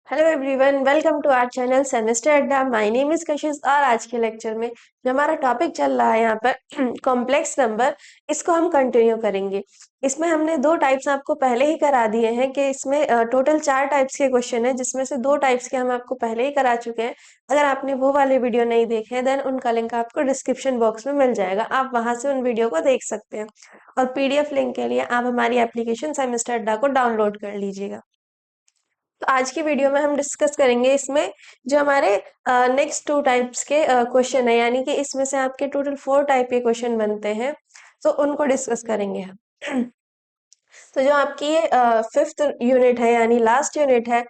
Hello everyone, welcome to our channel semester Adda. My name is Kashish और आज के lecture में जो हमारा टॉपिक चल रहा है यहाँ पर कॉम्प्लेक्स नंबर, इसको हम कंटिन्यू करेंगे। इसमें हमने दो टाइप्स आपको पहले ही करा दिए हैं कि इसमें टोटल 4 टाइप्स के क्वेश्चन है, जिसमें से 2 टाइप्स के हम आपको पहले ही करा चुके हैं। अगर आपने वो वाले वीडियो नहीं देखे हैं देन उनका लिंक आपको डिस्क्रिप्शन बॉक्स में मिल जाएगा, आप वहां से उन वीडियो को देख सकते हैं। और पीडीएफ लिंक के लिए आप हमारी एप्लीकेशन सेमेस्टर अड्डा को डाउनलोड कर लीजिएगा। तो आज की वीडियो में हम डिस्कस करेंगे इसमें जो हमारे नेक्स्ट 2 टाइप्स के क्वेश्चन है, यानी कि इसमें से आपके टोटल 4 टाइप के क्वेश्चन बनते हैं, तो उनको डिस्कस करेंगे हम। तो जो आपकी ये 5th यूनिट है यानी लास्ट यूनिट है,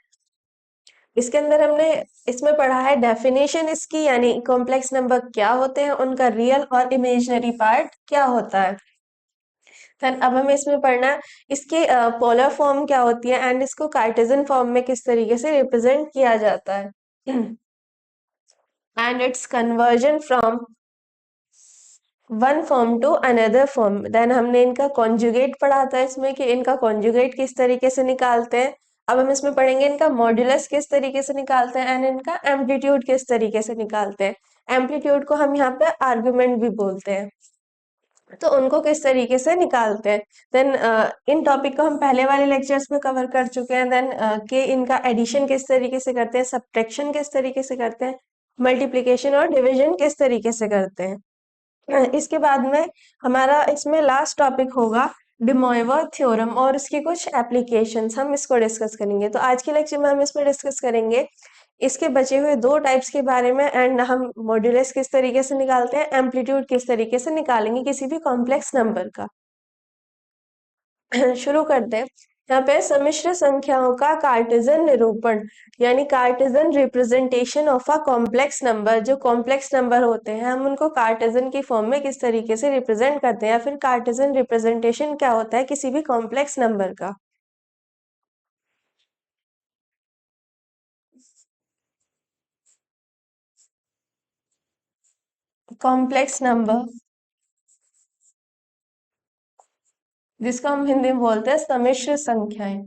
इसके अंदर हमने इसमें पढ़ा है डेफिनेशन इसकी, यानी कॉम्प्लेक्स नंबर क्या होते हैं, उनका रियल और इमेजिनरी पार्ट क्या होता है। देन अब हमें इसमें पढ़ना है इसकी पोलर फॉर्म क्या होती है एंड इसको कार्टेशियन फॉर्म में किस तरीके से रिप्रेजेंट किया जाता है and it's conversion from one form to another form. Then हमने इनका कॉन्जुगेट पढ़ा था इसमें कि इनका कॉन्जुगेट किस तरीके से निकालते हैं। अब हम इसमें पढ़ेंगे इनका मॉड्यूलस किस तरीके से निकालते हैं एंड इनका एम्पलीट्यूड किस तरीके से निकालते हैं। एम्पलीट्यूड को हम यहाँ पे आर्गुमेंट भी बोलते हैं, तो उनको किस तरीके से निकालते हैं। देन इन टॉपिक को हम पहले वाले लेक्चर्स में कवर कर चुके हैं। देन कि इनका एडिशन किस तरीके से करते हैं, सब्ट्रैक्शन किस तरीके से करते हैं, मल्टीप्लिकेशन और डिवीजन किस तरीके से करते हैं। इसके बाद में हमारा इसमें लास्ट टॉपिक होगा डे मोइवर थ्योरम और इसकी कुछ एप्लीकेशंस, हम इसको डिस्कस करेंगे। तो आज के लेक्चर में हम इसमें डिस्कस करेंगे इसके बचे हुए 2 टाइप्स के बारे में एंड हम मॉड्यूलस किस तरीके से निकालते हैं, एम्पलीट्यूड किस तरीके से निकालेंगे किसी भी कॉम्प्लेक्स नंबर का। शुरू करते हैं। यहाँ पे सम्मिश्र संख्याओं का कार्टेशियन निरूपण, यानी Cartesian representation of a complex number. जो कॉम्प्लेक्स नंबर होते हैं हम उनको कार्टेशियन की फॉर्म में किस तरीके से रिप्रेजेंट करते हैं, या फिर कार्टेशियन रिप्रेजेंटेशन क्या होता है किसी भी कॉम्प्लेक्स नंबर का। कॉम्प्लेक्स नंबर जिसको हम हिंदी में बोलते हैं सम्मिश्र संख्याएं।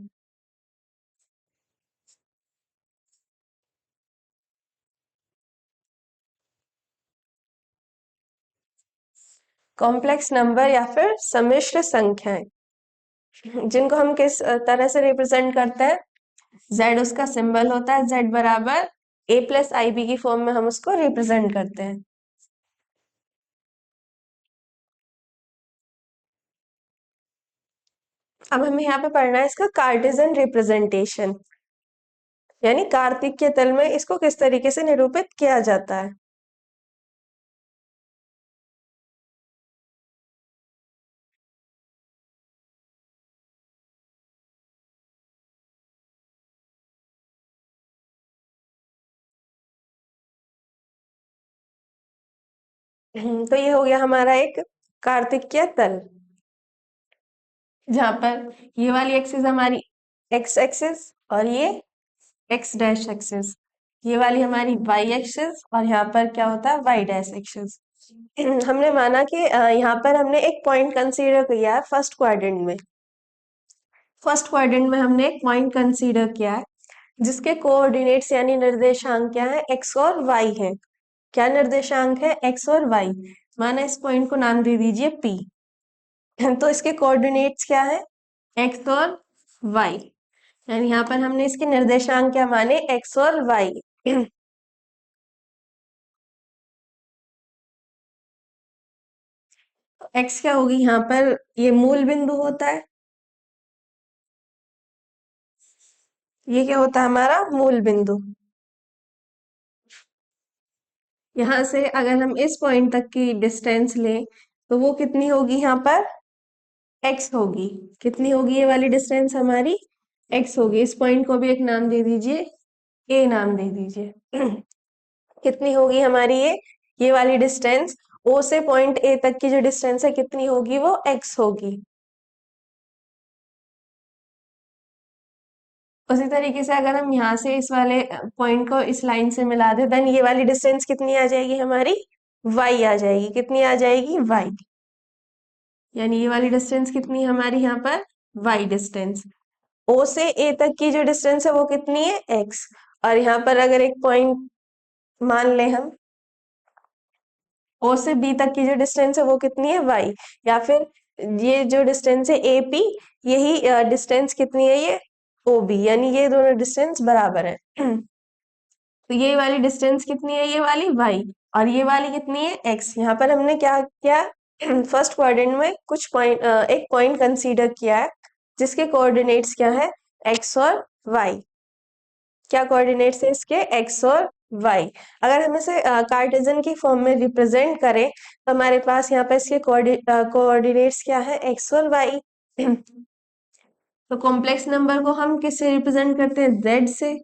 कॉम्प्लेक्स नंबर या फिर सम्मिश्र संख्याएं, जिनको हम किस तरह से रिप्रेजेंट करते हैं, जेड उसका सिंबल होता है, जेड बराबर ए प्लस आई बी की फॉर्म में हम उसको रिप्रेजेंट करते हैं। अब हमें यहाँ पे पढ़ना है इसका कार्टेशियन रिप्रेजेंटेशन, यानी कार्तिक के तल में इसको किस तरीके से निरूपित किया जाता है। तो ये हो गया हमारा एक कार्तिकीय तल, जहां पर ये वाली एक्सिस हमारी एक्स एक्सिस और ये एक्स डैश एक्सिस, ये वाली हमारी वाई एक्सिस और यहाँ पर क्या होता है वाई डैश एक्सिस। हमने माना कि यहाँ पर हमने एक पॉइंट कंसीडर किया है फर्स्ट क्वाड्रेंट में। फर्स्ट क्वाड्रेंट में हमने एक पॉइंट कंसीडर किया है जिसके कोऑर्डिनेट्स यानी निर्देशांक क्या है, एक्स और वाई है। क्या निर्देशांक है, एक्स और वाई। माना इस पॉइंट को नाम दे दीजिए पी। तो इसके कोऑर्डिनेट्स क्या है, एक्स और वाई, यानी यहाँ पर हमने इसके निर्देशांक क्या माने, एक्स और वाई। एक्स क्या होगी, यहाँ पर ये मूल बिंदु होता है, ये क्या होता है हमारा मूल बिंदु। यहाँ से अगर हम इस पॉइंट तक की डिस्टेंस लें तो वो कितनी होगी, यहाँ पर एक्स होगी। कितनी होगी ये वाली डिस्टेंस हमारी, एक्स होगी। इस पॉइंट को भी एक नाम दे दीजिए, ए नाम दे दीजिए। कितनी होगी हमारी ये वाली डिस्टेंस, ओ से पॉइंट ए तक की जो डिस्टेंस है कितनी होगी, वो एक्स होगी। उसी तरीके से अगर हम यहाँ से इस वाले पॉइंट को इस लाइन से मिला दे देन ये वाली डिस्टेंस कितनी आ जाएगी हमारी, वाई आ जाएगी। कितनी आ जाएगी, वाई। यानी ये वाली डिस्टेंस कितनी है हमारी यहाँ पर, वाई डिस्टेंस। ओ से ए तक की जो डिस्टेंस है वो कितनी है, एक्स। और यहाँ पर अगर एक पॉइंट मान लें हम, ओ से बी तक की जो डिस्टेंस है वो कितनी है, वाई। या फिर ये जो डिस्टेंस है ए पी, यही डिस्टेंस कितनी है, ये ओ बी, यानी ये दोनों डिस्टेंस बराबर है। तो ये वाली डिस्टेंस कितनी है, ये वाली वाई, और ये वाली कितनी है, एक्स। यहाँ पर हमने क्या किया, फर्स्ट कोऑर्डिनेट में कुछ पॉइंट, एक पॉइंट कंसीडर किया है जिसके कोऑर्डिनेट्स क्या है, एक्स और वाई। क्या कोऑर्डिनेट्स है इसके, एक्स और वाई। अगर हम इसे कार्टेशियन की फॉर्म में रिप्रेजेंट करें तो हमारे पास यहाँ पर इसके कोऑर्डिनेट्स क्या है, एक्स और वाई। तो कॉम्प्लेक्स नंबर को हम किससे रिप्रेजेंट करते हैं, जेड से।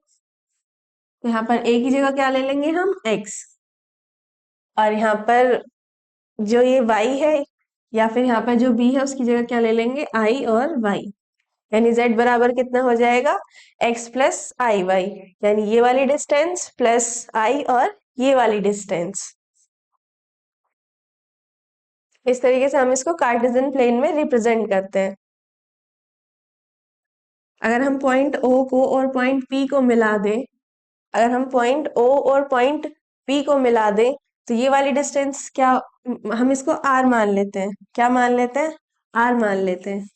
तो यहाँ पर ए की जगह क्या ले लेंगे हम, एक्स। और यहाँ पर जो ये y है, या फिर यहाँ पर जो b है उसकी जगह क्या ले लेंगे, i और y। यानी z बराबर कितना हो जाएगा, x प्लस आई वाई, यानी ये वाली डिस्टेंस प्लस i और ये वाली डिस्टेंस। इस तरीके से हम इसको कार्टेशियन प्लेन में रिप्रेजेंट करते हैं। अगर हम पॉइंट O को और पॉइंट P को मिला दें, अगर हम पॉइंट O और पॉइंट P को मिला दें तो ये वाली डिस्टेंस क्या, हम इसको R मान लेते हैं। क्या मान लेते हैं, R मान लेते हैं।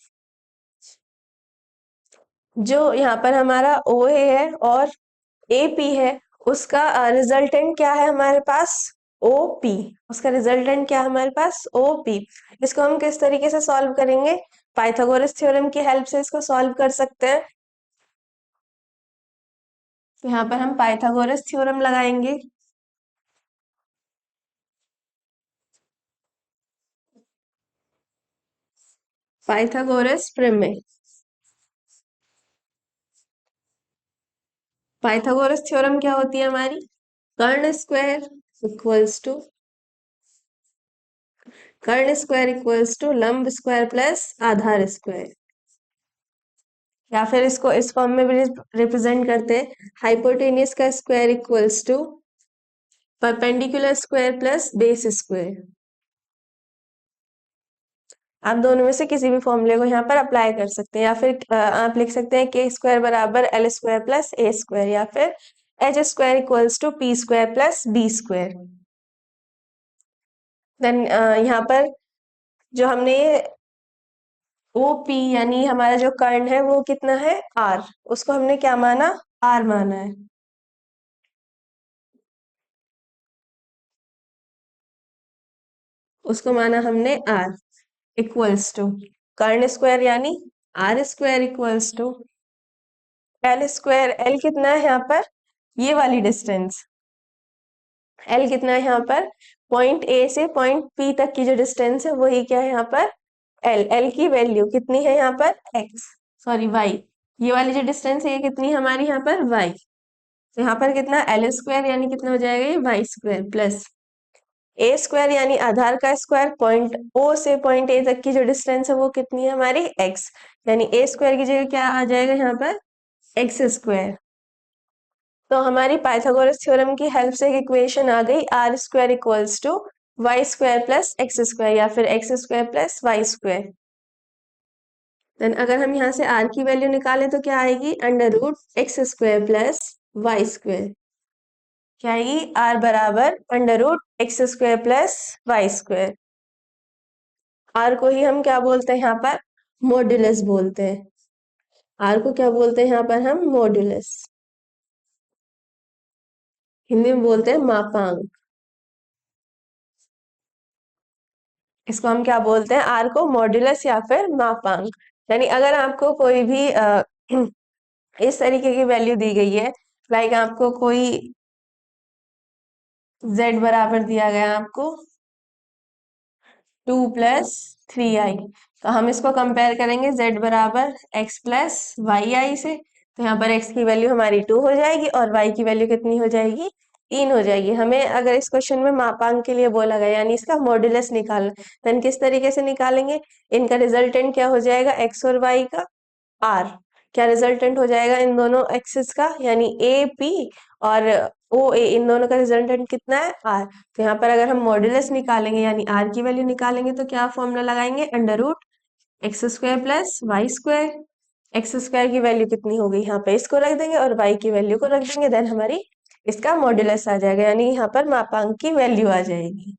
जो यहाँ पर हमारा ओ ए है और ए पी है, उसका रिजल्टेंट क्या है हमारे पास, ओ पी। उसका रिजल्टेंट क्या है हमारे पास, ओ पी। इसको हम किस तरीके से सॉल्व करेंगे, पाइथागोरस थ्योरम की हेल्प से इसको सॉल्व कर सकते हैं। तो यहाँ पर हम पाइथागोरस थ्योरम लगाएंगे। पाइथागोरस प्रमेय। पाइथागोरस थ्योरम क्या होती है हमारी, कर्ण स्क्वायर इक्वल्स टू, कर्ण स्क्वायर इक्वल्स टू लंब स्क्वायर प्लस आधार स्क्वायर। या फिर इसको इस फॉर्म में भी रिप्रेजेंट करते हैं, हाइपोटेनियस का square equals to perpendicular square plus base square. आप दोनों में से किसी भी फॉर्मूले को यहाँ पर अप्लाई कर सकते हैं। या फिर आप लिख सकते हैं के स्क्वायर बराबर L square plus A square, या फिर H square equals to P square plus B square. Then यहाँ पर जो हमने ओ पी यानी हमारा जो कर्ण है वो कितना है, आर। उसको हमने क्या माना, आर माना है। उसको माना हमने आर इक्वल्स टू कर्ण स्क्वायर यानी R square equals to L square. L कितना है यहाँ पर, ये वाली डिस्टेंस। एल कितना है यहाँ पर, पॉइंट ए से पॉइंट पी तक की जो डिस्टेंस है वही क्या है यहाँ पर, एल। एल की वैल्यू कितनी है यहाँ पर, एक्स, सॉरी वाई। ये वाली जो डिस्टेंस है ये कितनी है हमारी यहाँ पर, वाई। तो यहाँ पर कितना, एल स्क्वायर यानी कितना हो जाएगा, ये Y square plus A square यानी आधार का स्क्वायर। पॉइंट ओ से पॉइंट ए तक की जो डिस्टेंस है वो कितनी है हमारी, एक्स। यानी ए स्क्वायर की जगह क्या आ जाएगा यहाँ पर, एक्स स्क्वायर। तो हमारी पाइथागोरस थ्योरम की हेल्प से एक इक्वेशन आ गई, R square equals to Y square plus x square, या फिर X square plus Y square. Then अगर हम यहाँ से आर की वैल्यू निकालें तो क्या आएगी, under root X square plus Y square. क्या आएगी, आर बराबर under root X square plus Y square. R को ही हम क्या बोलते हैं यहाँ पर, मॉड्यूलस बोलते हैं। आर को क्या बोलते हैं यहाँ पर हम, मॉड्यूलस। हिंदी में बोलते हैं मापांक। इसको हम क्या बोलते हैं, आर को मॉड्यूलस या फिर मापांक। यानी अगर आपको कोई भी इस तरीके की वैल्यू दी गई है, लाइक आपको कोई z बराबर दिया गया आपको 2 + 3i, तो हम इसको कंपेयर करेंगे z बराबर x प्लस वाई आई से। तो यहाँ पर x की वैल्यू हमारी 2 हो जाएगी और y की वैल्यू कितनी हो जाएगी, 3 हो जाएगी। हमें अगर इस क्वेश्चन में मापांक के लिए बोला गया यानी इसका मॉड्यूलस निकालना, देन किस तरीके से निकालेंगे, इनका रिजल्टेंट क्या हो जाएगा, x और y का आर। क्या रिजल्टेंट हो जाएगा इन दोनों एक्सिस का, यानी ए पी और ओ ए, इन दोनों का रिजल्टेंट कितना है, आर। तो यहाँ पर अगर हम मॉड्यूलस निकालेंगे यानी आर की वैल्यू निकालेंगे तो क्या फॉर्मूला लगाएंगे, under root X square plus Y square. X square की वैल्यू कितनी हो गई, यहाँ पे इसको रख देंगे और वाई की वैल्यू को रख देंगे, देन हमारी इसका मॉड्यूलस आ जाएगा, यानी यहाँ पर मापांक की वैल्यू आ जाएगी।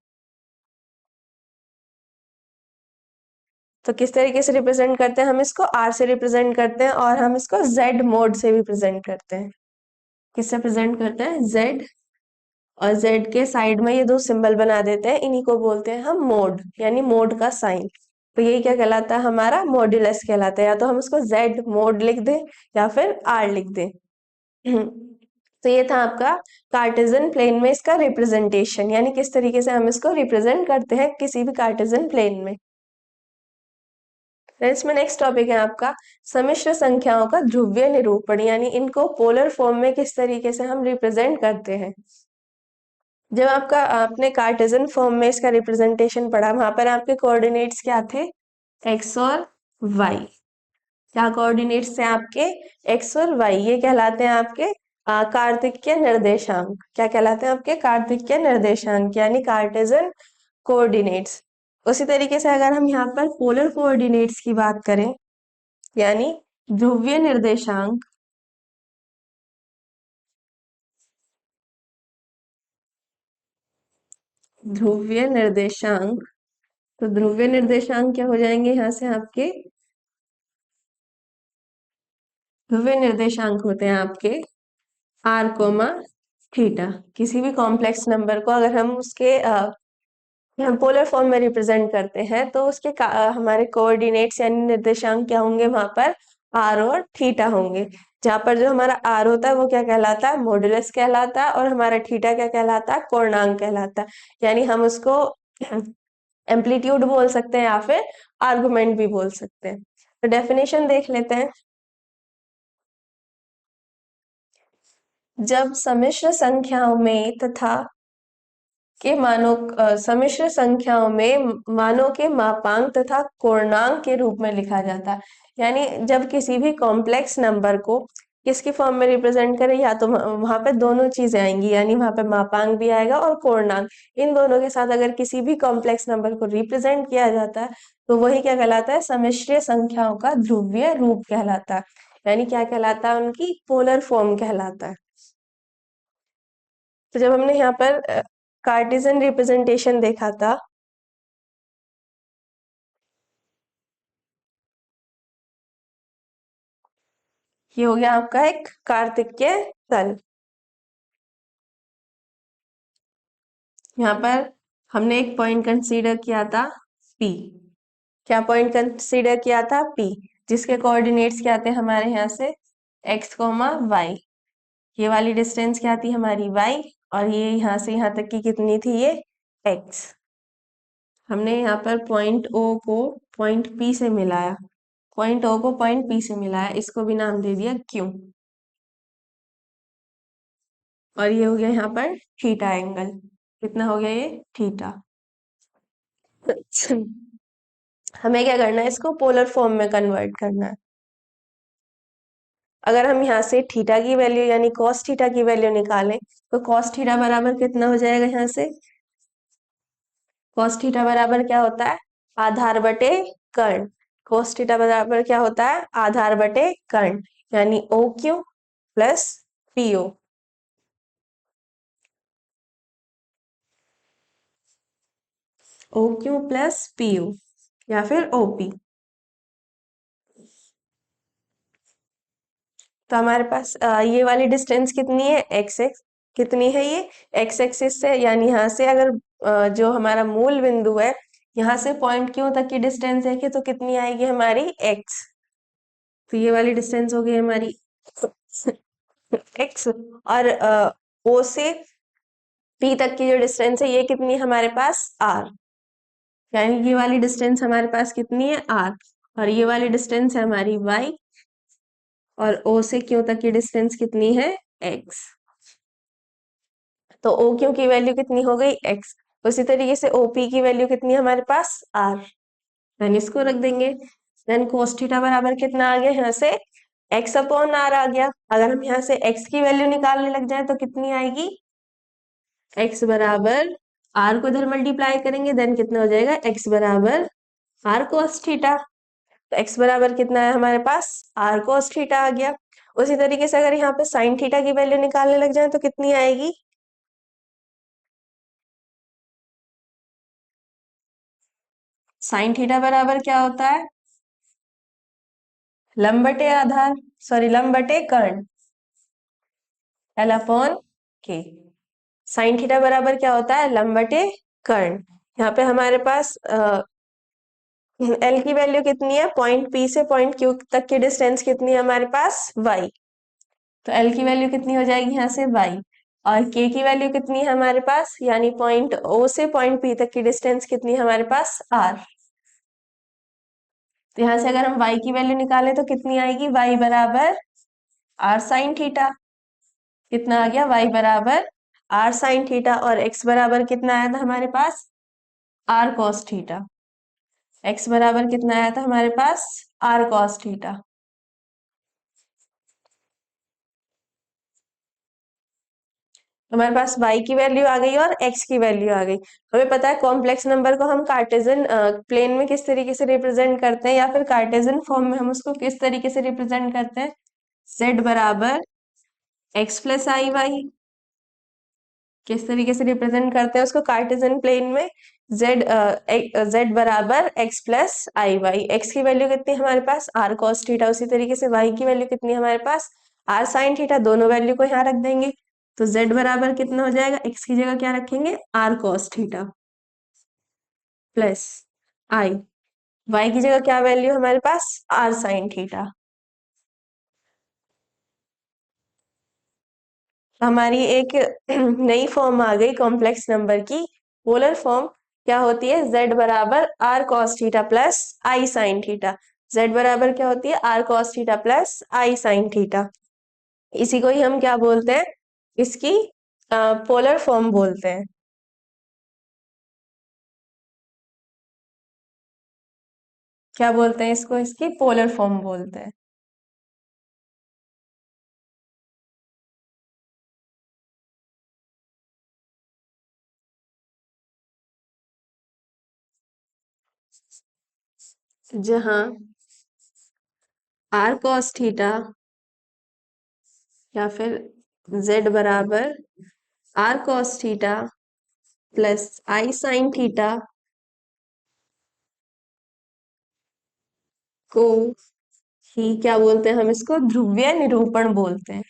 तो किस तरीके से रिप्रेजेंट करते हैं हम इसको, आर से रिप्रेजेंट करते हैं और हम इसको जेड मोड से भी प्रेजेंट करते हैं। किससे प्रेजेंट करते हैं, जेड, और जेड के साइड में ये दो सिंबल बना देते हैं, इन्हीं को बोलते हैं हम मोड, यानी मोड का साइन। तो ये क्या कहलाता है, हमारा मॉड्यूलस कहलाता है, या तो हम इसको जेड मोड लिख दें या फिर आर लिख दें। तो ये था आपका कार्टेशियन प्लेन में इसका रिप्रेजेंटेशन, यानी किस तरीके से हम इसको रिप्रेजेंट करते हैं किसी भी कार्टेशियन प्लेन में। फिर इसमें नेक्स्ट टॉपिक है आपका सम्मिश्र संख्याओं का ध्रुवीय निरूपण, यानी इनको पोलर फॉर्म में किस तरीके से हम रिप्रेजेंट करते हैं। जब आपका आपने कार्टेशियन फॉर्म में इसका रिप्रेजेंटेशन पढ़ा, वहां पर आपके कोऑर्डिनेट्स क्या थे, एक्स और वाई। क्या कोऑर्डिनेट्स थे आपके, एक्स और वाई, ये कहलाते हैं आपके कार्तिकीय निर्देशांक। क्या कहलाते हैं आपके, कार्तिकीय निर्देशांक, यानी कार्टेशियन कोऑर्डिनेट्स। उसी तरीके से अगर हम यहाँ पर पोलर कोऑर्डिनेट्स की बात करें, यानी ध्रुवीय निर्देशांक, ध्रुवीय निर्देशांक, तो ध्रुवीय निर्देशांक क्या हो जाएंगे यहाँ से आपके, ध्रुवीय निर्देशांक होते हैं आपके आर कोमा थीटा। किसी भी कॉम्प्लेक्स नंबर को अगर हम उसके हम पोलर फॉर्म में रिप्रेजेंट करते हैं तो उसके हमारे कोऑर्डिनेट्स यानी निर्देशांक क्या होंगे, वहां पर आर और थीटा होंगे। जहां पर जो हमारा आर होता है वो क्या कहलाता है, मॉड्यूलस कहलाता है, और हमारा थीटा क्या कहलाता है, कोणांक कहलाता है। यानी हम उसको एम्पलीट्यूड बोल सकते हैं या फिर आर्गुमेंट भी बोल सकते हैं। तो डेफिनेशन देख लेते हैं। जब सम्मिश्र संख्याओं में तथा के मानों सम्मिश्र संख्याओं में मानों के मापांक तथा पूर्णांक के रूप में लिखा जाता है, यानी जब किसी भी कॉम्प्लेक्स नंबर को किसकी फॉर्म में रिप्रेजेंट करें, या तो वहां पे दोनों चीजें आएंगी, यानी वहां पे मापांक भी आएगा और पूर्णांक। इन दोनों के साथ अगर किसी भी कॉम्प्लेक्स नंबर को रिप्रेजेंट किया जाता है तो वही क्या कहलाता है, सम्मिश्र संख्याओं का ध्रुवीय रूप कहलाता है, यानी क्या कहलाता है, उनकी पोलर फॉर्म कहलाता है। तो जब हमने यहाँ पर कार्टेशियन रिप्रेजेंटेशन देखा था, ये हो गया आपका एक कार्तिकेय तल। यहाँ पर हमने एक पॉइंट कंसीडर किया था P। क्या पॉइंट कंसीडर किया था, P, जिसके कोऑर्डिनेट्स क्या थे हमारे यहाँ से x, y। ये वाली डिस्टेंस क्या थी हमारी y, और ये यहाँ से यहाँ तक की कितनी थी, ये x। हमने यहाँ पर पॉइंट O को पॉइंट P से मिलाया, पॉइंट O को पॉइंट P से मिलाया, इसको भी नाम दे दिया Q। और ये हो गया यहाँ पर थीटा एंगल, कितना हो गया ये, थीटा। हमें क्या करना है, इसको पोलर फॉर्म में कन्वर्ट करना है। अगर हम यहाँ से थीटा की वैल्यू यानी कॉस थीटा की वैल्यू निकालें तो कॉस थीटा बराबर कितना हो जाएगा, यहाँ से कॉस थीटा बराबर क्या होता है, आधार बटे कर्ण। कॉस थीटा बराबर क्या होता है, आधार बटे कर्ण, यानी O Q plus P O. O Q plus P O या फिर ओपी। तो हमारे पास ये वाली डिस्टेंस कितनी है, एक्स एक्स, कितनी है ये, एक्स एक्सिस से, यानी यहाँ से अगर जो हमारा मूल बिंदु है यहाँ से पॉइंट क्यू तक की डिस्टेंस है कि तो कितनी आएगी हमारी, एक्स। तो ये वाली डिस्टेंस हो गई हमारी एक्स, और ओ से पी तक की जो डिस्टेंस है ये कितनी है हमारे पास, आर। यानी ये वाली डिस्टेंस हमारे पास कितनी है, आर, और ये वाली डिस्टेंस है हमारी वाई, और ओ से क्यू तक की डिस्टेंस कितनी है, एक्स। तो ओ क्यू की वैल्यू कितनी हो गई, एक्स। उसी तरीके से ओपी की वैल्यू कितनी है हमारे पास, आर। देन इसको रख देंगे। देन कोस थीटा बराबर कितना आ गया, यहाँ से एक्स अपॉन आर आ गया। अगर हम यहाँ से एक्स की वैल्यू निकालने लग जाए तो कितनी आएगी, एक्स बराबर आर को इधर मल्टीप्लाई करेंगे, देन कितना हो जाएगा, एक्स बराबर आर कोस थीटा। तो x बराबर कितना है हमारे पास, r cos थीटा आ गया। उसी तरीके से अगर यहाँ पे साइन थीटा की वैल्यू निकालने लग जाए तो कितनी आएगी, साइन थीटा बराबर क्या होता है, लंब बटे आधार, सॉरी लंब बटे कर्ण, एल अपॉन के। साइन थीटा बराबर क्या होता है, लंब बटे कर्ण। यहाँ पे हमारे पास एल की वैल्यू कितनी है, पॉइंट पी से पॉइंट क्यू तक की डिस्टेंस कितनी है हमारे पास, वाई। तो एल की वैल्यू कितनी हो जाएगी यहाँ से, वाई। और के की वैल्यू कितनी है हमारे पास, यानी पॉइंट ओ से पॉइंट पी तक की डिस्टेंस कितनी है हमारे पास, आर। तो यहाँ से अगर हम y की वैल्यू निकालें तो कितनी आएगी, y बराबर आर साइन थीटा। कितना आ गया, y बराबर आर साइन थीटा। और x बराबर कितना आया था हमारे पास, आर कॉस थीटा। x बराबर कितना आया था हमारे पास, आर कॉस थीटा। हमारे पास y की वैल्यू आ गई और x की वैल्यू आ गई। हमें पता है कॉम्प्लेक्स नंबर को हम कार्टेशियन प्लेन में किस तरीके से रिप्रेजेंट करते हैं, या फिर कार्टेशियन फॉर्म में हम उसको किस तरीके से रिप्रेजेंट करते हैं, z बराबर x प्लस आई वाई। किस तरीके से रिप्रेजेंट करते हैं उसको कार्टेशियन प्लेन में, z बराबर x plus i Y. X की वैल्यू कितनी है हमारे पास, आर कॉस थीटा। उसी तरीके से y की वैल्यू कितनी है हमारे पास, आर साइन थीटा। दोनों वैल्यू को यहाँ रख देंगे तो z बराबर कितना हो जाएगा, x की जगह क्या रखेंगे, R cos theta plus I. y की जगह क्या वैल्यू हमारे पास, आर साइन थीटा। हमारी एक नई फॉर्म आ गई कॉम्प्लेक्स नंबर की, पोलर फॉर्म। क्या होती है, z बराबर आर कॉस थीटा प्लस आई साइन थीटा। z बराबर क्या होती है, आर कॉस थीटा प्लस आई साइन थीटा। इसी को ही हम क्या बोलते हैं, इसकी पोलर फॉर्म बोलते हैं। क्या बोलते हैं इसको, इसकी पोलर फॉर्म बोलते हैं। जहां आर कॉस थीटा या फिर z बराबर आर कॉस थीटा प्लस आई साइन थीटा को ही क्या बोलते हैं, हम इसको ध्रुवीय निरूपण बोलते हैं।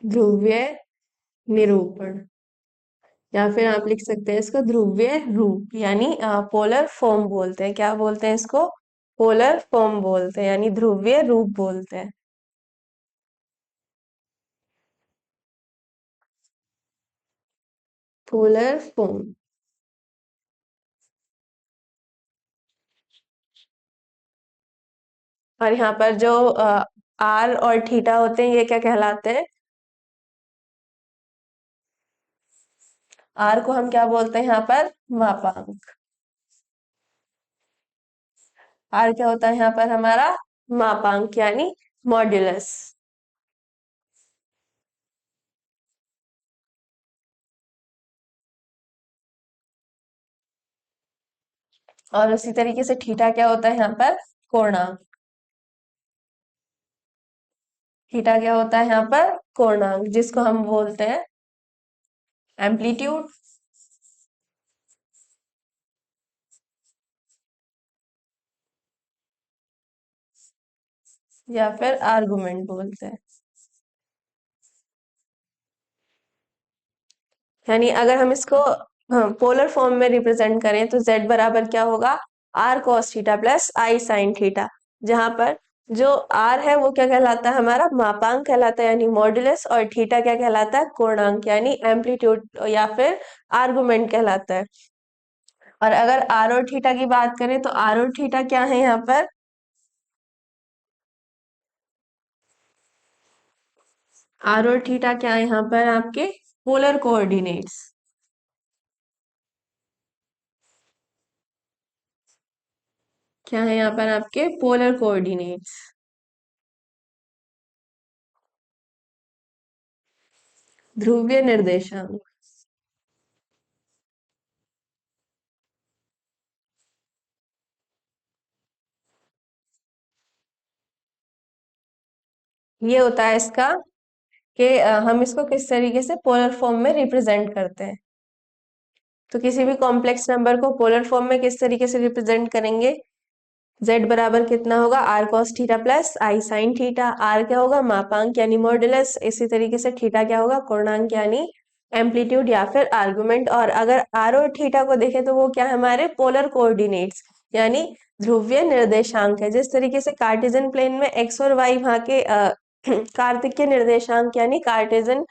ध्रुवीय निरूपण, या फिर आप लिख सकते हैं इसको ध्रुवीय रूप, यानी पोलर फॉर्म बोलते हैं। क्या बोलते हैं इसको, पोलर फॉर्म बोलते हैं, यानी ध्रुवीय रूप बोलते हैं। Polar form. और यहाँ पर जो आर और थीटा होते हैं ये क्या कहलाते हैं, आर को हम क्या बोलते हैं यहाँ पर, मापांक। आर क्या होता है यहाँ पर हमारा, मापांक, यानी मॉड्यूलस। और उसी तरीके से थीटा क्या होता है यहाँ पर, कोणांक। थीटा क्या होता है यहाँ पर, कोणांक, जिसको हम बोलते हैं एम्पलीट्यूड या फिर आर्गुमेंट बोलते हैं। यानी अगर हम इसको पोलर फॉर्म में रिप्रेजेंट करें तो z बराबर क्या होगा, आर कॉस थीटा प्लस आई साइन थीटा। जहां पर जो r है वो क्या कहलाता है हमारा, मापांक कहलाता है यानी मॉड्यूलस। और थीटा क्या कहलाता है, कोणांक यानी एम्पलीट्यूड या फिर आर्गुमेंट कहलाता है। और अगर r और थीटा की बात करें तो r और थीटा क्या है यहाँ पर, r और थीटा क्या है यहाँ पर आपके, पोलर कोऑर्डिनेट्स। क्या है यहाँ पर आपके, पोलर कोऑर्डिनेट्स, ध्रुवीय निर्देशांक। ये होता है इसका कि हम इसको किस तरीके से पोलर फॉर्म में रिप्रेजेंट करते हैं। तो किसी भी कॉम्प्लेक्स नंबर को पोलर फॉर्म में किस तरीके से रिप्रेजेंट करेंगे? z बराबर कितना होगा? r cos theta plus i sin theta. r क्या होगा? मापांक यानी मॉडुलस। इसी तरीके से थीटा क्या होगा? पूर्णांक यानी एम्पलीट्यूड या फिर आर्गुमेंट। और अगर r और थीटा को देखें तो वो क्या है? हमारे पोलर कोऑर्डिनेट्स यानी ध्रुवीय निर्देशांक है। जिस तरीके से कार्टेशियन प्लेन में x और y वहां के कार्तिकीय निर्देशांक यानी कार्टेशियन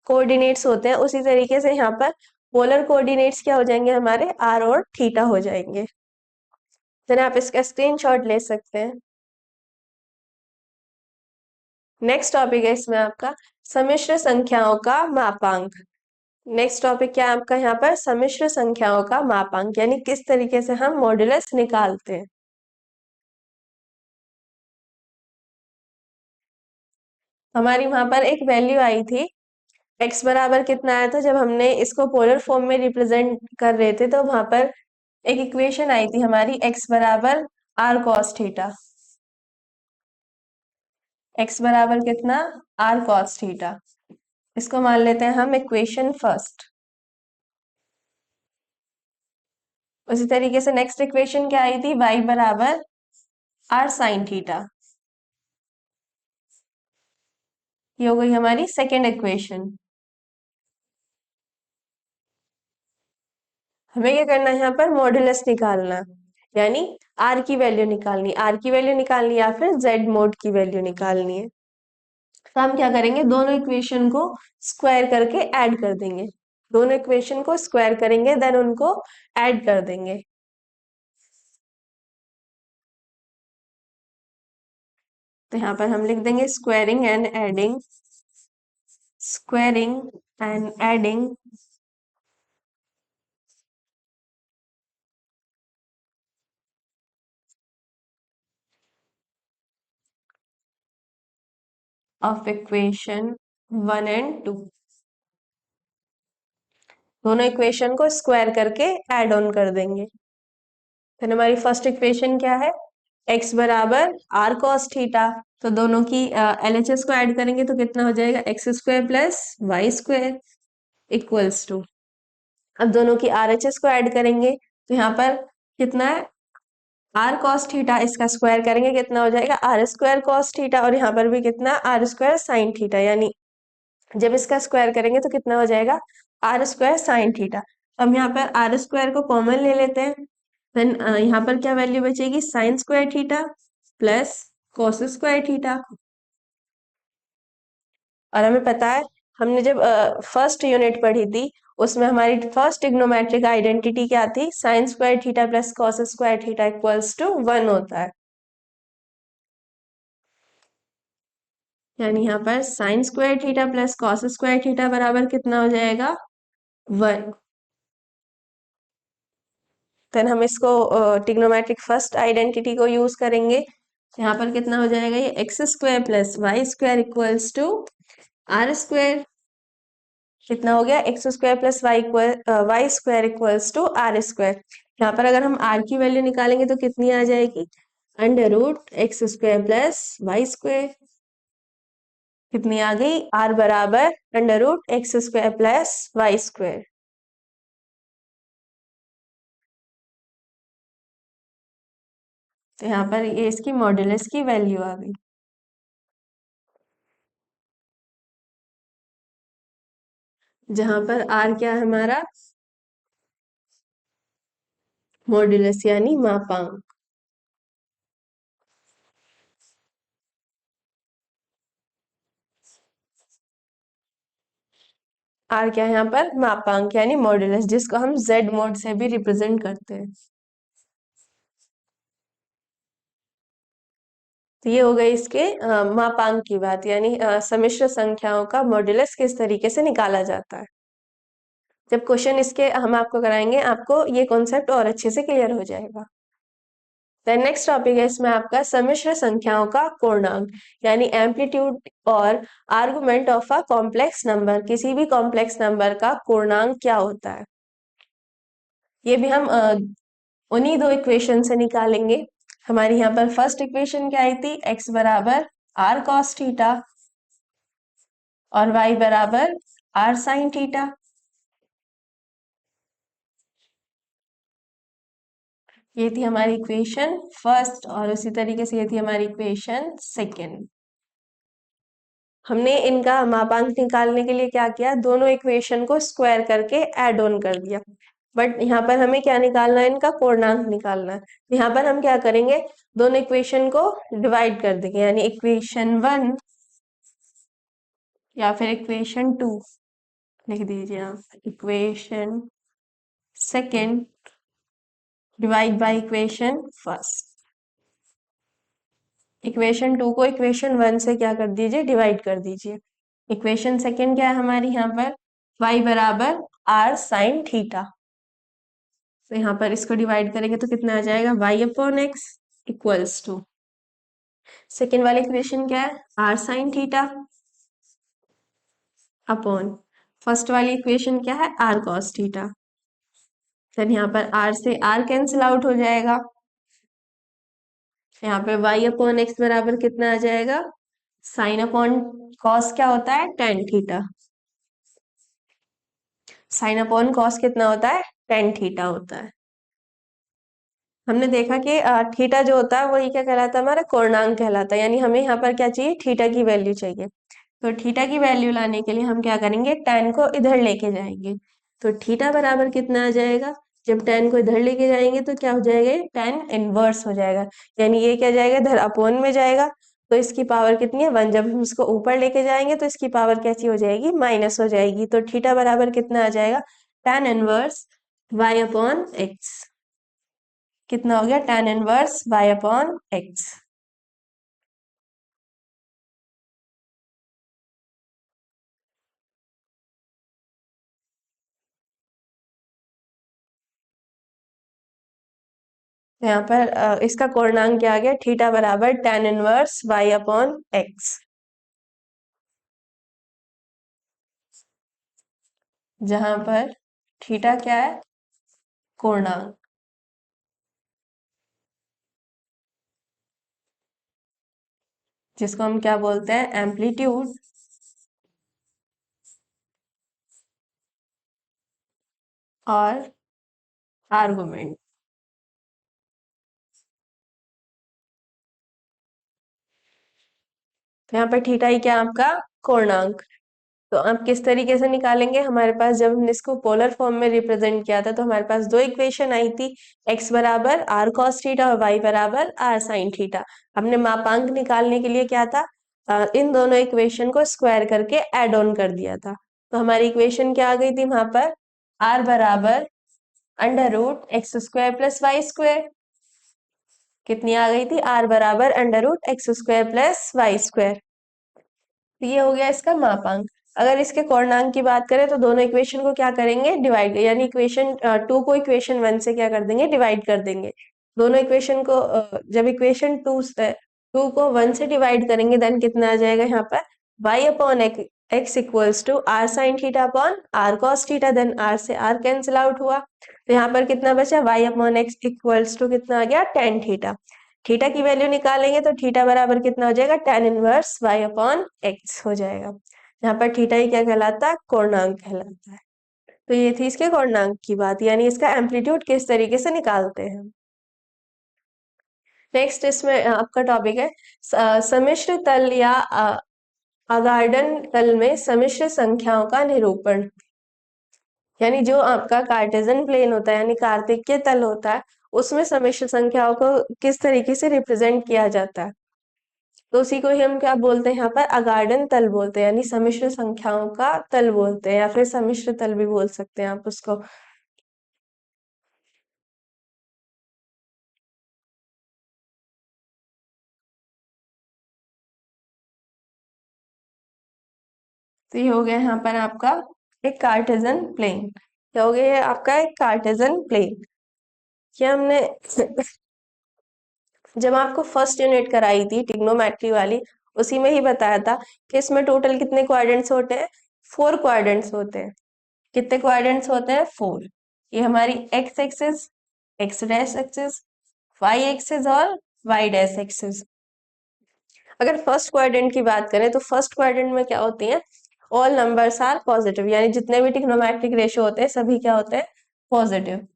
कोऑर्डिनेट्स होते हैं, उसी तरीके से यहाँ पर पोलर कोऑर्डिनेट्स क्या हो जाएंगे? हमारे r और थीटा हो जाएंगे। देन आप इसका स्क्रीनशॉट ले सकते हैं। नेक्स्ट टॉपिक है इसमें आपका सम्मिश्र संख्याओं का मापांक। नेक्स्ट टॉपिक क्या है आपका यहाँ पर? सम्मिश्र संख्याओं का मापांक यानी किस तरीके से हम मॉडुलस निकालते हैं। हमारी वहां पर एक वैल्यू आई थी, x बराबर कितना आया था जब हमने इसको पोलर फॉर्म में रिप्रेजेंट कर रहे थे, तो वहां पर एक इक्वेशन आई थी हमारी, x बराबर r cos थीटा। x बराबर कितना? r cos theta. इसको मान लेते हैं हम इक्वेशन फर्स्ट। उसी तरीके से नेक्स्ट इक्वेशन क्या आई थी? y बराबर r sin थीटा। ये हो गई हमारी सेकेंड इक्वेशन। हमें क्या करना है यहाँ पर? मॉडुलस निकालना, यानी r की वैल्यू निकालनी, r की वैल्यू निकालनी या फिर z मोड की वैल्यू निकालनी है। तो हम क्या करेंगे? दोनों इक्वेशन को स्क्वायर करके ऐड कर देंगे। दोनों इक्वेशन को स्क्वायर करेंगे, देन उनको ऐड कर देंगे। तो यहाँ पर हम लिख देंगे squaring and adding, squaring and adding of equation 1 and 2। दोनों इक्वेशन को स्क्वायर करके ऐड ऑन कर देंगे। फिर हमारी फर्स्ट इक्वेशन क्या है? x बराबर r cos थीटा। तो दोनों की LHS को ऐड करेंगे तो कितना हो जाएगा? X square plus Y square equals to, अब दोनों की RHS को ऐड करेंगे तो यहाँ पर कितना है? r cos theta. इसका स्क्वायर करेंगे कितना हो जाएगा? r square cos theta. और यहाँ पर भी कितना? r square sin theta. यानी जब इसका स्क्वायर करेंगे तो कितना हो जाएगा? r square sin theta. हम यहाँ पर r स्क्वायर को कॉमन ले लेते हैं। देन यहाँ पर क्या वैल्यू बचेगी? Sign square theta plus cos square theta. और हमें पता है, हमने जब फर्स्ट यूनिट पढ़ी थी उसमें हमारी फर्स्ट ट्रिग्नोमेट्रिक आइडेंटिटी क्या थी? Sine square theta plus cos square theta equals to 1 होता है। यानी यहाँ पर sine square theta plus cos square theta बराबर कितना हो जाएगा? 1। देन हम इसको ट्रिग्नोमेट्रिक फर्स्ट आइडेंटिटी को यूज करेंगे। यहाँ पर कितना हो जाएगा? ये X square plus Y square equals to R square. कितना हो गया? X square plus Y square equals to R square. यहाँ पर अगर हम आर की वैल्यू निकालेंगे तो कितनी आ जाएगी? Under root X square plus Y square. कितनी आ गई? आर बराबर under root X square plus Y square. तो यहाँ पर ये इसकी मॉड्यूलस की वैल्यू आ गई, जहां पर आर क्या है हमारा? मॉड्यूलस यानी मापांक। आर क्या है यहाँ पर? मापांक यानी मॉड्यूलस, जिसको हम जेड मोड से भी रिप्रेजेंट करते हैं। तो ये हो गई इसके मापांक की बात, यानी सम्मिश्र संख्याओं का मॉड्यूलस किस तरीके से निकाला जाता है। जब क्वेश्चन इसके हम आपको कराएंगे, आपको ये कॉन्सेप्ट और अच्छे से क्लियर हो जाएगा। देन नेक्स्ट टॉपिक है इसमें आपका सम्मिश्र संख्याओं का पूर्णांक, यानी एम्पलीट्यूड और argument of a complex number. किसी भी कॉम्प्लेक्स नंबर का पूर्णांक क्या होता है, ये भी हम उन्हीं दो इक्वेशन से निकालेंगे। हमारी यहाँ पर फर्स्ट इक्वेशन क्या आई थी? x बराबर आर कॉस थीटा और y बराबर आर साइन थीटा। ये थी हमारी इक्वेशन फर्स्ट और उसी तरीके से ये थी हमारी इक्वेशन सेकेंड। हमने इनका मापांक निकालने के लिए क्या किया, दोनों इक्वेशन को स्क्वायर करके ऐड ऑन कर दिया। बट यहाँ पर हमें क्या निकालना है, इनका पूर्णांक निकालना है। यहाँ पर हम क्या करेंगे, दोनों इक्वेशन को डिवाइड कर देंगे, यानी इक्वेशन 1 या फिर इक्वेशन 2 लिख दीजिए आप। Equation second divide by equation first. Equation 2 को इक्वेशन 1 से क्या कर दीजिए, डिवाइड कर दीजिए। इक्वेशन सेकेंड क्या है हमारी, यहाँ पर y बराबर आर साइन थीटा। तो यहाँ पर इसको डिवाइड करेंगे तो कितना आ जाएगा, y upon X equals to, second वाली इक्वेशन क्या है, are sine theta upon first वाली इक्वेशन क्या है, आर कॉस थीटा। फिर यहाँ पर r से r कैंसिल आउट हो जाएगा। यहाँ पे y अपॉन एक्स बराबर कितना आ जाएगा, साइन अपॉन कॉस क्या होता है, tan theta. Sine upon cos कितना होता है, टेन थीटा होता है। हमने देखा कि थीटा जो होता है वही क्या कहलाता है, हमारा कोणांक कहलाता है। यानी हमें यहाँ पर क्या चाहिए, थीटा की वैल्यू चाहिए। तो थीटा की वैल्यू लाने के लिए हम क्या करेंगे, टेन को इधर लेके जाएंगे। तो थीटा बराबर कितना आ जाएगा, जब टेन को इधर लेके जाएंगे तो क्या हो जाएगा, टेन इनवर्स हो जाएगा। यानी ये क्या जाएगा, इधर अपॉन में जाएगा। तो इसकी पावर कितनी है, 1। जब हम इसको ऊपर लेके जाएंगे तो इसकी पावर कैसी हो जाएगी, माइनस हो जाएगी। तो थीटा बराबर कितना आ जाएगा, tan inverse Y upon X. कितना हो गया, tan inverse Y upon X. यहाँ पर इसका कोणांक क्या आ गया, थीटा बराबर tan inverse Y upon X. जहां पर थीटा क्या है, कोणांक। जिसको हम क्या बोलते हैं, एम्पलीट्यूड। और आर्गुमेंट। तो यहाँ पर थीटा ही क्या है, आपका कोणांक। तो आप किस तरीके से निकालेंगे, हमारे पास जब हमने इसको पोलर फॉर्म में रिप्रेजेंट किया था तो हमारे पास दो इक्वेशन आई थी, x बराबर आर कॉस थीटा और y बराबर आर साइन थीटा। हमने मापांक निकालने के लिए क्या था, इन दोनों इक्वेशन को स्क्वायर करके ऐड ऑन कर दिया था। तो हमारी इक्वेशन क्या आ गई थी वहां पर, r बराबर under root X square plus Y square. कितनी आ गई थी, r बराबर under root X square plus Y square. तो ये हो गया इसका मापांक। अगर इसके कोणांक की बात करें तो दोनों इक्वेशन को क्या करेंगे, डिवाइड, यानी इक्वेशन 2 को इक्वेशन 1 से क्या कर देंगे, डिवाइड कर देंगे। दोनों इक्वेशन को जब इक्वेशन 2 को 1 से डिवाइड करेंगे देन कितना आ जाएगा यहाँ पर, y upon X equals to are sine theta upon are cos theta. Then r से r कैंसिल आउट हुआ तो यहाँ पर कितना बचा, y upon X equals to कितना आ गया, टेन थीटा। थीटा की वैल्यू निकालेंगे तो थीटा बराबर कितना हो जाएगा, tan inverse Y upon X हो जाएगा। यहाँ पर थीटा ही क्या कहलाता है, कोणांक कहलाता है। तो ये थी इसके कोणांक की बात, यानी इसका एम्पलीट्यूड किस तरीके से निकालते हैं। नेक्स्ट इसमें आपका टॉपिक है सम्मिश्र तल या अगार्डन तल में सम्मिश्र संख्याओं का निरूपण। यानी जो आपका कार्टेशियन प्लेन होता है, यानी कार्तिकीय तल होता है, उसमें सम्मिश्र संख्याओं को किस तरीके से रिप्रेजेंट किया जाता है। तो उसी को ही हम क्या बोलते हैं, यहाँ पर अगार्डन तल बोलते हैं, यानी सम्मिश्र संख्याओं का तल बोलते हैं, या फिर सम्मिश्र तल भी बोल सकते हैं आप उसको। तो ये हो गया यहाँ पर आपका एक कार्टेशियन प्लेन। क्या हो गया, ये आपका एक कार्टेशियन प्लेन। क्या हमने जब आपको फर्स्ट यूनिट कराई थी ट्रिग्नोमेट्री वाली, उसी में ही बताया था कि इसमें टोटल कितने क्वाड्रेंट्स होते हैं, 4 क्वाड्रेंट्स होते हैं। कितने क्वाड्रेंट्स होते हैं, 4। ये हमारी X axis, X dash axis, Y axis और वाई डैश एक्सिस। अगर फर्स्ट क्वाड्रेंट की बात करें तो फर्स्ट क्वाड्रेंट में क्या होती है, ऑल नंबर्स आर पॉजिटिव, यानी जितने भी ट्रिग्नोमेट्रिक रेशियो होते हैं सभी क्या होते हैं, पॉजिटिव।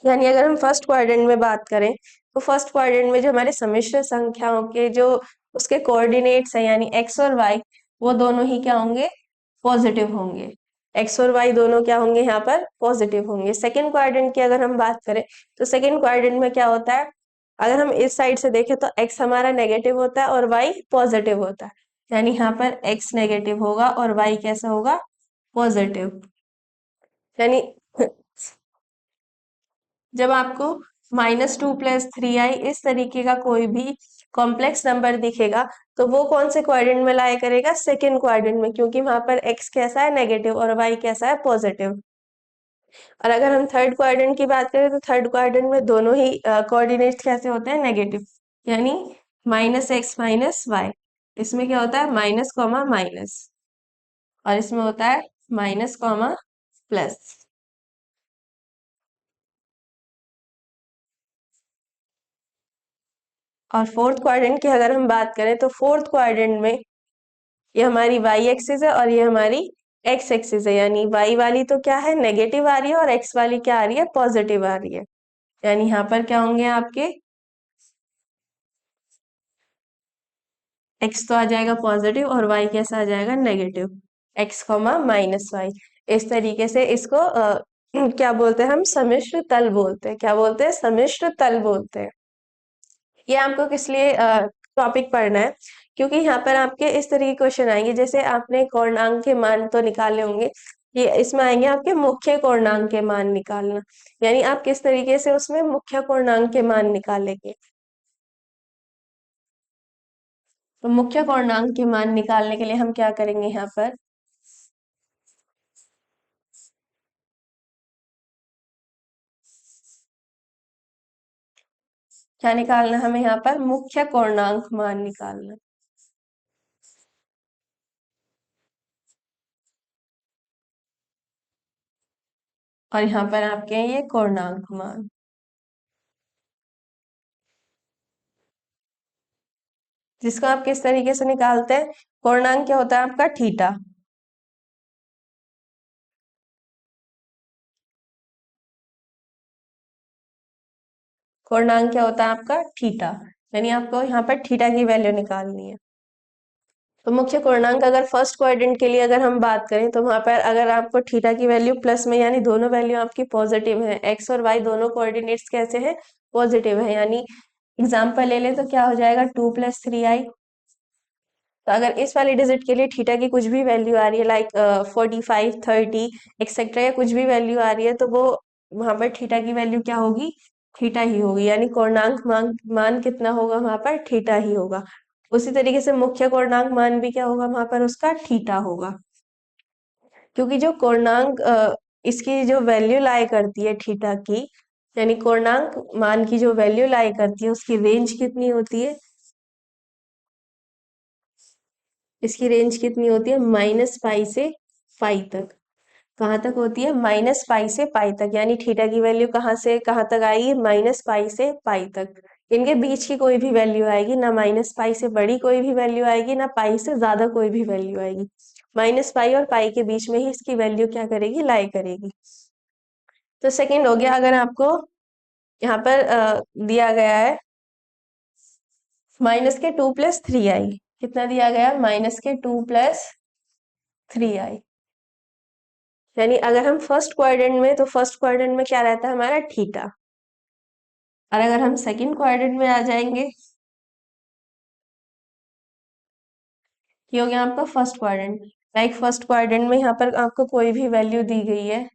यानी अगर हम फर्स्ट क्वाड्रेंट में बात करें तो फर्स्ट क्वाड्रेंट में जो हमारे सम्मिश्र संख्याओं के जो उसके कोऑर्डिनेट्स हैं यानी एक्स और वाई, वो दोनों ही क्या होंगे, पॉजिटिव होंगे। एक्स और वाई दोनों क्या होंगे, यहाँ पर पॉजिटिव होंगे। सेकंड क्वाड्रेंट की अगर हम बात करें तो सेकंड क्वाड्रेंट में क्या होता है, अगर हम इस साइड से देखें तो एक्स हमारा नेगेटिव होता है और वाई पॉजिटिव होता है, यानी यहाँ पर एक्स नेगेटिव होगा और वाई कैसा होगा, पॉजिटिव। यानी जब आपको -2 + 3i इस तरीके का कोई भी कॉम्प्लेक्स नंबर दिखेगा तो वो कौन से क्वाड्रेंट में लाया करेगा, सेकंड क्वाड्रेंट में, क्योंकि वहां पर x कैसा है, नेगेटिव, और y कैसा है, पॉजिटिव। और अगर हम थर्ड क्वाड्रेंट की बात करें तो थर्ड क्वाड्रेंट में दोनों ही कोऑर्डिनेट्स कैसे होते हैं, नेगेटिव, यानी -x - y। इसमें क्या होता है, माइनस कॉमा माइनस, और इसमें होता है माइनस कॉमा प्लस। और फोर्थ क्वाड्रेंट की अगर हम बात करें तो फोर्थ क्वाड्रेंट में ये हमारी वाई एक्सिस है और ये हमारी एक्स एक्सिस है, यानी वाई वाली तो क्या है, नेगेटिव आ रही है, और एक्स वाली क्या आ रही है, पॉजिटिव आ रही है। यानी यहाँ पर क्या होंगे आपके, एक्स तो आ जाएगा पॉजिटिव और वाई कैसा आ जाएगा, नेगेटिव, x, -y। इस तरीके से इसको क्या बोलते हैं हम, सम्मिश्र तल बोलते हैं। क्या बोलते हैं, सम्मिश्र तल बोलते हैं। ये आपको किस लिए टॉपिक पढ़ना है, क्योंकि यहाँ पर आपके इस तरह के क्वेश्चन आएंगे, जैसे आपने पूर्णांक के मान तो निकाले होंगे, ये इसमें आएंगे आपके मुख्य पूर्णांक के मान निकालना, यानी आप किस तरीके से उसमें मुख्य पूर्णांक के मान निकालेंगे। तो मुख्य पूर्णांक के मान निकालने के लिए हम क्या करेंगे, यहाँ पर क्या निकालना, हमें यहाँ पर मुख्य पूर्णांक मान निकालना। और यहाँ पर आपके हैं ये पूर्णांक मान, जिसको आप किस तरीके से निकालते हैं, पूर्णांक क्या होता है आपका, थीटा। पूर्णांक क्या होता है आपका, थीटा, यानी आपको यहाँ पर थीटा की वैल्यू निकालनी है। तो मुख्य पूर्णांक अगर फर्स्ट क्वाड्रेंट के लिए अगर हम बात करें तो वहां पर अगर आपको थीटा की वैल्यू प्लस में, यानी दोनों वैल्यू आपकी पॉजिटिव है, एक्स और वाई दोनों कोऑर्डिनेट्स कैसे हैं, पॉजिटिव है, यानी एग्जाम्पल ले लें तो क्या हो जाएगा, 2 + 3i। तो अगर इस वाले डिजिट के लिए थीटा की कुछ भी वैल्यू आ रही है, लाइक 45, 30 एक्सेट्रा, या कुछ भी वैल्यू आ रही है, तो वो वहां पर थीटा की वैल्यू क्या होगी, थीटा ही होगी, यानी पूर्णांक मान कितना होगा वहां पर, थीटा ही होगा। उसी तरीके से मुख्य पूर्णांक मान भी क्या होगा वहां पर, उसका थीटा होगा, क्योंकि जो पूर्णांक इसकी जो वैल्यू लाई करती है थीटा की, यानी पूर्णांक मान की जो वैल्यू लाई करती है उसकी रेंज कितनी होती है, इसकी रेंज कितनी होती है, -पाई से पाई तक। कहाँ तक होती है, -पाई से पाई तक, यानी थीटा की वैल्यू कहाँ से कहाँ तक आएगी, -पाई से पाई तक। इनके बीच की कोई भी वैल्यू आएगी ना, -पाई से बड़ी कोई भी वैल्यू आएगी ना पाई से ज्यादा कोई भी वैल्यू आएगी, -पाई और पाई के बीच में ही इसकी वैल्यू क्या करेगी, लाई करेगी। तो सेकंड हो गया, अगर आपको यहाँ पर दिया गया है -2 + 3i, कितना दिया गया, -2 + 3i, यानी अगर हम फर्स्ट क्वाड्रेंट में, तो फर्स्ट क्वाड्रेंट में क्या रहता है हमारा, थीटा। और अगर हम सेकंड क्वाड्रेंट में आ जाएंगे, ये हो गया आपका first quadrant. Like first quadrant में यहाँ पर आपको कोई भी वैल्यू दी गई है,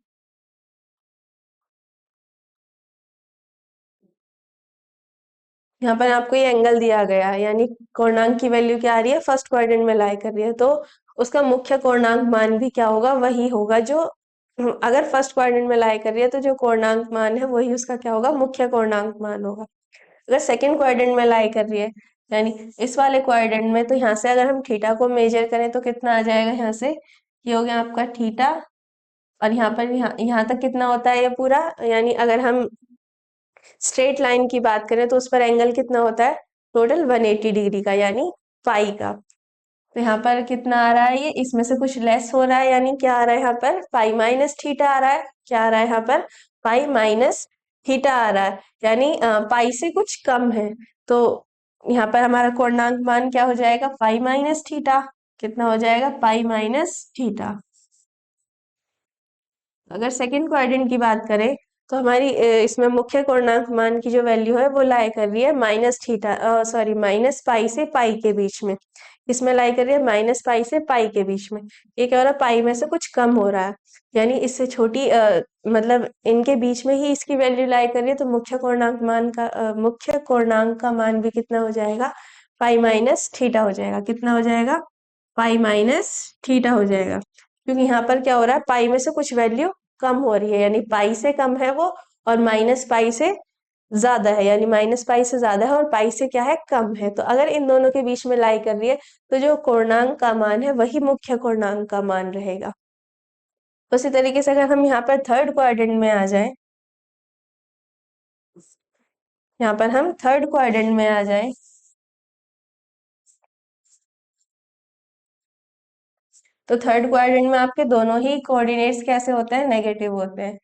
यहाँ पर आपको ये एंगल दिया गया है, यानी कोणांक की वैल्यू क्या आ रही है, फर्स्ट क्वाड्रेंट में लाई कर रही है, तो उसका मुख्य कोणांक मान भी क्या होगा, वही होगा जो अगर फर्स्ट क्वाड्रेंट में लाई कर रही है तो जो कोणांक मान है वही उसका क्या होगा, मुख्य कोणांक मान होगा। अगर सेकंड क्वाड्रेंट में लाई कर रही है, यानी इस वाले क्वाड्रेंट में, तो यहाँ से अगर हम थीटा को मेजर करें तो कितना आ जाएगा, यहाँ से ये हो गया आपका थीटा, और यहाँ पर यहाँ तक कितना होता है ये पूरा, यानी अगर हम स्ट्रेट लाइन की बात करें तो उस पर एंगल कितना होता है, टोटल 180 डिग्री का यानी पाई का। तो यहाँ पर कितना आ रहा है, ये इसमें से कुछ लेस हो रहा है यानी क्या आ रहा है यहाँ पर पाई माइनस थीटा आ रहा है। क्या आ रहा है यहाँ पर पाई माइनस थीटा आ रहा है, यानी पाई से कुछ कम है। तो यहाँ पर हमारा कोणांक मान क्या हो जाएगा, पाई माइनस थीटा। कितना हो जाएगा, पाई माइनस थीटा। अगर सेकंड क्वाड्रेंट की बात करें तो हमारी इसमें मुख्य पूर्णांक मान की जो वैल्यू है वो लाई कर रही है minus theta, sorry minus pi से पाई के बीच में। इसमें लाई कर रही है माइनस पाई से पाई के बीच में। ये क्या हो रहा है, पाई में से कुछ कम हो रहा है, यानी इससे छोटी मतलब इनके बीच में ही इसकी वैल्यू लाई कर रही है। तो मुख्य पूर्णांक का मान भी कितना हो जाएगा, पाई माइनस थीटा हो जाएगा। कितना हो जाएगा, पाई माइनस थीटा हो जाएगा, क्योंकि यहाँ पर क्या हो रहा है, पाई में से कुछ वैल्यू कम हो रही है, यानी पाई से कम है वो, और माइनस पाई से ज्यादा है, यानी माइनस पाई से ज्यादा है और पाई से क्या है, कम है। तो अगर इन दोनों के बीच में लाई कर रही है तो जो पूर्णांक का मान है वही मुख्य पूर्णांक का मान रहेगा। उसी तरीके से अगर हम यहाँ पर थर्ड क्वाड्रेंट में आ जाए, यहाँ पर हम थर्ड क्वाड्रेंट में आ जाए, तो थर्ड क्वाड्रेंट में आपके दोनों ही कोऑर्डिनेट्स कैसे होते हैं, नेगेटिव होते हैं।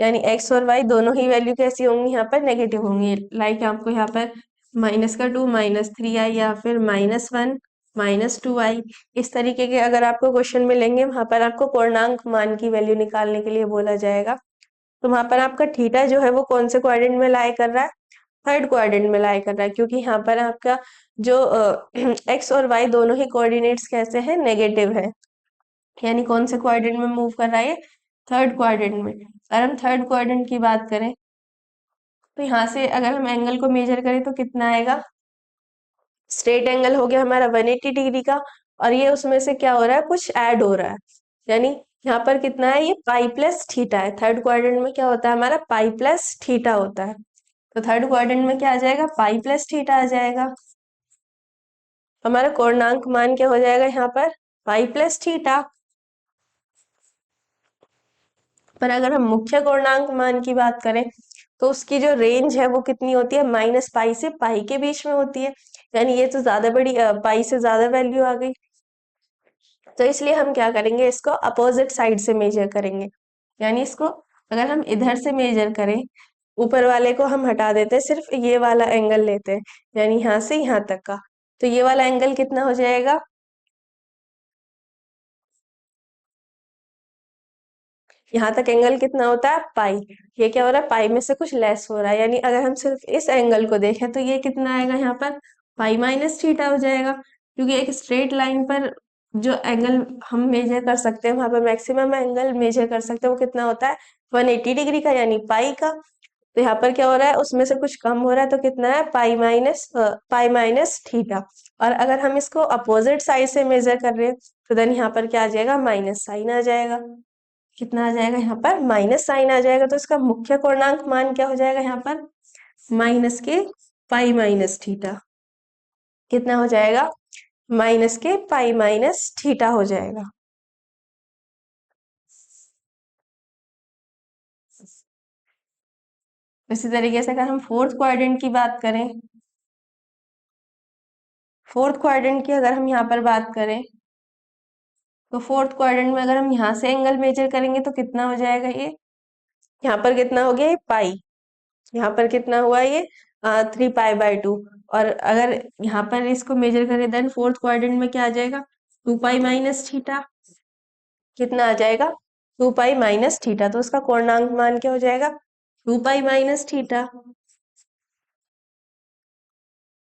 यानी एक्स और वाई दोनों ही वैल्यू कैसी होंगी, यहाँ पर नेगेटिव होंगी। लाइक आपको यहाँ पर -2 -3i या फिर -1 -2i, इस तरीके के अगर आपको क्वेश्चन मिलेंगे, वहां पर आपको पूर्णांक मान की वैल्यू निकालने के लिए बोला जाएगा। तो वहां पर आपका थीटा जो है वो कौन से क्वाड्रेंट में लाई कर रहा है, थर्ड क्वाड्रेंट में लाई कर रहा है, क्योंकि यहाँ पर आपका जो एक्स और वाई दोनों ही कोऑर्डिनेट्स कैसे हैं, नेगेटिव है। यानी कौन से क्वाड्रेंट में मूव कर रहा है, थर्ड क्वाड्रेंट में। अगर हम थर्ड क्वाड्रेंट की बात करें तो यहाँ से अगर हम एंगल को मेजर करें तो कितना आएगा, स्ट्रेट एंगल हो गया हमारा 180 डिग्री का, और ये उसमें से क्या हो रहा है, कुछ ऐड हो रहा है, यानी यहाँ पर कितना है, ये पाई प्लस थीटा है। थर्ड क्वाड्रेंट में क्या होता है, हमारा पाई प्लस थीटा होता है। तो थर्ड क्वाड्रेंट में क्या आ जाएगा, पाई प्लस थीटा आ जाएगा। हमारा कोणांक मान क्या हो जाएगा यहाँ पर, पाई प्लस थीटा। पर अगर हम मुख्य पूर्णांक मान की बात करें तो उसकी जो रेंज है वो कितनी होती है, माइनस पाई से पाई के बीच में होती है, यानी ये तो ज्यादा बड़ी, पाई से ज्यादा वैल्यू आ गई। तो इसलिए हम क्या करेंगे, इसको अपोजिट साइड से मेजर करेंगे। यानी इसको अगर हम इधर से मेजर करें, ऊपर वाले को हम हटा देते हैं, सिर्फ ये वाला एंगल लेते हैं, यानी यहाँ से यहाँ तक का। तो ये वाला एंगल कितना हो जाएगा, यहाँ तक एंगल कितना होता है, पाई। ये क्या हो रहा है, पाई में से कुछ लेस हो रहा है, यानी अगर हम सिर्फ इस एंगल को देखें तो ये कितना आएगा यहाँ पर, पाई माइनस थीटा हो जाएगा। क्योंकि एक स्ट्रेट लाइन पर जो एंगल हम मेजर कर सकते हैं, वहां पर मैक्सिमम एंगल मेजर कर सकते हैं, वो कितना होता है, 180 डिग्री का, यानी पाई का। तो यहाँ पर क्या हो रहा है, उसमें से कुछ कम हो रहा है, तो कितना है, पाई माइनस थीटा। और अगर हम इसको अपोजिट साइड से मेजर कर रहे हैं तो देन यहाँ पर क्या आ जाएगा, माइनस साइन आ जाएगा। कितना आ जाएगा यहाँ पर, माइनस साइन आ जाएगा। तो इसका मुख्य पूर्णांक मान क्या हो जाएगा यहाँ पर, माइनस के पाई माइनस थीटा। कितना हो जाएगा, माइनस के पाई माइनस थीटा हो जाएगा। इसी तरीके से अगर हम फोर्थ क्वाड्रेंट की बात करें, फोर्थ क्वाड्रेंट की अगर हम यहाँ पर बात करें तो फोर्थ क्वाड्रेंट में अगर हम यहाँ से एंगल मेजर करेंगे तो कितना हो जाएगा, ये यहाँ पर कितना हो गया, ये पाई। यहाँ पर कितना हुआ, ये 3 पाई/2। और अगर यहाँ पर इसको मेजर करें देन फोर्थ क्वाड्रेंट में क्या आ जाएगा, 2 पाई माइनस थीटा। कितना आ जाएगा, 2 पाई माइनस थीटा। तो उसका पूर्णांक मान क्या हो जाएगा, 2 पाई माइनस थीटा।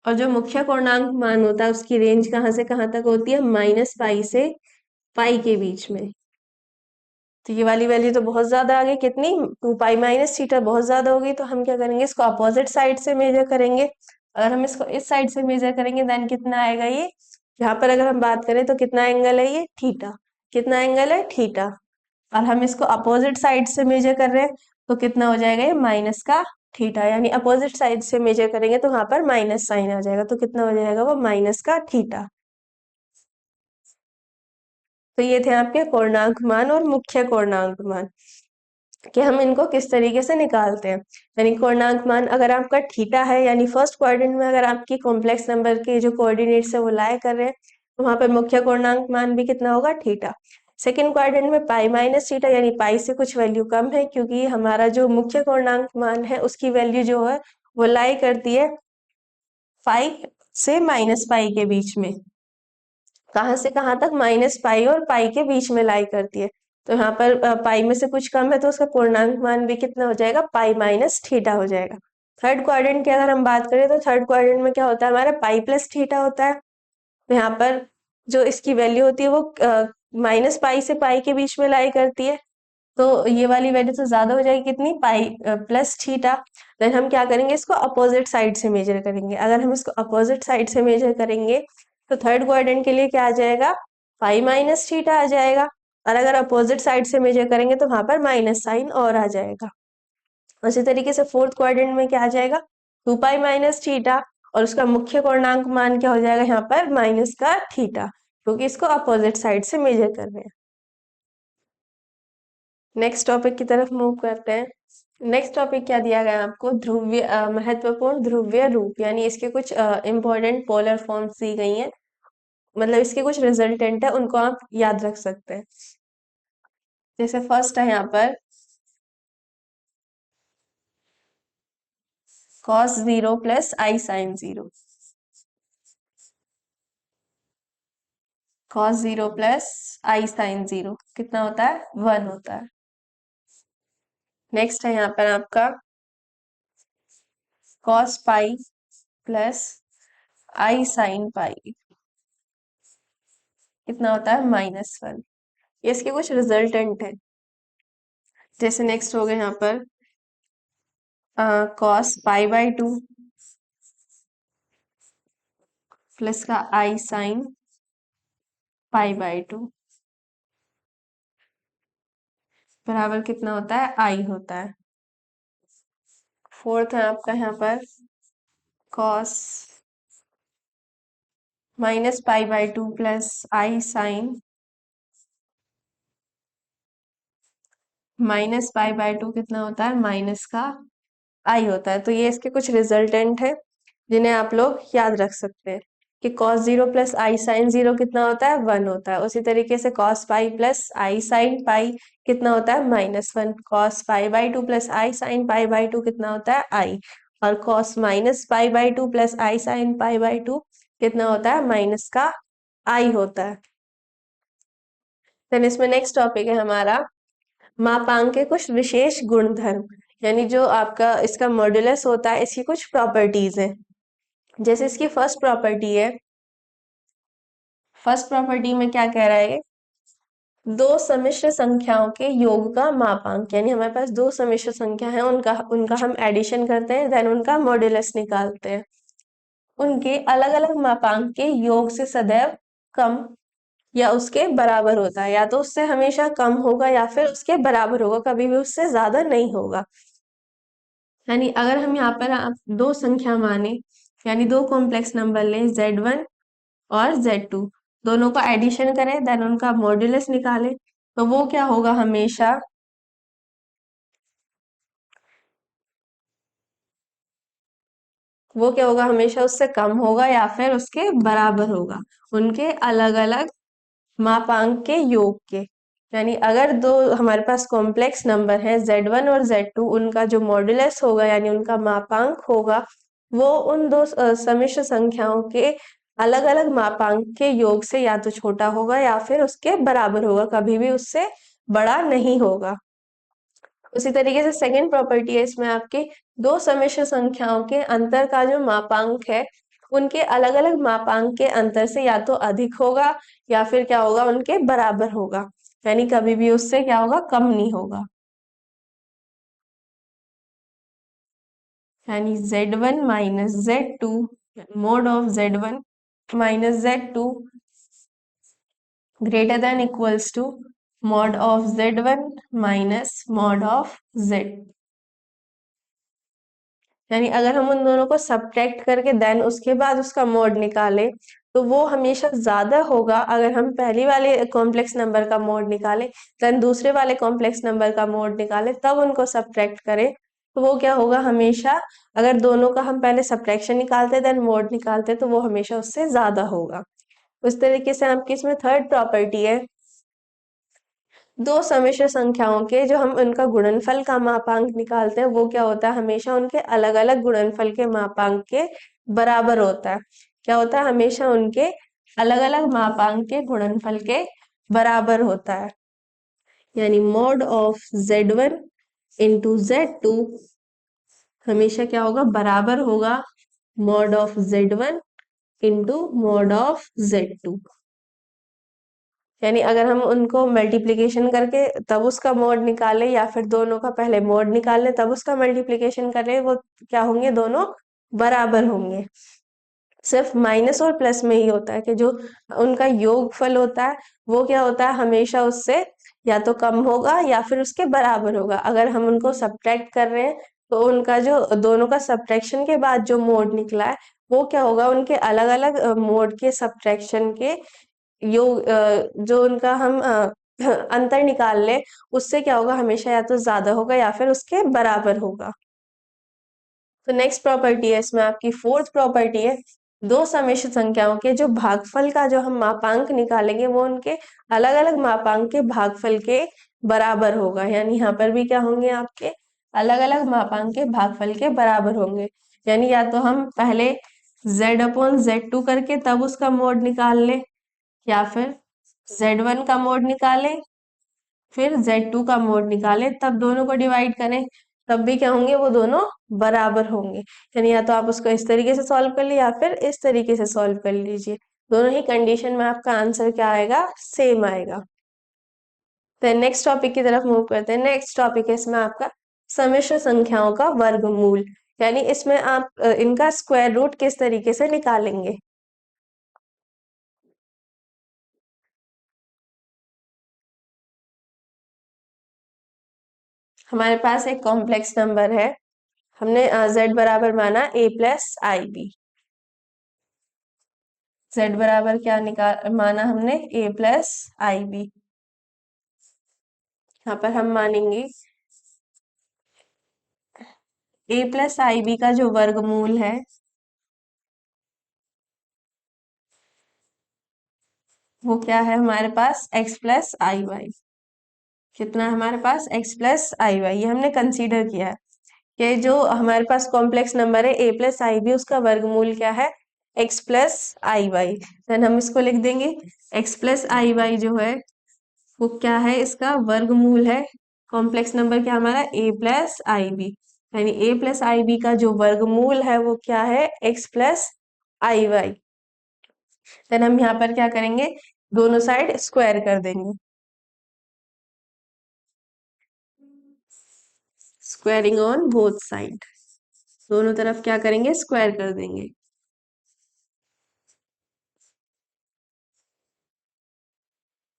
और जो मुख्य पूर्णांक मान होता है उसकी रेंज कहाँ से कहाँ तक होती है, माइनस पाई से पाई के बीच में। तो ये वाली वैल्यू तो बहुत ज्यादा आ गई, कितनी, 2 पाई माइनस थीटा बहुत ज्यादा हो गई। तो हम क्या करेंगे, इसको अपोजिट साइड से मेजर करेंगे। अगर हम इसको इस साइड से मेजर करेंगे देन कितना आएगा, ये यहाँ पर अगर हम बात करें तो कितना एंगल है, ये थीटा। कितना एंगल है, थीटा। और हम इसको अपोजिट साइड से मेजर कर रहे हैं तो कितना हो जाएगा, ये माइनस का थीटा। यानी अपोजिट साइड से मेजर करेंगे तो वहां पर माइनस साइन आ जाएगा, तो कितना हो जाएगा, वो माइनस का थीटा। तो ये थे आपके पूर्णांक मान और मुख्य पूर्णांक मान। कि हम इनको किस तरीके से निकालते हैं। यानी कोणांक मान अगर आपका थीटा है, यानी फर्स्ट क्वाड्रेंट में अगर आपकी कॉम्प्लेक्स नंबर के जो कोऑर्डिनेट्स है वो लाई कर रहे हैं, तो वहां पर मुख्य कोणांक मान भी कितना होगा, थीटा। सेकेंड क्वाड्रेंट में पाई माइनस थीटा, यानी पाई से कुछ वैल्यू कम है, क्योंकि हमारा जो मुख्य कोणांक मान है उसकी वैल्यू जो है वो लाई करती है पाई से माइनस पाई के बीच में। कहाँ से कहाँ तक, माइनस पाई और पाई के बीच में लाई करती है। तो यहाँ पर पाई में से कुछ कम है, तो उसका पूर्णांक मान भी कितना हो जाएगा, पाई माइनस थीटा हो जाएगा। थर्ड क्वाड्रेंट की अगर हम बात करें, तो थर्ड क्वाड्रेंट में क्या होता है, हमारा पाई प्लस थीटा होता है। तो यहाँ पर जो इसकी वैल्यू होती है वो माइनस पाई से पाई के बीच में लाई करती है। तो ये वाली वैल्यू तो ज्यादा हो जाएगी, कितनी, पाई प्लस थीटा। देन हम क्या करेंगे, इसको अपोजिट साइड से मेजर करेंगे। अगर हम इसको अपोजिट साइड से मेजर करेंगे, तो थर्ड क्वाड्रेंट के लिए क्या आ जाएगा, पाई माइनस थीटा आ जाएगा। और अगर अपोजिट साइड से मेजर करेंगे, तो वहां पर माइनस साइन और आ जाएगा। उसी तरीके से फोर्थ क्वाड्रेंट में क्या आ जाएगा, टू पाई माइनस थीटा, और उसका मुख्य पूर्णांक मान क्या हो जाएगा, यहाँ पर माइनस का थीटा, क्योंकि इसको अपोजिट साइड से मेजर कर रहे हैं। नेक्स्ट टॉपिक की तरफ मूव करते हैं। नेक्स्ट टॉपिक क्या दिया गया है आपको, ध्रुवीय महत्वपूर्ण ध्रुवीय रूप, यानी इसके कुछ इंपॉर्टेंट पोलर फॉर्म्स दी गई हैं, मतलब इसके कुछ रिजल्टेंट है, उनको आप याद रख सकते हैं। जैसे फर्स्ट है यहाँ पर cos 0 प्लस आई साइन 0। cos 0 प्लस आई साइन 0 कितना होता है, 1 होता है। नेक्स्ट है यहाँ पर आपका cos पाई प्लस आई साइन पाई, कितना होता है, -1। ये इसके कुछ रिजल्टेंट है। जैसे नेक्स्ट हो गए यहाँ पर cos पाई बाई 2 प्लस का आई साइन पाई बाई 2 बराबर कितना होता है, आई होता है। फोर्थ है आपका यहाँ पर cos minus pi by 2 plus I sine minus pi by 2 कितना होता है, माइनस का आई होता है। तो ये इसके कुछ रिजल्टेंट है, जिन्हें आप लोग याद रख सकते हैं कि cos 0 प्लस आई साइन 0 कितना होता है, 1 होता है। उसी तरीके से cos पाई प्लस आई साइन पाई कितना होता है, -1। cos pi by 2 plus I sine pi by 2 कितना होता है, आई। और cos minus pi by 2 plus I sine pi by 2 कितना होता है, माइनस का आई होता है। देन इसमें नेक्स्ट टॉपिक है हमारा मापांक के कुछ विशेष गुणधर्म, यानी जो आपका इसका मॉड्यूलस होता है, इसकी कुछ प्रॉपर्टीज है। जैसे इसकी फर्स्ट प्रॉपर्टी में क्या कह रहा है, दो सम्मिश्र संख्याओं के योग का मापांक, यानी हमारे पास दो सम्मिश्र संख्या है, उनका उनका हम एडिशन करते हैं, देन उनका मॉड्यूलस निकालते हैं। उनके अलग अलग मापांक के योग से सदैव कम या उसके बराबर होता है, या तो उससे हमेशा कम होगा या फिर उसके बराबर होगा, कभी भी उससे ज्यादा नहीं होगा। यानी अगर हम यहाँ पर आप दो संख्या माने, यानी दो कॉम्प्लेक्स नंबर लें Z1 और Z2, दोनों का एडिशन करें, देन उनका मॉड्यूलस निकालें, तो वो क्या होगा, हमेशा उससे कम होगा या फिर उसके बराबर होगा, उनके अलग अलग मापांक के योग के। यानी अगर दो हमारे पास कॉम्प्लेक्स नंबर है Z1 और Z2, उनका जो मॉड्यूलस होगा यानी उनका मापांक होगा, वो उन दो समिश्र संख्याओं के अलग अलग मापांक के योग से या तो छोटा होगा या फिर उसके बराबर होगा, कभी भी उससे बड़ा नहीं होगा। उसी तरीके से सेकंड प्रॉपर्टी है इसमें आपके दो समिश्र संख्याओं के अंतर का जो मापांक है, उनके अलग अलग मापांक के अंतर से या तो अधिक होगा या फिर क्या होगा, उनके बराबर होगा, यानी कभी भी उससे क्या होगा, कम नहीं होगा। यानी Z1 minus Z2 mod of Z1 minus Z2 greater than equals to mod of Z1 minus mod of Z। यानी अगर हम उन दोनों को सब्ट्रैक्ट करके देन उसके बाद उसका मोड निकाले, तो वो हमेशा ज्यादा होगा अगर हम पहली वाले कॉम्प्लेक्स नंबर का मोड निकालें, देन दूसरे वाले कॉम्प्लेक्स नंबर का मोड निकालें, तब उनको सब्ट्रैक्ट करें, तो वो क्या होगा हमेशा, अगर दोनों का हम पहले सब्ट्रैक्शन निकालते देन मोड निकालते तो वो हमेशा उससे ज्यादा होगा। उस तरीके से आपकी इसमें थर्ड प्रॉपर्टी है, दो सम्मिश्र संख्याओं के जो हम उनका गुणनफल का मापांक निकालते हैं वो क्या होता है, हमेशा उनके अलग अलग गुणनफल के मापांक के बराबर होता है। क्या होता है, हमेशा उनके अलग अलग मापांक के गुणनफल के बराबर होता है। यानी mod of Z1 into Z2 हमेशा क्या होगा, बराबर होगा mod of Z1 into mod of Z2। यानी अगर हम उनको मल्टीप्लिकेशन करके तब उसका मॉड निकाले, या फिर दोनों का पहले मॉड निकाले तब उसका मल्टीप्लिकेशन करें, वो क्या होंगे, दोनों बराबर होंगे। सिर्फ माइनस और प्लस में ही होता है कि जो उनका योगफल होता है वो क्या होता है, हमेशा उससे या तो कम होगा या फिर उसके बराबर होगा। अगर हम उनको सब्ट्रैक्ट कर रहे हैं तो उनका जो दोनों का सब्ट्रैक्शन के बाद जो मोड निकला है वो क्या होगा, उनके अलग अलग मोड के सब्ट्रैक्शन के जो उनका हम अंतर निकाल ले उससे क्या होगा, हमेशा या तो ज्यादा होगा या फिर उसके बराबर होगा। तो नेक्स्ट प्रॉपर्टी है इसमें आपकी फोर्थ प्रॉपर्टी है, दो समिश्र संख्याओं के जो भागफल का जो हम मापांक निकालेंगे वो उनके अलग अलग मापांक के भागफल के बराबर होगा। यानी यहाँ पर भी क्या होंगे, आपके अलग अलग मापांक के भागफल के बराबर होंगे। यानी या तो हम पहले Z/Z2 करके तब उसका मोड निकाल लें, या फिर Z1 का मोड निकालें फिर Z2 का मोड निकालें, तब दोनों को डिवाइड करें, तब भी क्या होंगे, वो दोनों बराबर होंगे। यानी या तो आप उसको इस तरीके से सॉल्व कर लीजिए या फिर इस तरीके से सॉल्व कर लीजिए, दोनों ही कंडीशन में आपका आंसर क्या आएगा, सेम आएगा। तो नेक्स्ट टॉपिक की तरफ मूव करते हैं। नेक्स्ट टॉपिक है इसमें आपका सम्मिश्र संख्याओं का वर्गमूल। यानी इसमें आप इनका स्क्वायर रूट किस तरीके से निकालेंगे। हमारे पास एक कॉम्प्लेक्स नंबर है, हमने z बराबर माना a+ib। z बराबर क्या निकाल माना हमने, a+ib। यहाँ पर हम मानेंगे a+ib का जो वर्गमूल है वो क्या है हमारे पास, x+iy। कितना है हमारे पास, x+iy, ये हमने कंसीडर किया है कि जो हमारे पास कॉम्प्लेक्स नंबर है a+ib उसका वर्गमूल क्या है, x+iy। देन हम इसको लिख देंगे x+iy जो है वो क्या है, इसका वर्गमूल है। कॉम्प्लेक्स नंबर क्या हमारा, a+ib। यानी a+ib का जो वर्गमूल है वो क्या है, x+iy। देन हम यहाँ पर क्या करेंगे, दोनों साइड स्क्वायर कर देंगे, स्क्वायरिंग ऑन बोथ साइड, दोनों तरफ क्या करेंगे, स्क्वायर कर देंगे।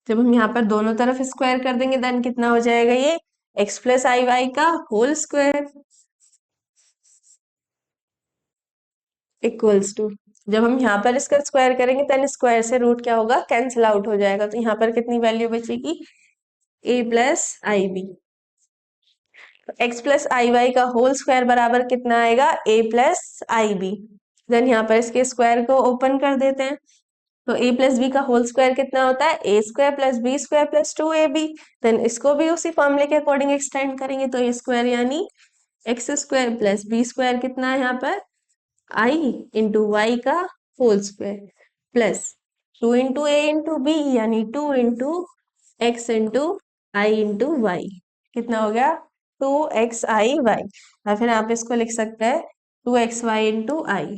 जब हम यहाँ पर दोनों तरफ स्क्वायर कर देंगे देन कितना हो जाएगा, ये x+iy का होल स्क्वायर इक्वल्स टू, जब हम यहाँ पर इसका स्क्वायर करेंगे देन स्क्वायर से रूट क्या होगा, कैंसिल आउट हो जाएगा। तो यहाँ पर कितनी वैल्यू बचेगी, a+ib। x+iy का होल स्क्वायर बराबर कितना आएगा, a+ib। देन यहाँ पर इसके स्क्वायर को ओपन कर देते हैं, तो a+b का होल स्क्वायर कितना होता है, a² + b² + 2ab। देन इसको भी उसी फॉर्मूले के अकॉर्डिंग एक्सटेंड करेंगे, तो a स्क्वायर यानी x² + b² कितना है यहाँ पर, i इंटू वाई का होल स्क्वायर प्लस 2 इंटू ए इंटू बी यानी 2 इंटू एक्स इंटू आई इंटू वाई। कितना हो गया, 2xi y। या फिर आप इसको लिख सकते हैं 2xy इंटू आई।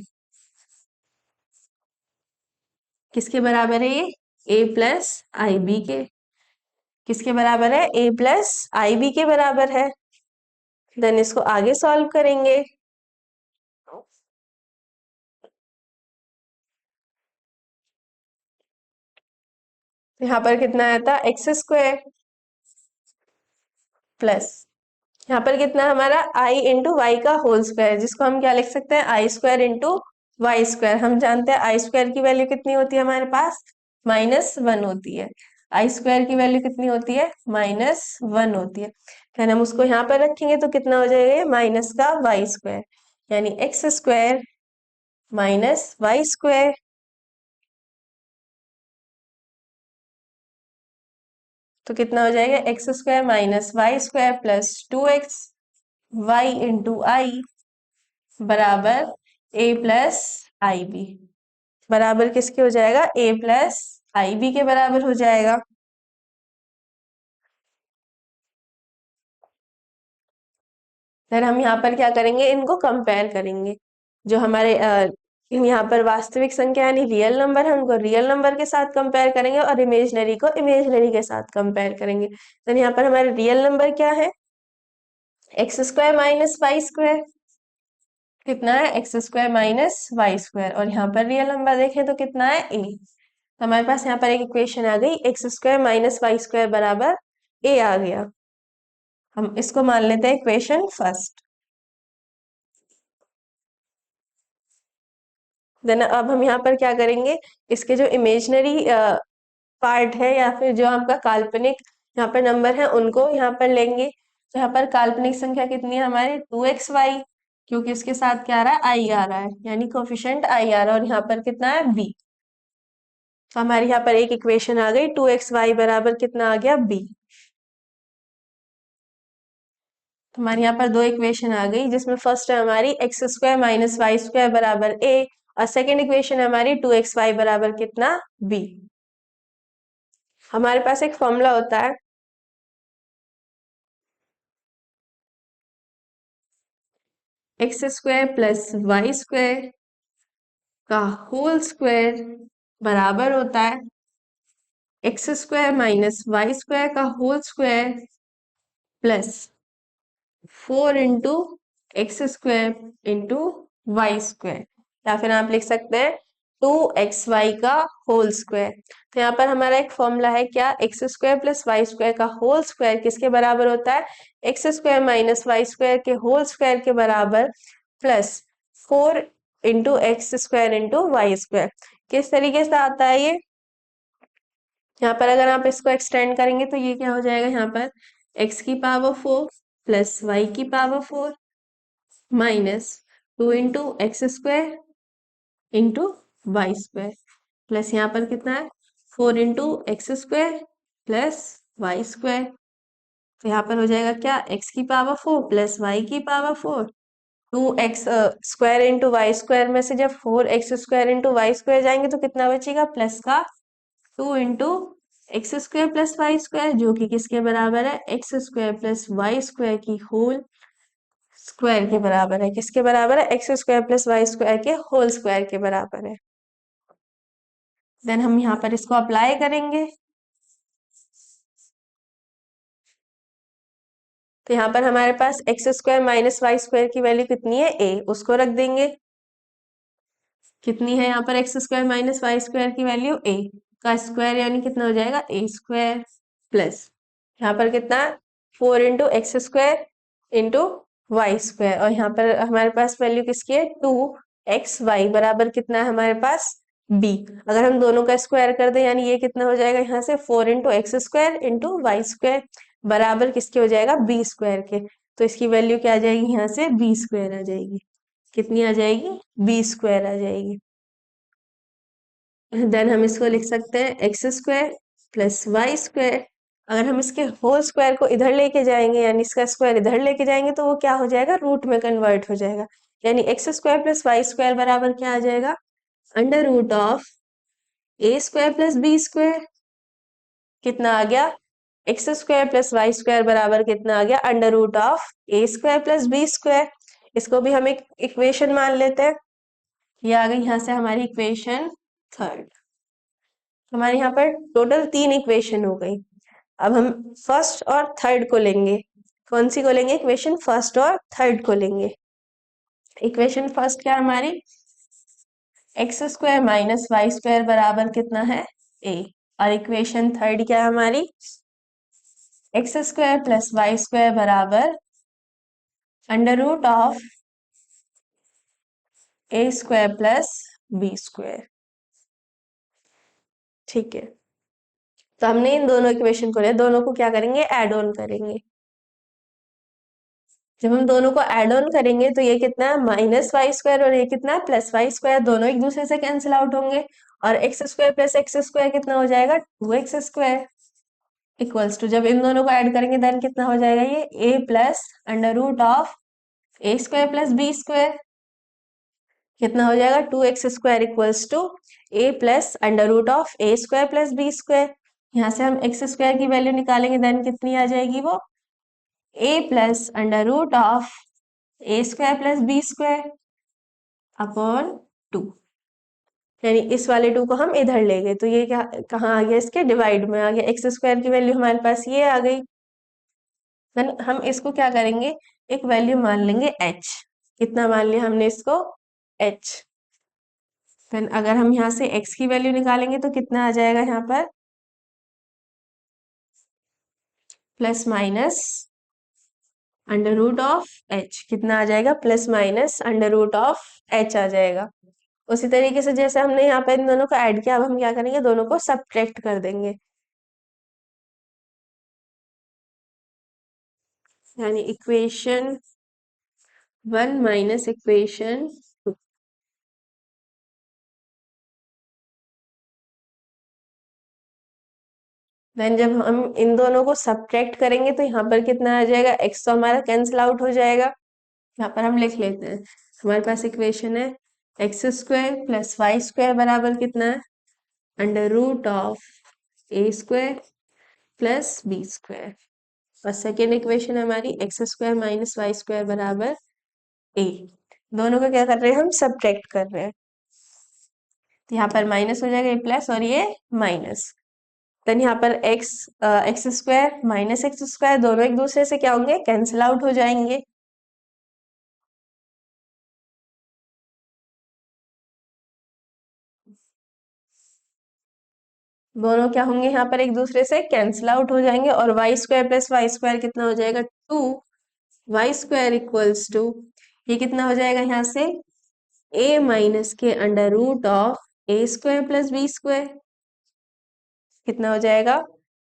किसके बराबर है ये, a+ib के। किसके बराबर है, a+ib के बराबर है। देन इसको आगे सॉल्व करेंगे, यहाँ पर कितना आया था, x² प्लस यहाँ पर कितना हमारा i इंटू वाई का होल स्क्वायर, जिसको हम क्या लिख सकते हैं, i² इंटू वाई स्क्वायर, हम जानते हैं आई स्क्वायर की वैल्यू कितनी होती है हमारे पास, -1 होती है। आई स्क्वायर की वैल्यू कितनी होती है, -1 होती है। फिर हम उसको यहाँ पर रखेंगे तो कितना हो जाएगा, ये माइनस का वाई स्क्वायर, यानी X square minus Y square. तो कितना हो जाएगा, X square minus Y square plus 2x Y into I बराबर ए प्लस आई बी, बराबर किसके हो जाएगा, ए प्लस आई बी के बराबर हो जाएगा। फिर हम यहाँ पर क्या करेंगे, इनको कंपेयर करेंगे। जो हमारे यहाँ पर वास्तविक संख्या यानी रियल नंबर है, उनको रियल नंबर के साथ कंपेयर करेंगे और इमेजनरी को इमेजनरी के साथ कंपेयर करेंगे। तो यहाँ पर हमारे रियल नंबर क्या है, X square minus Y square, कितना है, X square minus Y square, और यहाँ पर रियल नंबर देखें तो कितना है, ए। तो हमारे पास यहाँ पर एक इक्वेशन आ गई, X square minus Y square बराबर ए आ गया। हम इसको मान लेते हैं इक्वेशन फर्स्ट। देन अब हम यहाँ पर क्या करेंगे, इसके जो इमेजनरी पार्ट है या फिर जो आपका काल्पनिक यहाँ पर नंबर है उनको यहाँ पर लेंगे। तो यहाँ पर काल्पनिक संख्या कितनी है हमारी, 2xy, क्योंकि इसके साथ क्या आ रहा है, आई आ रहा है, यानी कोफिशिएंट आई आ रहा है, और यहाँ पर कितना है, b। तो हमारे यहाँ पर एक इक्वेशन आ गई, 2xy बराबर कितना आ गया, b। तो हमारे यहाँ पर दो इक्वेशन आ गई, जिसमें फर्स्ट है हमारी X square minus Y square बराबर a, और सेकेंड इक्वेशन है हमारी 2xy बराबर कितना, b। हमारे पास एक फॉर्मूला होता है, X square plus Y square का होल स्क्वायर बराबर होता है X square minus Y square का whole square plus 4 into X square into Y square, या फिर आप लिख सकते हैं 2xy का होल स्क्वायर। तो यहाँ पर हमारा एक फॉर्मूला है क्या, X square plus Y square का होल स्क्वायर किसके बराबर होता है, X square minus Y square के होल स्क्वायर के बराबर plus 4 into X square into Y square. किस तरीके से आता है ये, यहाँ पर अगर आप इसको एक्सटेंड करेंगे तो ये क्या हो जाएगा, यहाँ पर x की पावर 4 प्लस वाई की power 4 minus 2 into X square into Y square, plus यहाँ पर कितना है, 4 into X square plus Y square. तो यहाँ पर हो जाएगा क्या, x की पावर 4 प्लस वाई की power 4, 2x square into Y square में से जब 4x square into Y square जाएंगे तो कितना बचेगा, प्लस का 2 into X square plus Y square, जो कि किसके बराबर है, X square plus Y square की होल स्क्वायर के बराबर है। किसके बराबर है, X square plus Y square के होल स्क्वायर के बराबर है। देन हम यहाँ पर इसको अप्लाई करेंगे। तो यहाँ पर हमारे पास X square minus Y square की वैल्यू कितनी है, ए, उसको रख देंगे। कितनी है यहाँ पर X square minus Y square की वैल्यू, ए का स्क्वायर, यानी कितना हो जाएगा, ए स्क्वायर प्लस यहाँ पर कितना, 4 into X square into Y square, और यहाँ पर हमारे पास वैल्यू किसकी है, 2xy बराबर कितना है हमारे पास, b। अगर हम दोनों का स्क्वायर कर दें यानी ये कितना हो जाएगा, यहाँ से 4 into X square into Y square बराबर किसके हो जाएगा, बी स्क्वायर के। तो इसकी वैल्यू क्या आ जाएगी, यहाँ से बी स्क्वायर आ जाएगी। कितनी आ जाएगी, बी स्क्वायर आ जाएगी। देन हम इसको लिख सकते हैं X square plus Y square. अगर हम इसके होल स्क्वायर को इधर लेके जाएंगे यानी इसका स्क्वायर इधर लेके जाएंगे तो वो क्या हो जाएगा, रूट में कन्वर्ट हो जाएगा, यानी X square plus Y square बराबर क्या आ जाएगा, under root of A square plus B square. कितना आ गया, X square plus Y square बराबर कितना आ गया, under root of A square plus B square. इसको भी हम एक इक्वेशन मान लेते हैं। ये आ गई यहाँ से हमारी इक्वेशन थर्ड। हमारे यहाँ पर टोटल 3 इक्वेशन हो गई। अब हम फर्स्ट और थर्ड को लेंगे। कौन सी को लेंगे, इक्वेशन फर्स्ट और थर्ड को लेंगे। इक्वेशन फर्स्ट क्या है हमारी, X square minus Y square बराबर कितना है, ए। और इक्वेशन थर्ड क्या है हमारी, X square plus Y square बराबर under root of A square plus B square. ठीक है, तो हमने इन दोनों इक्वेशन को लिया, दोनों को क्या करेंगे, ऐड ऑन करेंगे। जब हम दोनों को ऐड ऑन करेंगे तो ये कितना है, माइनस वाई स्क्वायर, और ये कितना है, प्लस वाई स्क्वायर। दोनों एक दूसरे से कैंसिल आउट होंगे, और x square plus x square कितना हो जाएगा, 2x स्क्वायर। इक्वल्स टू, जब इन दोनों को ऐड करेंगे देन कितना हो जाएगा, ये a plus under root of A square plus B square. कितना हो जाएगा, 2x square equals to a plus under root of A square plus B square. यहाँ से हम एक्स स्क्वायर की वैल्यू निकालेंगे देन कितनी आ जाएगी, वो a plus under root of A square plus B square upon 2। यानी इस वाले 2 को हम इधर ले गए, तो ये क्या कहाँ आ गया, इसके डिवाइड में आ गया। एक्स स्क्वायर की वैल्यू हमारे पास ये आ गई। देन हम इसको क्या करेंगे, एक वैल्यू मान लेंगे h। कितना मान लिया हमने इसको, h। देन अगर हम यहाँ से x की वैल्यू निकालेंगे तो कितना आ जाएगा यहाँ पर, plus minus under root of h। कितना आ जाएगा, plus minus under root of h आ जाएगा। उसी तरीके से जैसे हमने यहाँ पे इन दोनों को ऐड किया, अब हम क्या करेंगे, दोनों को सब्ट्रैक्ट कर देंगे। यानी इक्वेशन 1 माइनस इक्वेशन 2। देन जब हम इन दोनों को सब्ट्रैक्ट करेंगे तो यहाँ पर कितना आ जाएगा, x तो हमारा कैंसिल आउट हो जाएगा। यहाँ पर हम लिख लेते हैं, हमारे पास इक्वेशन है X square plus Y square बराबर कितना है, under root of A square plus B square. और सेकेंड इक्वेशन है हमारी X square minus Y square बराबर ए। दोनों का क्या कर रहे हैं, हम सब्ट्रैक्ट कर रहे हैं। तो यहाँ पर माइनस हो जाएगा, ये प्लस और ये माइनस। देन यहाँ पर X square minus x square दोनों एक दूसरे से क्या होंगे, कैंसिल आउट हो जाएंगे। दोनों क्या होंगे, यहाँ पर एक दूसरे से कैंसिल आउट हो जाएंगे। और Y square plus Y square कितना हो जाएगा, 2y स्क्वायर इक्वल्स टू, ये कितना हो जाएगा यहाँ से, a माइनस के under root of A square plus B square. कितना हो जाएगा,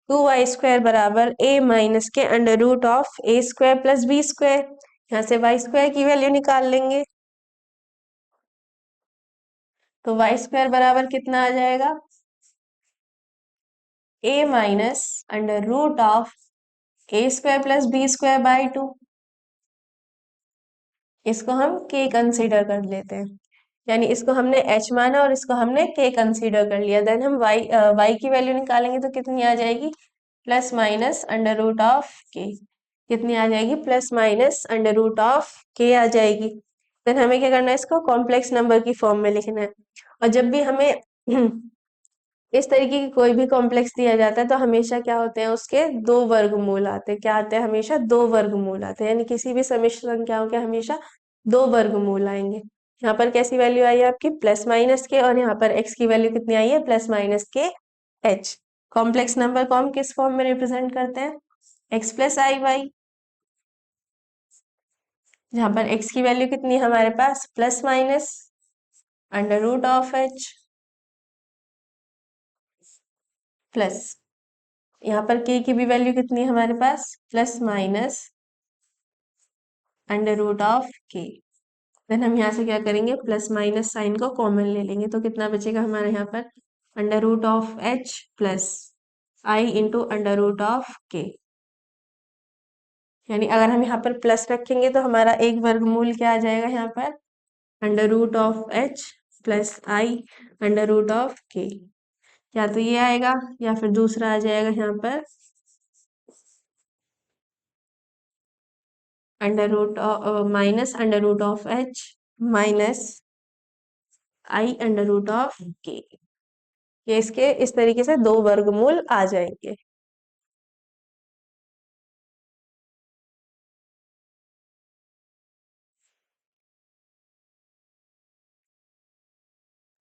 2y स्क्वायर बराबर a माइनस के under root of A square plus B square. यहाँ से वाई स्क्वायर की वैल्यू निकाल लेंगे, तो वाई स्क्वायर बराबर कितना आ जाएगा, a minus under root of A square plus B square by 2। इसको हम k कंसीडर कर लेते हैं, यानी इसको हमने h माना और इसको हमने k कंसीडर कर लिया। देन हम y की वैल्यू निकालेंगे तो कितनी आ जाएगी, plus minus under root of k। कितनी आ जाएगी, plus minus under root of k आ जाएगी। देन हमें क्या करना है, इसको कॉम्प्लेक्स नंबर की फॉर्म में लिखना है। और जब भी हमें इस तरीके की कोई भी कॉम्प्लेक्स दिया जाता है तो हमेशा क्या होते हैं, उसके 2 वर्गमूल आते हैं। क्या आते हैं, हमेशा 2 वर्गमूल आते हैं। यानी किसी भी समिश्र संख्याओं के हमेशा 2 वर्गमूल आएंगे। यहाँ पर कैसी वैल्यू आई है आपकी, प्लस माइनस के, और यहाँ पर x की वैल्यू कितनी आई है, प्लस माइनस के h। कॉम्प्लेक्स नंबर को हम किस फॉर्म में रिप्रेजेंट करते हैं, x प्लस आई वाई। जहाँ पर x की वैल्यू कितनी है हमारे पास, plus minus under root of h plus, यहाँ पर k की भी वैल्यू कितनी है हमारे पास, plus minus under root of k। Then हम यहाँ से क्या करेंगे, प्लस माइनस साइन को कॉमन ले लेंगे, तो कितना बचेगा हमारे यहाँ पर, under root of h plus i into under root of k। यानी अगर हम यहाँ पर प्लस रखेंगे तो हमारा एक वर्गमूल क्या आ जाएगा यहाँ पर, under root of h plus I under root of k। या तो ये आएगा या फिर दूसरा आ जाएगा यहाँ पर, under root minus under root of h minus I under root of k। ये इसके इस तरीके से 2 वर्गमूल आ जाएंगे।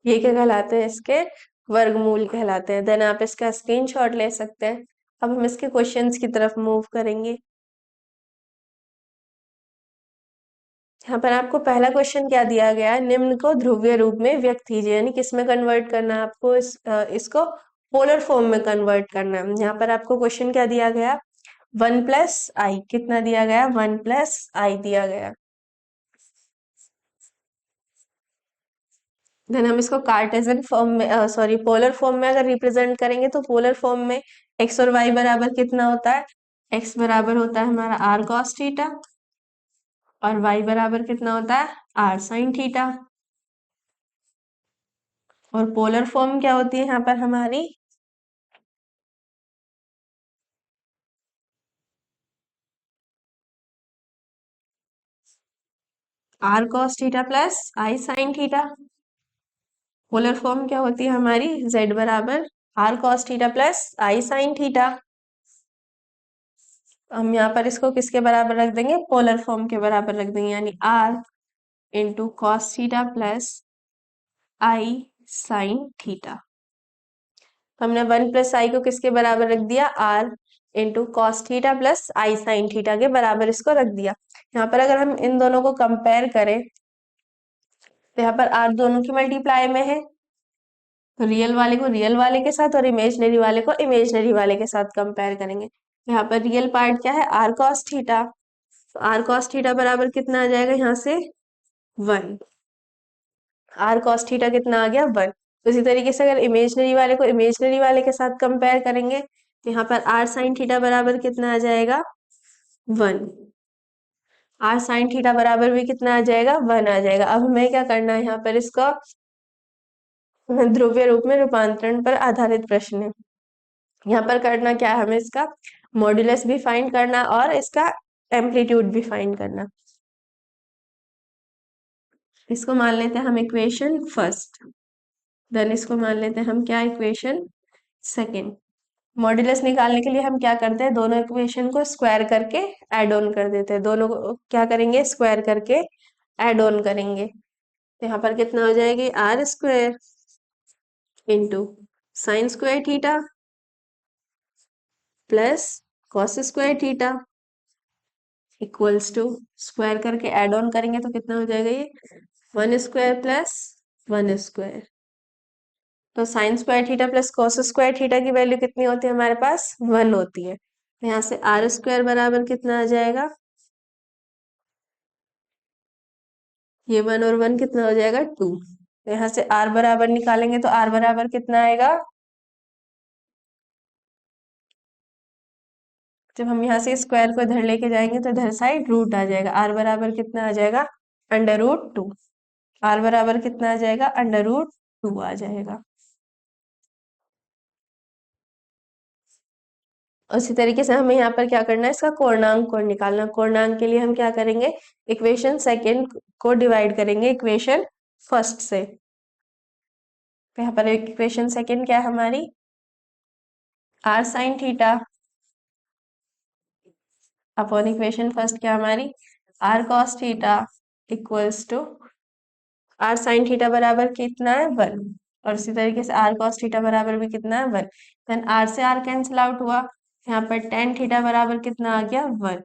ये क्या कहलाते हैं, इसके वर्गमूल कहलाते हैं। देन आप इसका स्क्रीनशॉट ले सकते हैं। अब हम इसके क्वेश्चंस की तरफ मूव करेंगे। यहाँ पर आपको पहला क्वेश्चन क्या दिया गया है, निम्न को ध्रुवीय रूप में व्यक्त कीजिए, यानी किस में कन्वर्ट करना है आपको, इसको पोलर फॉर्म में कन्वर्ट करना है। यहाँ पर आपको क्वेश्चन क्या दिया गया, 1 + i, कितना दिया गया, 1 + i दिया गया। देन हम इसको कार्टेशियन फॉर्म में, सॉरी, पोलर फॉर्म में अगर रिप्रेजेंट करेंगे तो पोलर फॉर्म में एक्स और वाई बराबर कितना होता है, एक्स बराबर होता है हमारा r cos थीटा और y बराबर कितना होता है, r sin थीटा। और पोलर फॉर्म क्या होती है यहाँ पर हमारी, r cos theta plus i sin theta. Polar form क्या होती है हमारी, z बराबर r cos theta plus i sin theta. हम यहाँ पर इसको किसके बराबर रख देंगे, पोलर फॉर्म के बराबर रख देंगे, यानी r into cos theta plus i sin theta. हमने 1 + i को किसके बराबर रख दिया, r into cos theta plus i sin theta के बराबर इसको रख दिया। यहाँ पर अगर हम इन दोनों को कंपेयर करें तो यहाँ पर r दोनों की मल्टीप्लाई में है, तो रियल वाले को रियल वाले के साथ और इमेजनरी वाले को इमेजनरी वाले के साथ कंपेयर करेंगे। यहाँ पर रियल पार्ट क्या है, r cos थीटा, तो r cos थीटा बराबर कितना आ जाएगा यहाँ से 1, r cos थीटा कितना आ गया 1। तो इसी तरीके से अगर इमेजनरी वाले को इमेजनरी वाले के साथ कंपेयर करेंगे तो यहाँ पर r sin थीटा बराबर कितना आ जाएगा 1, r sin थीटा बराबर भी कितना आ जाएगा 1 आ जाएगा। अब हमें क्या करना है, यहाँ पर इसका ध्रुवीय रूप में रूपांतरण पर आधारित प्रश्न है। यहाँ पर करना क्या है, हमें इसका मॉड्यूलस भी फाइंड करना और इसका एम्पलीट्यूड भी फाइंड करना। इसको मान लेते हैं हम इक्वेशन फर्स्ट, देन इसको मान लेते हैं हम क्या, इक्वेशन सेकेंड। मॉड्यूलस निकालने के लिए हम क्या करते हैं, दोनों इक्वेशन को स्क्वायर करके ऐड ऑन कर देते हैं, दोनों को क्या करेंगे, स्क्वायर करके ऐड ऑन करेंगे। तो यहाँ पर कितना हो जाएगी, r square into sine square theta plus cos square theta equals to, square करके ऐड ऑन करेंगे तो कितना हो जाएगा ये, 1 स्क्वायर प्लस 1 स्क्वायर। तो sine square theta plus cos square theta की वैल्यू कितनी होती है हमारे पास, 1 होती है। तो यहाँ से r स्क्वायर बराबर कितना आ जाएगा, ये 1 और 1 कितना हो जाएगा 2। तो यहाँ से r बराबर निकालेंगे तो r बराबर कितना आएगा, जब हम यहाँ से स्क्वायर को इधर लेके जाएंगे तो इधर साइड रूट आ जाएगा, r बराबर कितना आ जाएगा, √2। r बराबर कितना आ जाएगा, √2 आ जाएगा। उसी तरीके से हमें यहाँ पर क्या करना है, इसका कोणांक को निकालना। कोणांक के लिए हम क्या करेंगे, इक्वेशन सेकेंड को डिवाइड करेंगे इक्वेशन फर्स्ट से। तो यहाँ पर इक्वेशन सेकेंड क्या है हमारी, r sin theta upon equation first क्या हमारी, r cos theta equals to, r sin theta बराबर कितना है 1, और इसी तरीके से r cos थीटा बराबर भी कितना है 1। देन r से r कैंसिल आउट हुआ, यहाँ पर tan थीटा बराबर कितना आ गया 1।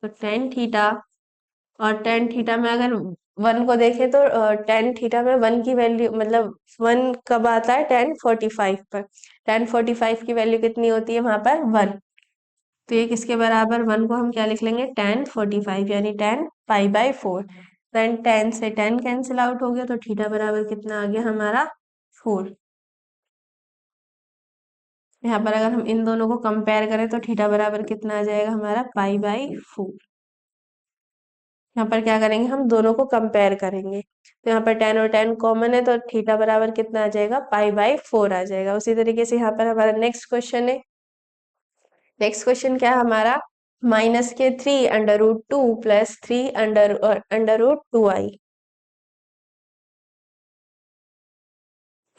तो tan थीटा और tan थीटा में अगर 1 को देखें तो tan थीटा में 1 की वैल्यू, मतलब 1 कब आता है, tan 45 पर। tan 45 की वैल्यू कितनी होती है वहां पर 1। तो ये किसके बराबर, 1 को हम क्या लिख लेंगे, tan 45, यानी tan π/4। देन tan से tan कैंसिल आउट हो गया तो थीटा बराबर कितना आ गया हमारा 4। यहाँ पर अगर हम इन दोनों को कंपेयर करें तो थीटा बराबर कितना आ जाएगा हमारा π/4। यहाँ पर क्या करेंगे, हम दोनों को कंपेयर करेंगे, तो यहाँ पर tan और tan कॉमन है तो थीटा बराबर कितना आ जाएगा, π/4 आ जाएगा। उसी तरीके से यहाँ पर हमारा नेक्स्ट क्वेश्चन है, नेक्स्ट क्वेश्चन क्या है हमारा, -3√2 प्लस 3√2i,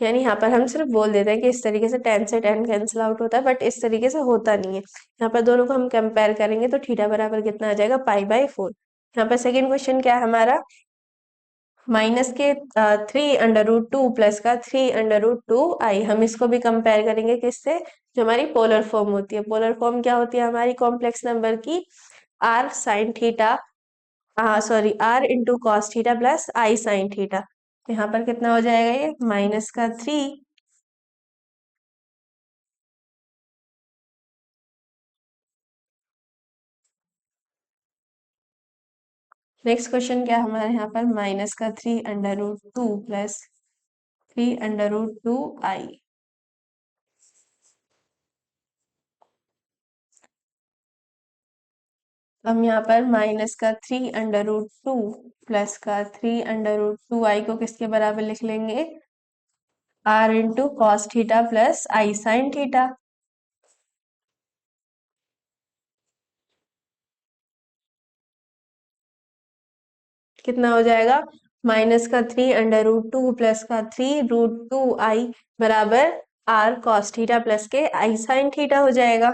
यानी यहाँ पर हम सिर्फ बोल देते हैं कि इस तरीके से tan से tan कैंसिल आउट होता है, बट इस तरीके से होता नहीं है। यहाँ पर दोनों को हम कंपेयर करेंगे तो थीटा बराबर कितना आ जाएगा, π/4। यहाँ पर सेकेंड क्वेश्चन क्या है हमारा, -3√2 प्लस का 3√2i, हम इसको भी कंपेयर करेंगे किससे, जो हमारी पोलर फॉर्म होती है। पोलर फॉर्म क्या होती है हमारी कॉम्प्लेक्स नंबर की, r sin theta sorry, r into cos theta plus आई साइन थीटा। यहाँ पर कितना हो जाएगा, ये माइनस का 3। नेक्स्ट क्वेश्चन क्या हमारे यहाँ पर, माइनस का 3 under root 2 plus 3 under root 2 i. हम यहाँ पर माइनस का 3 अंडर रूट 2 प्लस का 3 अंडर रूट 2 आई को किसके बराबर लिख लेंगे, r into cos theta plus आई साइन थीटा। कितना हो जाएगा, माइनस का 3 अंडर रूट 2 प्लस का 3 रूट 2 आई बराबर आर कॉस थीटा प्लस के आई साइन थीटा हो जाएगा।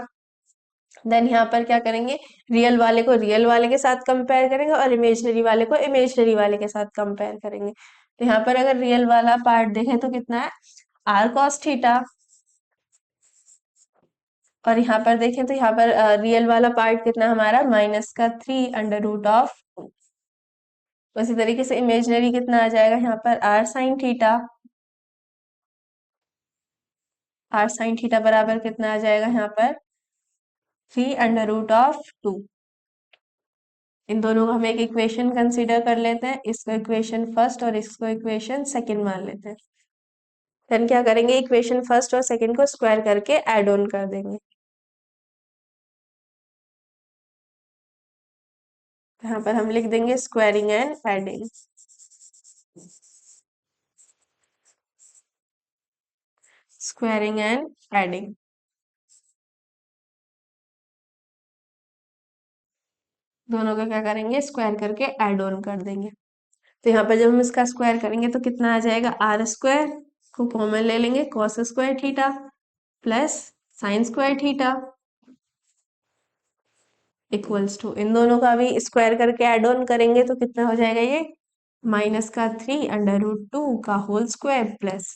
देन यहाँ पर क्या करेंगे, रियल वाले को रियल वाले के साथ कंपेयर करेंगे और इमेजनरी वाले को इमेजनरी वाले के साथ कंपेयर करेंगे। तो यहाँ पर अगर रियल वाला पार्ट देखें तो कितना है, आर कॉस थीटा। और यहाँ पर देखें तो यहाँ पर रियल वाला पार्ट कितना हमारा, माइनस का 3 अंडर रूट ऑफ। उसी तरीके से इमेजनरी कितना आ जाएगा यहाँ पर, r sine theta. R sine theta बराबर कितना आ जाएगा यहाँ पर, 3 अंडर रूट ऑफ 2। इन दोनों को हम एक इक्वेशन कंसीडर कर लेते हैं, इसको इक्वेशन फर्स्ट और इसको इक्वेशन सेकंड मान लेते हैं। देन क्या करेंगे, इक्वेशन फर्स्ट और सेकंड को स्क्वायर करके ऐड ऑन कर देंगे। यहाँ पर हम लिख देंगे squaring and adding. Squaring and adding, दोनों का क्या करेंगे, स्क्वायर करके ऐड ऑन कर देंगे। तो यहाँ पर जब हम इसका स्क्वायर करेंगे तो कितना आ जाएगा, आर स्क्वायर को कॉमन ले लेंगे, cos square theta plus sine square theta equals to, इन दोनों का भी स्क्वायर करके ऐड ऑन करेंगे तो कितना हो जाएगा, ये माइनस का 3 अंडर रूट 2 का whole square plus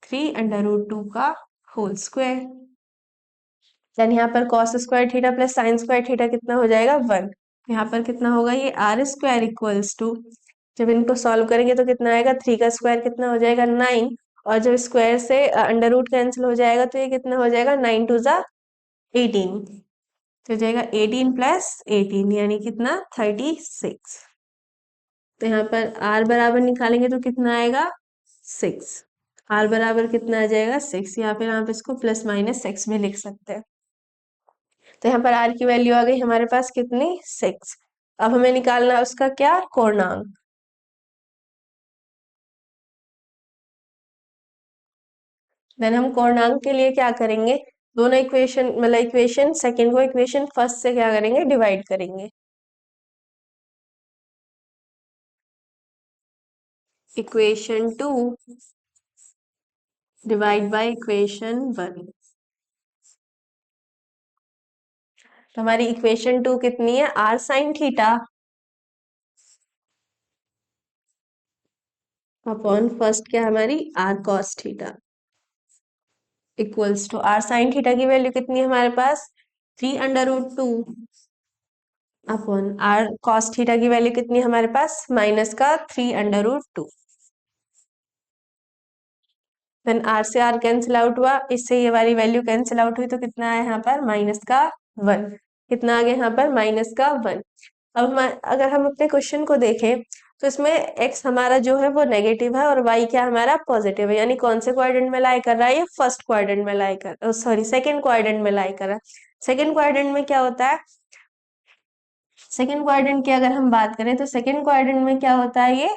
3 under root 2 का होल स्क्वायर। देन यहाँ पर cos square theta plus sine square theta कितना हो जाएगा, 1। यहाँ पर कितना होगा, ये आर स्क्वायर इक्वल्स टू, जब इनको सॉल्व करेंगे तो कितना आएगा, 3 का स्क्वायर कितना हो जाएगा, 9। और जब स्क्वायर से अंडर रूट कैंसिल हो जाएगा तो ये कितना हो जाएगा, 9 टू जा 18। तो हो जाएगा 18 प्लस 18 यानी कितना, 36। तो यहाँ पर आर बराबर निकालेंगे तो कितना आएगा, 6। आर बराबर कितना आ जाएगा, 6, या फिर आप इसको प्लस माइनस 6 भी लिख सकते हैं। तो यहाँ पर आर की वैल्यू आ गई हमारे पास कितनी, 6। अब हमें निकालना है उसका क्या, कोणांक। देन हम कोणांक के लिए क्या करेंगे, दोनों इक्वेशन मतलब इक्वेशन सेकंड को इक्वेशन फर्स्ट से क्या करेंगे, डिवाइड करेंगे। Equation 2 divide by equation 1। तो हमारी इक्वेशन 2 कितनी है, are sine theta upon first क्या हमारी, r cos theta equals to, are sine theta की वैल्यू कितनी है हमारे पास, 3 under root 2 upon are cos theta की वैल्यू कितनी है हमारे पास, माइनस का 3 अंडर रूट 2। देन आर से आर कैंसिल आउट हुआ, इससे ये वाली वैल्यू कैंसिल आउट हुई तो कितना आया यहाँ पर, माइनस का 1। कितना आ गया यहाँ पर, माइनस का 1। अब अगर हम अपने क्वेश्चन को देखें तो इसमें x हमारा जो है वो नेगेटिव है और y क्या हमारा पॉजिटिव है, यानी कौन से क्वाड्रेंट में लाई कर रहा है, ये फर्स्ट क्वाड्रेंट में लाई कर, सॉरी सेकंड क्वाड्रेंट में लाई कर रहा है। सेकंड क्वाड्रेंट में क्या होता है, सेकंड क्वाड्रेंट की अगर हम बात करें तो सेकंड क्वाड्रेंट में क्या होता है, ये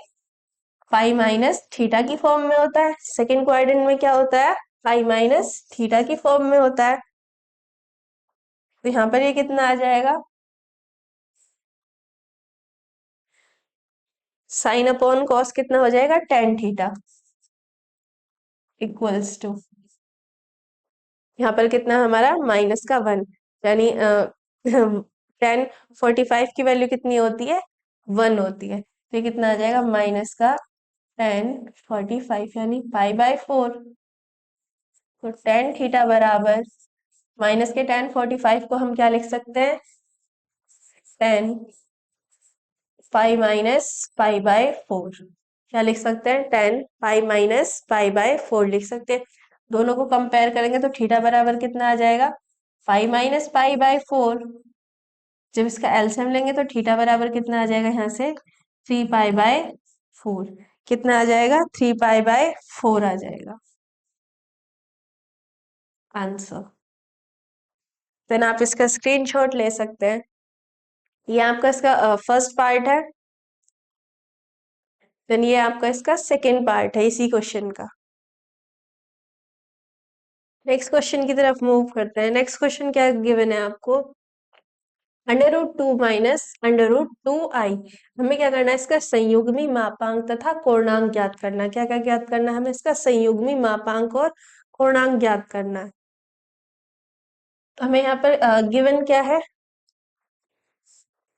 पाई माइनस थीटा की फॉर्म में होता है। सेकंड क्वाड्रेंट में क्या होता है, पाई माइनस थीटा की फॉर्म में होता है। तो यहाँ पर ये कितना आ जाएगा, साइन अपॉन कॉस कितना हो जाएगा, टेन थीटा इक्वल्स टू, यहाँ पर कितना हमारा, माइनस का 1। यानी 1045 की वैल्यू कितनी होती है, 1 होती है। तो ये कितना आ जाएगा, माइनस का 1045 यानी पाई/4। तो टेन थीटा बराबर, माइनस के 1045 को हम क्या लिख सकते हैं, 10 पाई माइनस पाई बाय 4। क्या लिख सकते हैं? 10 पाई माइनस पाई बाय 4 लिख सकते हैं। दोनों को कंपेयर करेंगे तो थीटा बराबर कितना आ जाएगा? पाई माइनस पाई बाय 4। जब इसका एलसीएम लेंगे तो थीटा बराबर कितना आ जाएगा यहाँ से? 3 पाई बाय 4। कितना आ जाएगा? 3 पाई बाय 4 आ जाएगा आंसर। देन आप इसका स्क्रीनशॉट ले सकते हैं। ये आपका इसका फर्स्ट पार्ट है। देन ये आपका इसका सेकेंड पार्ट है इसी क्वेश्चन का। नेक्स्ट क्वेश्चन की तरफ मूव करते हैं। नेक्स्ट क्वेश्चन क्या गिवन है आपको? Under root 2 minus under root 2i। हमें क्या करना है? इसका संयुग्मी मापांक तथा कोणांक ज्ञात करना है। क्या क्या ज्ञात करना है हमें? इसका संयुग्मी मापांक और कोणांक ज्ञात करना है। हमें यहाँ पर गिवन क्या है?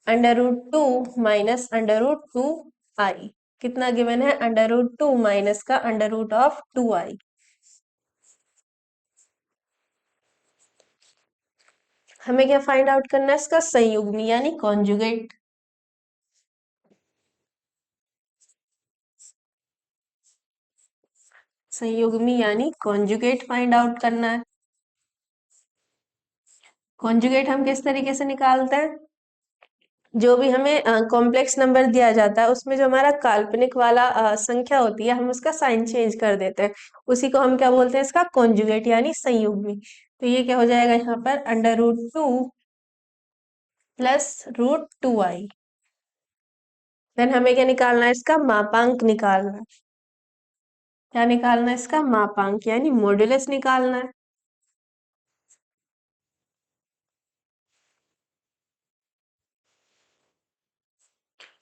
Under root 2 minus under root 2i। कितना गिवन है? अंडर रूट 2 माइनस का अंडर रूट ऑफ 2i। हमें क्या फाइंड आउट करना है? इसका संयुग्मी यानी कॉन्जुगेट। संयुग्मी यानी कॉन्जुगेट फाइंड आउट करना है। कॉन्जुगेट हम किस तरीके से निकालते हैं? जो भी हमें कॉम्प्लेक्स नंबर दिया जाता है उसमें जो हमारा काल्पनिक वाला संख्या होती है, हम उसका साइन चेंज कर देते हैं। उसी को हम क्या बोलते हैं? इसका कॉन्जुगेट यानी संयुग्मी। तो ये क्या हो जाएगा यहाँ पर? Under root 2 plus root 2i। Then हमें क्या निकालना है? इसका मापांक निकालना है। क्या निकालना है? इसका मापांक यानी मॉड्यूलस निकालना है।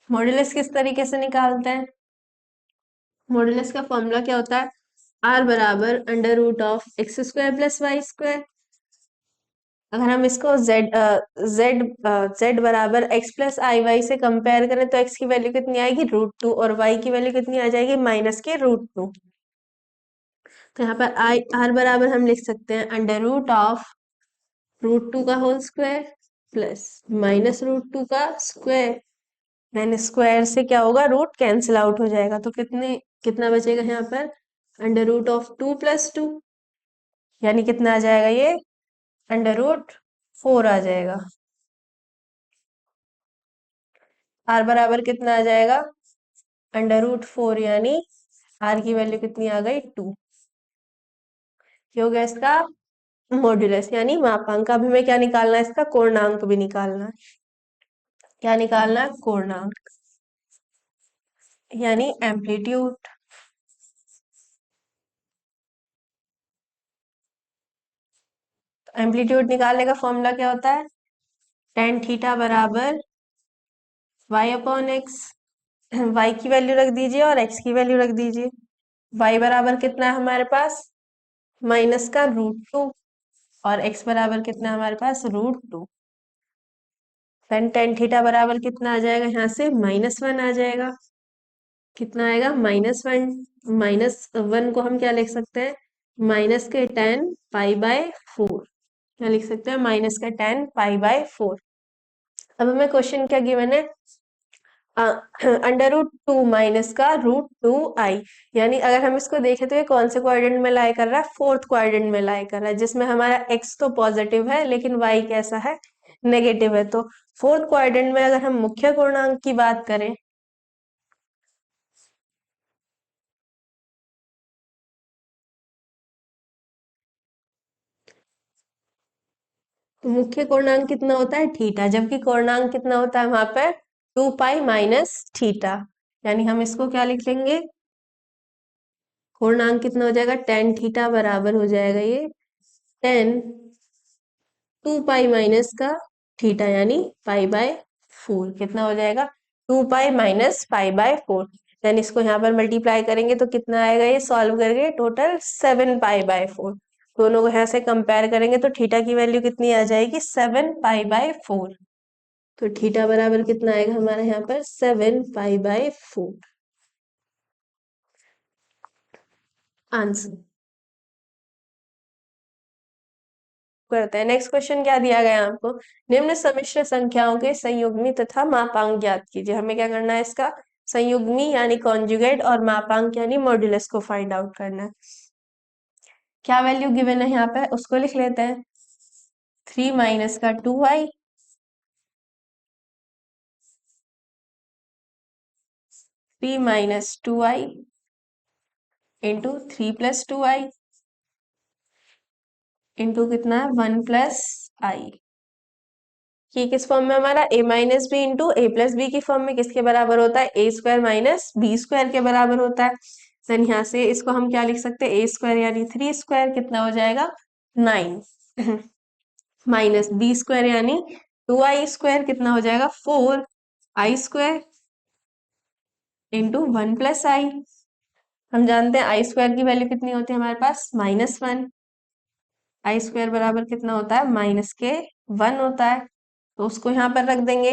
मॉड्यूलस किस तरीके से निकालते हैं? मॉड्यूलस का फॉर्मूला क्या होता है? आर बराबर under root of x square plus Y square. अगर हम इसको जेड जेड बराबर एक्स प्लस आई वाई से कंपेयर करें तो एक्स की वैल्यू कितनी आएगी? रूट 2। और वाई की वैल्यू कितनी आ जाएगी? माइनस के रूट 2। तो यहाँ पर आई आर बराबर हम लिख सकते हैं अंडर रूट ऑफ रूट 2 का whole square plus minus root 2 का स्क्वायर। देन स्क्वायर से क्या होगा? रूट कैंसिल आउट हो जाएगा। तो कितना बचेगा यहाँ पर? अंडर रूट ऑफ 2 प्लस 2 यानी कितना आ जाएगा ये? अंडर रूट 4 आ जाएगा। आर बराबर कितना आ जाएगा? अंडर रूट 4 यानी आर की वैल्यू कितनी आ गई? 2। ये हो गया इसका मॉड्यूलस यानी मापांक। अब हमें क्या निकालना है? इसका कोणांक भी निकालना है। क्या निकालना है? कोणांक यानी एम्पलीट्यूड। एम्पलीट्यूड निकालने का फॉर्मूला क्या होता है? टेन थीटा बराबर वाई अपॉन एक्स। वाई की वैल्यू रख दीजिए और एक्स की वैल्यू रख दीजिए। वाई बराबर कितना है हमारे पास? माइनस का रूट 2। और एक्स बराबर कितना है हमारे पास? रूट 2। देन टेन थीटा बराबर कितना आ जाएगा? यहाँ से -1 आ जाएगा। कितना आएगा? -1। -1 को हम क्या लिख सकते हैं? माइनस के 10 पाई बाय 4। क्या लिख सकते हैं? माइनस का 10 पाई बाय 4। अब हमें क्वेश्चन क्या गिवन है? अंडर रूट 2 माइनस का रूट 2i। यानी अगर हम इसको देखें तो ये कौन से क्वाड्रेंट में लाई कर रहा है? फोर्थ क्वाड्रेंट में लाई कर रहा है, जिसमें हमारा x तो पॉजिटिव है लेकिन y कैसा है? नेगेटिव है। तो फोर्थ क्वाड्रेंट में अगर हम मुख्य पूर्णांक की बात करें तो मुख्य पूर्णांक कितना होता है? थीटा। जबकि पूर्णांक कितना होता है वहां पर? 2 पाई माइनस थीटा। यानी हम इसको क्या लिख लेंगे? पूर्णांक कितना हो जाएगा? टेन थीटा बराबर हो जाएगा ये 10 2 पाई माइनस का थीटा यानी पाई बाय 4। कितना हो जाएगा? 2 pi minus pi by 4। Then इसको यहाँ पर मल्टीप्लाई करेंगे तो कितना आएगा? ये सॉल्व करके टोटल 7 पाई बाय 4। दोनों को यहाँ से कंपेयर करेंगे तो थीटा की वैल्यू कितनी आ जाएगी? 7 पाई बाय 4। तो थीटा बराबर कितना आएगा हमारे यहाँ पर? 7 पाई बाय 4 आंसर। करते हैं। नेक्स्ट क्वेश्चन क्या दिया गया है आपको, निम्न सम्मिश्र संख्याओं के संयुग्मी तथा मापांक ज्ञात कीजिए। हमें क्या करना है, इसका संयुग्मी यानी कॉन्जुगेट और मापांक यानी मॉड्यूलस को फाइंड आउट करना है। क्या वैल्यू गिवन है यहाँ पे, उसको लिख लेते हैं। 3 माइनस का 2i, 3 minus 2i into 3 plus 2i into कितना है 1 प्लस आई। ये किस फॉर्म में हमारा a minus b into a plus b की फॉर्म में किसके बराबर होता है, a square minus b square के बराबर होता है। देन यहाँ से इसको हम क्या लिख सकते हैं, ए स्क्वायर यानी 3 स्क्वायर कितना हो जाएगा 9 माइनस बी स्क्वायर यानी 2i स्क्वायर कितना हो जाएगा 4i स्क्वायर इंटू 1 प्लस आई। हम जानते हैं आई स्क्वायर की वैल्यू कितनी होती है हमारे पास -1। आई स्क्वायर बराबर कितना होता है माइनस के 1 होता है, तो उसको यहाँ पर रख देंगे।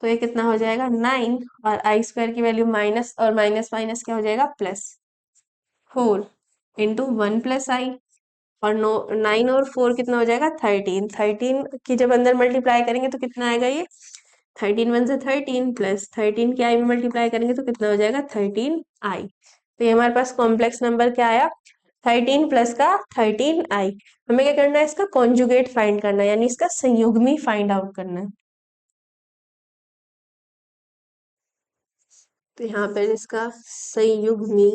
तो ये कितना हो जाएगा 9 और आई स्क्वायर की वैल्यू माइनस और माइनस माइनस क्या हो जाएगा प्लस 4 इंटू 1 प्लस आई। और 9 और 4 कितना हो जाएगा 13। 13 की जब अंदर मल्टीप्लाई करेंगे तो कितना आएगा ये 13 वन से 13 प्लस 13 की आई में मल्टीप्लाई करेंगे तो कितना हो जाएगा 13i। तो ये हमारे पास कॉम्प्लेक्स नंबर क्या आया 13 प्लस का 13i। हमें क्या करना है, इसका कॉन्जुगेट फाइंड करना है यानी इसका संयुग्मी फाइंड आउट करना है। तो यहाँ पर इसका संयुग्मी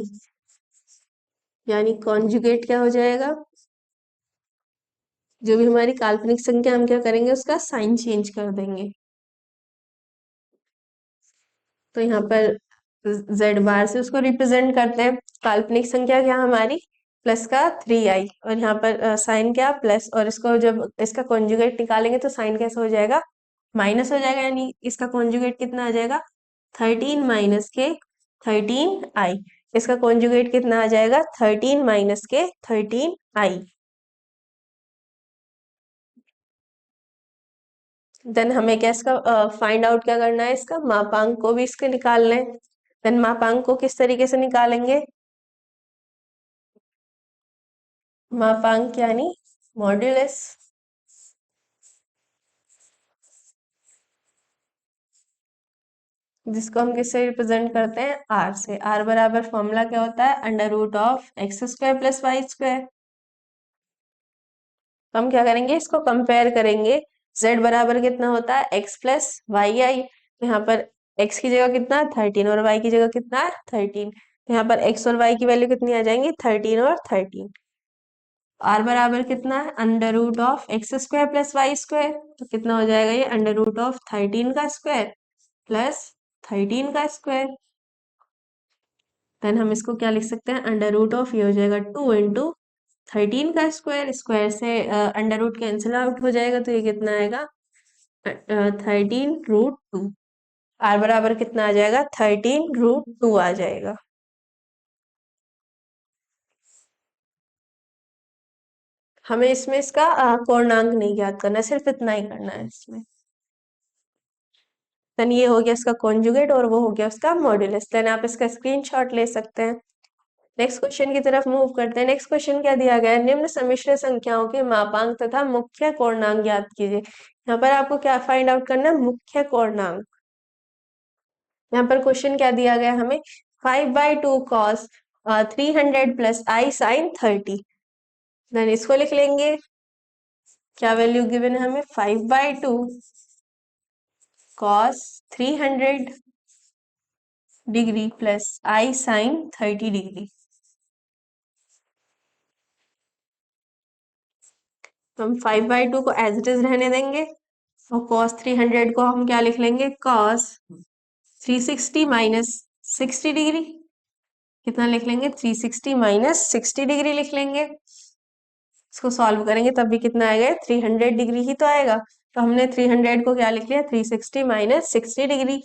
यानी कॉन्जुगेट क्या हो जाएगा, जो भी हमारी काल्पनिक संख्या हम क्या करेंगे उसका साइन चेंज कर देंगे। तो यहाँ पर z बार से उसको रिप्रेजेंट करते हैं। काल्पनिक संख्या क्या हमारी प्लस का 3i और यहाँ पर साइन क्या प्लस, और इसको जब इसका कॉन्जुगेट निकालेंगे तो साइन कैसे हो जाएगा माइनस हो जाएगा, यानी इसका कॉन्जुगेट कितना आ जाएगा 13 माइनस के 13i। इसका कॉन्जुगेट कितना आ जाएगा 13 माइनस के 13i। देन हमें क्या इसका फाइंड आउट क्या करना है, इसका मापांक को भी इसके निकालना है। देन मापांक को किस तरीके से निकालेंगे, मापांक यानी मॉड्यूलस, जिसको हम किससे रिप्रेजेंट करते हैं आर से। आर बराबर फॉर्मूला क्या होता है under root of x square plus Y square. तो हम क्या करेंगे इसको कंपेयर करेंगे। z बराबर कितना होता है x प्लस वाई आई, यहाँ पर x की जगह कितना है 13 और y की जगह कितना है 13। यहाँ पर x और y की वैल्यू कितनी आ जाएंगी 13 और 13। r बराबर कितना है under root of x square plus Y square, तो कितना हो जाएगा ये अंडर रूट ऑफ 13 का स्क्वायर प्लस 13 का स्क्वायर। देन हम इसको क्या लिख सकते हैं अंडर रूट ऑफ ये हो जाएगा 2 इंटू 13 का स्क्वायर, स्क्वायर से अंडर रूट कैंसिल आउट हो जाएगा तो ये कितना आएगा 13 रूट 2। आर बराबर कितना आ जाएगा 13 रूट 2 आ जाएगा। हमें इसमें इसका पूर्णांक नहीं ज्ञात करना, सिर्फ इतना ही करना है इसमें। देन ये हो गया इसका कॉन्जुगेट और वो हो गया उसका मॉड्यूलस। देन आप इसका स्क्रीनशॉट ले सकते हैं। नेक्स्ट क्वेश्चन की तरफ मूव करते हैं। नेक्स्ट क्वेश्चन क्या दिया गया है, निम्न सम्मिश्र संख्याओं के मापांक तथा मुख्य कोणांक ज्ञात कीजिए। यहाँ पर आपको क्या फाइंड आउट करना है मुख्य कोणांक। यहाँ पर क्वेश्चन क्या दिया गया हमें 5/2 cos 300 प्लस आई साइन 30। देन इसको लिख लेंगे, क्या वैल्यू गिवन है हमें 5/2 cos 300 डिग्री प्लस आई साइन 30 डिग्री। तो हम 5/2 को एज इट इज रहने देंगे और cos 300 को हम क्या लिख लेंगे cos 360 माइनस 60 डिग्री। कितना लिख लेंगे 360 माइनस 60 डिग्री लिख लेंगे। इसको सॉल्व करेंगे तब भी कितना आएगा 300 डिग्री ही तो आएगा। तो हमने 300 को क्या लिख लिया 360 माइनस 60 डिग्री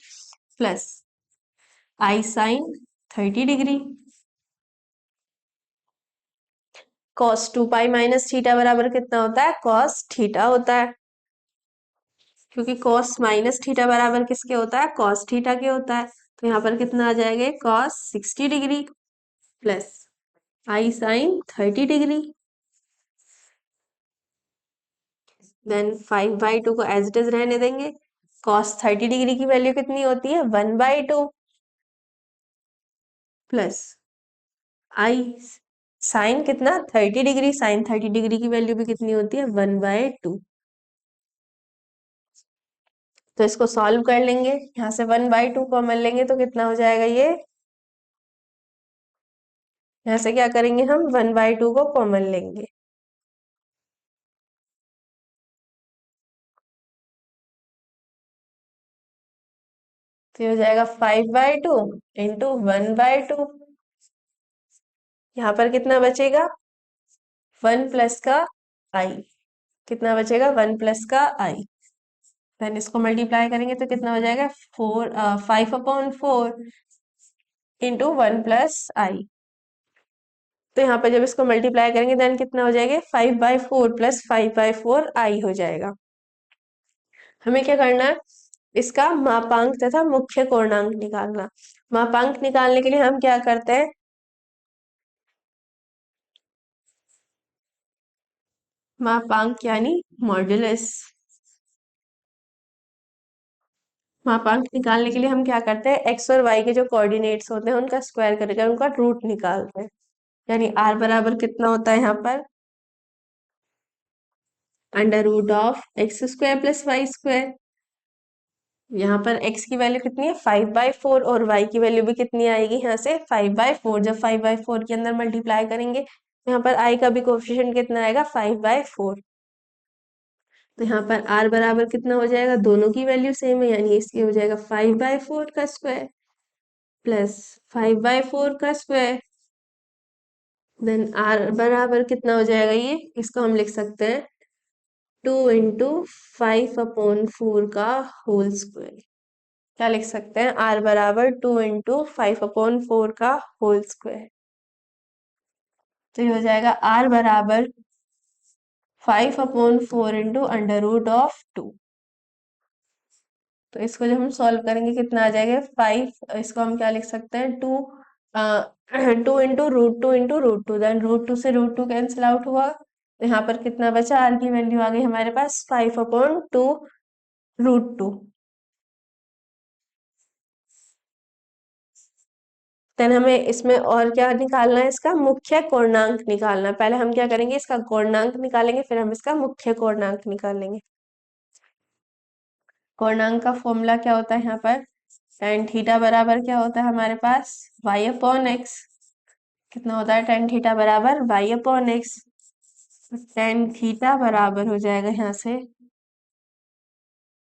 प्लस आई sine 30 degree. cos 2 pi minus theta बराबर कितना होता है cos थीटा होता है, क्योंकि cos माइनस थीटा बराबर किसके होता है cos थीटा के होता है। तो यहाँ पर कितना आ जाएगा cos 60 डिग्री प्लस आई साइन 30 डिग्री। देन 5/2 को एज इट इज रहने देंगे। कॉस 30 डिग्री की वैल्यू कितनी होती है? 1/2 प्लस आई साइन कितना? 30 डिग्री। साइन 30 डिग्री की वैल्यू भी कितनी होती है? 1/2। तो इसको सॉल्व कर लेंगे, यहाँ से 1/2 कॉमन लेंगे तो कितना हो जाएगा ये? यहाँ से क्या करेंगे हम? 1/2 को कॉमन लेंगे। तो ये हो जाएगा 5/2 इंटू 1/2। यहाँ पर कितना बचेगा? 1 प्लस का आई। कितना बचेगा? 1 प्लस का आई। देन इसको मल्टीप्लाई करेंगे तो कितना हो जाएगा? 5/4 इंटू 1 प्लस आई। तो यहाँ पर जब इसको मल्टीप्लाई करेंगे देन कितना हो जाएगा? 5/4 प्लस 5/4 आई हो जाएगा। हमें क्या करना है? इसका मापांक तथा मुख्य कोणांक निकालना। मापांक निकालने के लिए हम क्या करते हैं? मापांक यानी मॉड्यूलस। मापांक निकालने के लिए हम क्या करते हैं? एक्स और वाई के जो कोऑर्डिनेट्स होते हैं उनका स्क्वायर करके उनका रूट निकालते हैं। यानी आर बराबर कितना होता है यहाँ पर? √(x² + y²). यहाँ पर x की वैल्यू कितनी है? 5/4 और y की वैल्यू भी कितनी आएगी यहाँ से? 5/4। जब 5/4 के अंदर मल्टीप्लाई करेंगे तो यहाँ पर i का भी कोफिशिएंट कितना आएगा? 5/4। तो यहाँ पर r बराबर कितना हो जाएगा? दोनों की वैल्यू सेम है, यानी इसकी हो जाएगा 5/4 का स्क्वायर प्लस 5/4 का स्क्वायर। देन r बराबर कितना हो जाएगा? ये इसको हम लिख सकते हैं 2 इंटू 5/4 का होल स्क्वायर। क्या लिख सकते हैं? r बराबर 2 इंटू 5/4 का होल स्क्वायर। तो ये हो जाएगा r बराबर 5/4 इंटू √(2). तो इसको जब हम सॉल्व करेंगे कितना आ जाएगा? 5। इसको हम क्या लिख सकते हैं? 2 2 इंटू √2 देन √2 से √2 कैंसिल आउट हुआ तो यहाँ पर कितना बचा? r की वैल्यू आ गई हमारे पास 5/2 √2। देन हमें इसमें और क्या निकालना है? इसका मुख्य कोणांक निकालना है। पहले हम क्या करेंगे? इसका कोणांक निकालेंगे, फिर हम इसका मुख्य कोणांक निकालेंगे। कोणांक का फॉर्मूला क्या होता है यहाँ पर? tan थीटा बराबर क्या होता है हमारे पास? y/x। कितना होता है tan थीटा बराबर? y/x। tan थीटा बराबर हो जाएगा यहाँ से,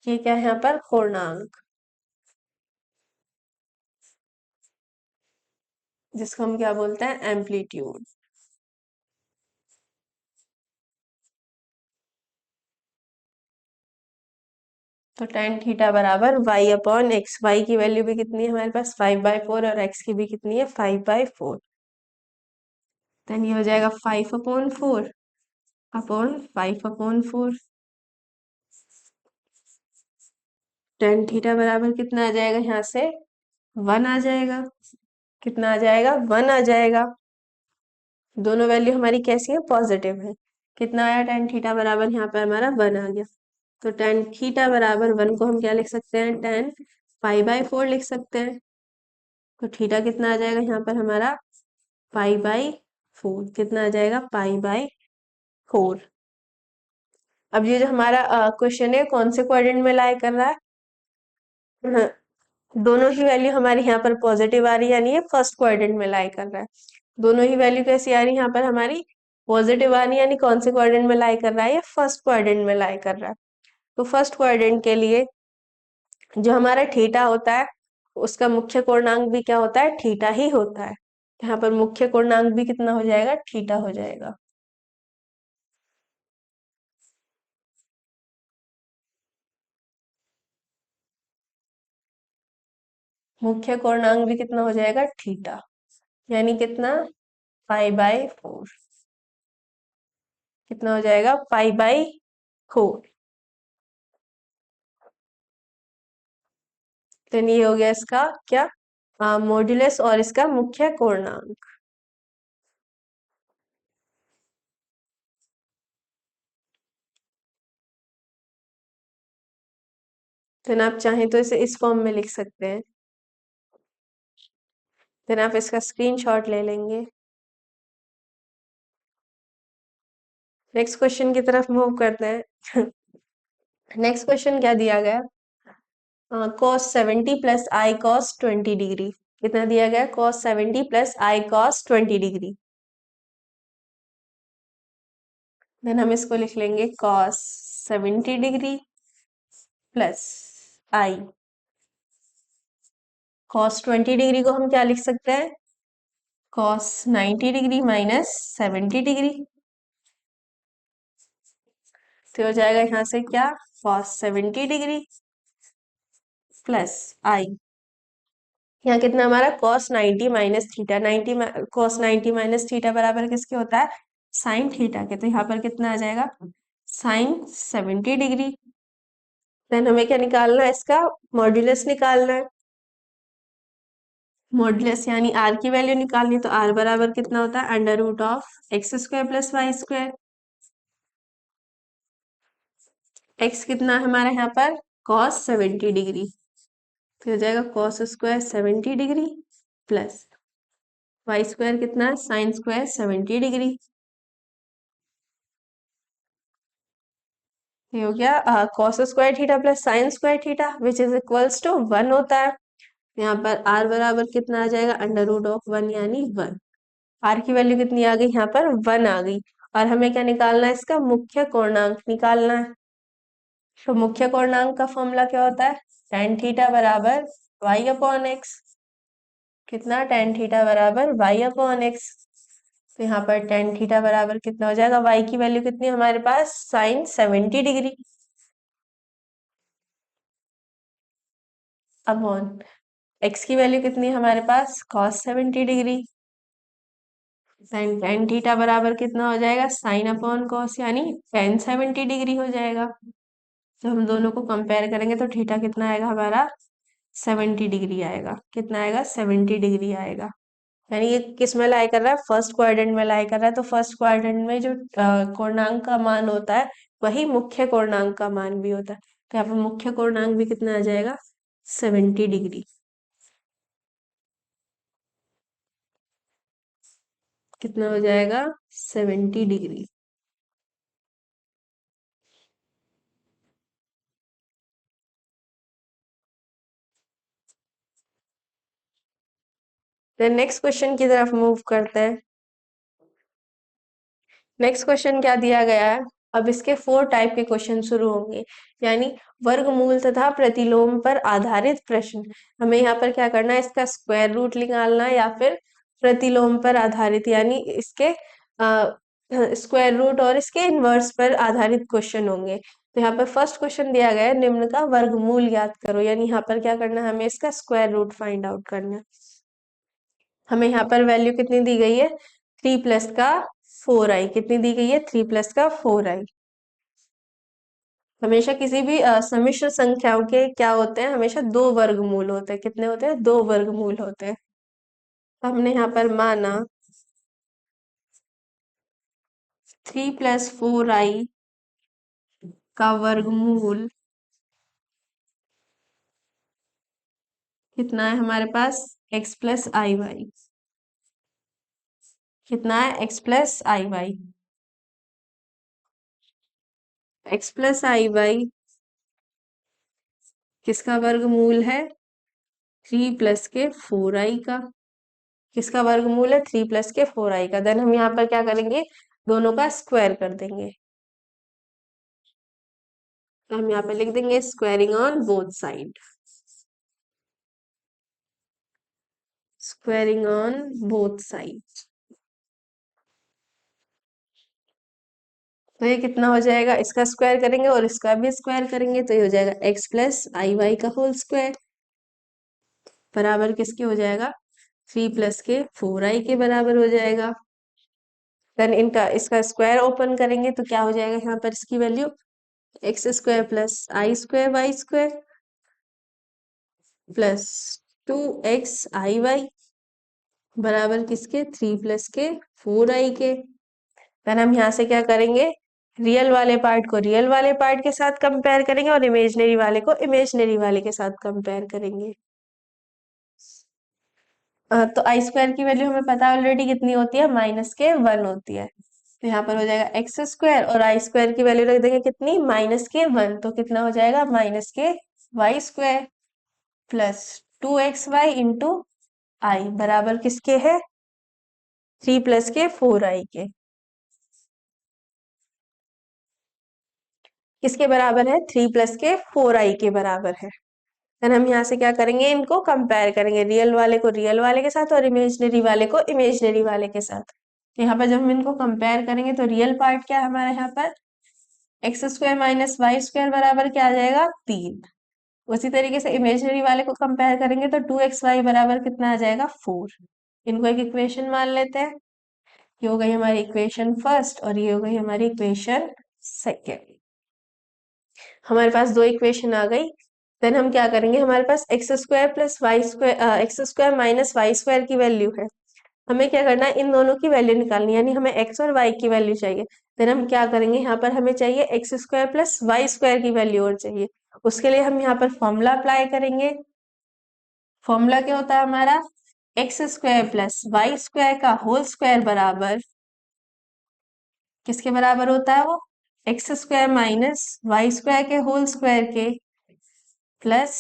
ये क्या है यहाँ पर? कोणांक, जिसको हम क्या बोलते हैं? एम्पलीट्यूड। तो tan थीटा बराबर y/x। y की वैल्यू भी कितनी है हमारे पास? 5/4 और x की भी कितनी है? 5/4। देन ये हो जाएगा 5/4 अपॉन 5/4। tan थीटा बराबर कितना आ जाएगा यहाँ से? 1 आ जाएगा। कितना आ जाएगा? 1 आ जाएगा। दोनों वैल्यू हमारी कैसी है? पॉजिटिव है। कितना आया? tan थीटा बराबर यहाँ पर हमारा 1 आ गया। तो tan थीटा बराबर 1 को हम क्या लिख सकते हैं? tan π/4 लिख सकते हैं। तो थीटा कितना आ जाएगा यहाँ पर हमारा? π/4। कितना आ जाएगा? π/4। अब ये जो हमारा क्वेश्चन है कौन से क्वाड्रेंट में लाई कर रहा है? हाँ, दोनों ही वैल्यू हमारी यहाँ पर पॉजिटिव आ रही है, यानी ये फर्स्ट क्वाड्रेंट में लाई कर रहा है। दोनों ही वैल्यू कैसी आ रही है यहाँ पर हमारी? पॉजिटिव आ रही है, यानी कौन से क्वाड्रेंट में लाई कर रहा है? ये फर्स्ट क्वाड्रेंट में लाई कर रहा है। तो फर्स्ट क्वाड्रेंट के लिए जो हमारा थीटा होता है उसका मुख्य कोणांक भी क्या होता है? थीटा ही होता है। यहाँ पर मुख्य कोणांक भी कितना हो जाएगा? थीटा हो जाएगा। मुख्य कोणांक भी कितना हो जाएगा? थीटा। यानी कितना? π/4। कितना हो जाएगा? π/4। तो ये हो गया इसका क्या? मॉड्यूलस और इसका मुख्य कोणांक। देन आप चाहें तो इसे इस फॉर्म में लिख सकते हैं। देन आप इसका स्क्रीनशॉट ले लेंगे। नेक्स्ट क्वेश्चन की तरफ मूव करते हैं। नेक्स्ट क्वेश्चन क्या दिया गया? cos 70 प्लस आई cos 20 डिग्री। कितना दिया गया? cos 70 प्लस आई cos 20 डिग्री। देन हम इसको लिख लेंगे cos 70 डिग्री प्लस आई cos 20 डिग्री को हम क्या लिख सकते हैं? cos 90 degree minus 70 degree. तो हो जाएगा यहाँ से क्या? cos 70 डिग्री प्लस आई, यहाँ कितना हमारा cos 90 minus theta, 90 cos 90 minus theta बराबर किसके होता है? साइन थीटा के। तो यहाँ पर कितना आ जाएगा? Sign 70 degree. देन हमें क्या निकालना है? इसका मॉड्यूलस निकालना है। मॉड्यूलस यानी आर की वैल्यू निकालनी है, तो आर बराबर कितना होता है? Under root of x square plus Y square. X कितना है हमारे यहाँ पर? cos 70 degree. तो हो जाएगा cos square 70 degree plus Y square कितना है? Sine square 70 degree. ये हो गया cos square theta plus sine square theta which is equals to 1 होता है। यहाँ पर r बराबर कितना आ जाएगा? अंडर रूट ऑफ 1 यानी 1। r की वैल्यू कितनी आ गई? यहाँ पर 1 आ गई। और हमें क्या निकालना है? इसका मुख्य कोणांक निकालना है। तो मुख्य कोणांक का फॉर्मूला क्या होता है? tan थीटा बराबर y अपॉन एक्स। कितना? tan थीटा बराबर y अपॉन एक्स। तो यहाँ पर tan थीटा बराबर कितना हो जाएगा? y की वैल्यू कितनी है हमारे पास? साइन 70 डिग्री अपॉन x की वैल्यू कितनी है हमारे पास? cos 70 degree. Sine tan theta बराबर कितना हो जाएगा? साइन अपॉन cos यानी tan 70 डिग्री हो जाएगा। जब हम दोनों को कंपेयर करेंगे तो थीटा कितना आएगा हमारा? 70 डिग्री आएगा। कितना आएगा? 70 डिग्री आएगा। यानी ये किस में लाई कर रहा है? फर्स्ट क्वाड्रेंट में लाई कर रहा है। तो फर्स्ट क्वाड्रेंट में जो कोणांक का मान होता है वही मुख्य कोणांक का मान भी होता है। तो यहाँ पर मुख्य कोणांक भी कितना आ जाएगा? 70 डिग्री। कितना हो जाएगा? 70 डिग्री। देन नेक्स्ट क्वेश्चन की तरफ मूव करते हैं। नेक्स्ट क्वेश्चन क्या दिया गया है? अब इसके 4 टाइप के क्वेश्चन शुरू होंगे, यानी वर्गमूल तथा प्रतिलोम पर आधारित प्रश्न। हमें यहाँ पर क्या करना है? इसका स्क्वायर रूट निकालना है या फिर प्रतिलोम पर आधारित यानी इसके स्क्वायर रूट और इसके इनवर्स पर आधारित क्वेश्चन होंगे। तो यहाँ पर फर्स्ट क्वेश्चन दिया गया है निम्न का वर्गमूल ज्ञात करो, यानी यहाँ पर क्या करना है? हमें इसका स्क्वायर रूट फाइंड आउट करना है। हमें यहाँ पर वैल्यू कितनी दी गई है? 3 प्लस का 4i। कितनी दी गई है? 3 प्लस का 4i। हमेशा किसी भी सम्मिश्र संख्याओं के क्या होते हैं? हमेशा दो वर्गमूल होते हैं। कितने होते हैं? दो वर्गमूल होते हैं। तो हमने यहाँ पर माना 3 प्लस 4i का वर्गमूल कितना है हमारे पास? x plus i Y. कितना है? x plus i Y. x plus i Y किसका वर्गमूल है? 3 प्लस के 4i का। किसका वर्गमूल है? 3 प्लस के 4i का। देन हम यहाँ पर क्या करेंगे? दोनों का स्क्वायर कर देंगे। तो हम यहाँ पे लिख देंगे squaring on both side. Squaring on both side. तो ये कितना हो जाएगा? इसका स्क्वायर करेंगे और इसका भी स्क्वायर करेंगे तो ये हो जाएगा x प्लस आई वाई का होल स्क्वायर बराबर किसके हो जाएगा? 3 प्लस के 4i के बराबर हो जाएगा। देन इनका इसका स्क्वायर ओपन करेंगे तो क्या हो जाएगा यहाँ पर? इसकी value x square plus i square y square plus 2xi y बराबर किसके? 3 प्लस के 4i के। देन हम यहाँ से क्या करेंगे? रियल वाले पार्ट को रियल वाले पार्ट के साथ कंपेयर करेंगे और इमेजिनरी वाले को इमेजिनरी वाले के साथ कंपेयर करेंगे। तो आई स्क्वायर की वैल्यू हमें पता है ऑलरेडी कितनी होती है, -के 1 होती है। तो यहाँ पर हो जाएगा एक्स स्क्वायर और आई स्क्वायर की वैल्यू रख देंगे कितनी, -के 1, तो कितना हो जाएगा, -के y² plus 2xy into I बराबर किसके है, 3 + के 4i के। किसके बराबर है, 3 + के 4i के बराबर है। देन हम यहाँ से क्या करेंगे, इनको कंपेयर करेंगे, रियल वाले को रियल वाले के साथ और इमेजिनरी वाले को इमेजिनरी वाले के साथ। तो यहाँ पर जब हम इनको कंपेयर करेंगे तो रियल पार्ट क्या है हमारे यहाँ पर, x² - y² बराबर क्या आ जाएगा, 3। उसी तरीके से इमेजिनरी वाले को कंपेयर करेंगे तो 2xy बराबर कितना आ जाएगा, 4। इनको एक इक्वेशन मान लेते हैं। ये हो गई हमारी इक्वेशन फर्स्ट और ये हो गई हमारी इक्वेशन सेकेंड। हमारे पास दो इक्वेशन आ गई। देन हम क्या करेंगे, हमारे पास x² की वैल्यू है। हमें क्या करना है, इन दोनों की वैल्यू निकालनी है, यानी हमें x और y की वैल्यू चाहिए। देन हम क्या करेंगे, यहाँ पर हमें चाहिए x² + y² की वैल्यू और चाहिए। उसके लिए हम यहाँ पर फॉर्मूला अप्लाई करेंगे। फॉर्मूला क्या होता है हमारा, x² + y² का होल स्क्वायर बराबर किसके बराबर होता है वो, x² - y² के होल स्क्वायर के प्लस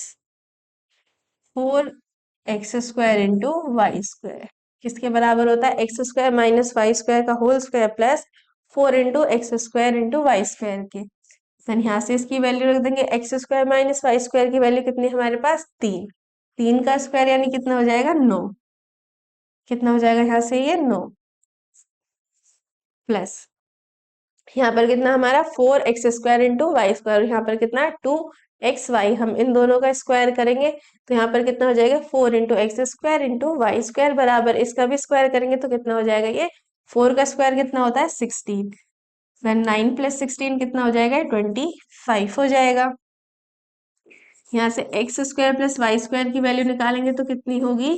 4x² इंटू y²। किसके बराबर होता है, x² - y² का whole square plus 4 into x² into y² के। देन यहाँ से इसकी वैल्यू रख देंगे, x² - y² की वैल्यू कितनी है हमारे पास, 3। 3 का स्क्वायर यानी कितना हो जाएगा, 9। कितना हो जाएगा यहाँ से, ये 9 प्लस यहाँ पर कितना हमारा 4x² इंटू y², यहाँ पर कितना 2xy, हम इन दोनों का स्क्वायर करेंगे तो यहाँ पर कितना हो जाएगा, 4 इंटू x² इंटू y² बराबर इसका भी स्क्वायर करेंगे तो कितना हो जाएगा, ये 4 का स्क्वायर कितना होता है, 16। देन 9 + 16 कितना हो जाएगा, 25 हो जाएगा। यहाँ से x² + y² की वैल्यू निकालेंगे तो कितनी होगी,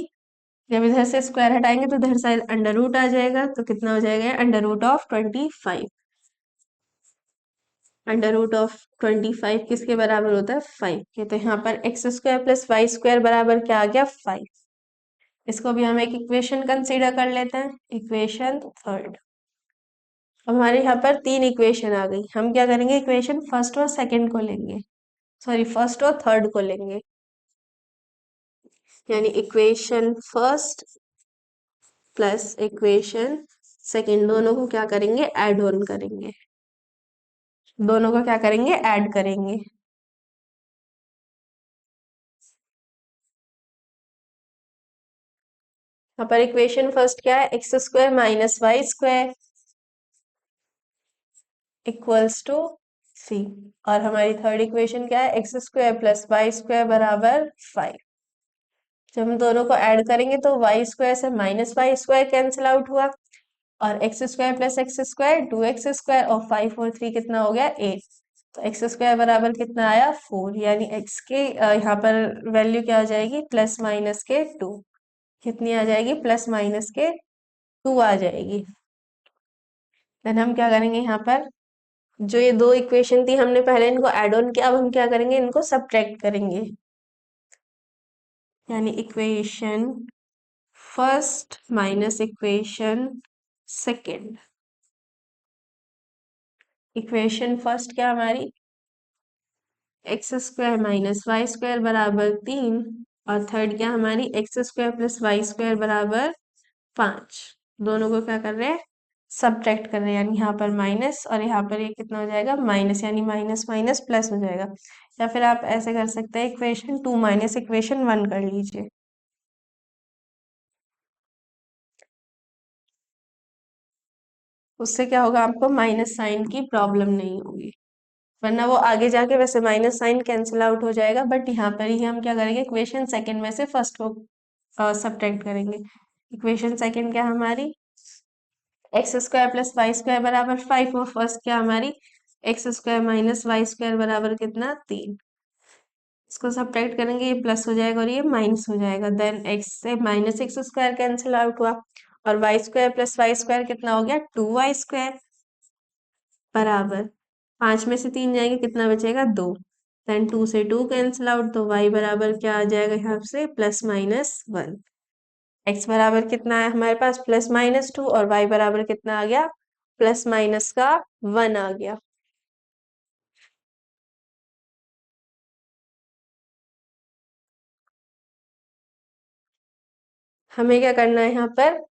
जब इधर से स्क्वायर हटाएंगे तो इधर साइड अंडर रूट आ जाएगा, तो कितना हो जाएगा, √25। √25 किसके बराबर होता है, 5 के। तो यहाँ पर x² + y² बराबर क्या आ गया, 5। इसको भी हम एक इक्वेशन कंसीडर कर लेते हैं, इक्वेशन थर्ड। अब हमारे यहाँ पर 3 इक्वेशन आ गई। हम क्या करेंगे, इक्वेशन फर्स्ट और सेकंड को लेंगे, सॉरी फर्स्ट और थर्ड को लेंगे, यानी equation first plus equation second, दोनों को क्या करेंगे, ऐड ऑन करेंगे। दोनों को क्या करेंगे, ऐड करेंगे। यहाँ पर इक्वेशन फर्स्ट क्या है, x² - y² इक्वल्स टू 3, और हमारी थर्ड इक्वेशन क्या है, x² + y² बराबर 5। जब हम दोनों को ऐड करेंगे तो y² से -y² कैंसिल आउट हुआ, और x² + x² 2x² और 5 और 3 कितना हो गया, 8। तो x² बराबर कितना आया, 4, यानी x के यहाँ पर वैल्यू क्या हो जाएगी, +- के 2। कितनी आ जाएगी, +- के 2 आ जाएगी। देन हम क्या करेंगे, यहाँ पर जो ये दो इक्वेशन थी हमने पहले इनको ऐड ऑन किया, अब हम क्या करेंगे, इनको सब्ट्रैक्ट करेंगे, यानी equation first minus equation second. Equation first क्या हमारी, x² - y² बराबर 3, और थर्ड क्या हमारी, x² + y² बराबर 5। दोनों को क्या कर रहे हैं, सब्ट्रैक्ट कर रहे हैं, यानी यहाँ पर माइनस और यहाँ पर ये कितना हो जाएगा, माइनस, यानी माइनस माइनस प्लस हो जाएगा। या फिर आप ऐसे कर सकते हैं, इक्वेशन 2 माइनस इक्वेशन 1 कर लीजिए। उससे क्या होगा, आपको माइनस साइन की प्रॉब्लम नहीं होगी, वरना वो आगे जाके वैसे माइनस साइन कैंसिल आउट हो जाएगा, बट यहाँ पर ही हम क्या करेंगे, इक्वेशन सेकंड में से फर्स्ट को सब्ट्रैक्ट करेंगे। इक्वेशन सेकंड क्या हमारी, x² + y² बराबर 5, और फर्स्ट क्या हमारी, x² - y² बराबर कितना, 3। इसको सब्ट्रैक्ट करेंगे, ये प्लस हो जाएगा और ये माइनस हो जाएगा। देन x से -x² कैंसिल आउट हुआ, और y² + y² कितना हो गया, 2y²। बराबर 5 में से 3 जाएंगे, कितना बचेगा 2। देन 2 से 2 कैंसिल आउट, तो y बराबर क्या आ जाएगा यहाँ से +-1। x बराबर कितना है हमारे पास +-2, और y बराबर कितना आ गया +-1 आ गया। हमें क्या करना है यहाँ पर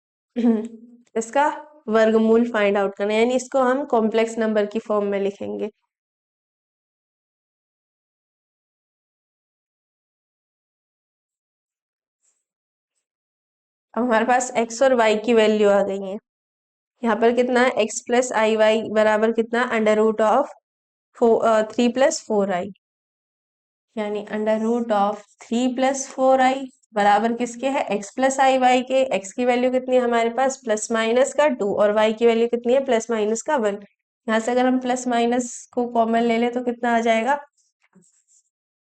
इसका वर्गमूल फाइंड आउट करना है, यानी इसको हम कॉम्प्लेक्स नंबर की फॉर्म में लिखेंगे। अब हमारे पास x और y की वैल्यू आ गई है। यहाँ पर कितना है x+iy बराबर कितना √ऑफ 3+4i, यानी √3+4i बराबर किसके है x+iy के। x की वैल्यू कितनी है हमारे पास +-2, और y की वैल्यू कितनी है +-1। यहाँ से अगर हम प्लस माइनस को कॉमन ले ले तो कितना आ जाएगा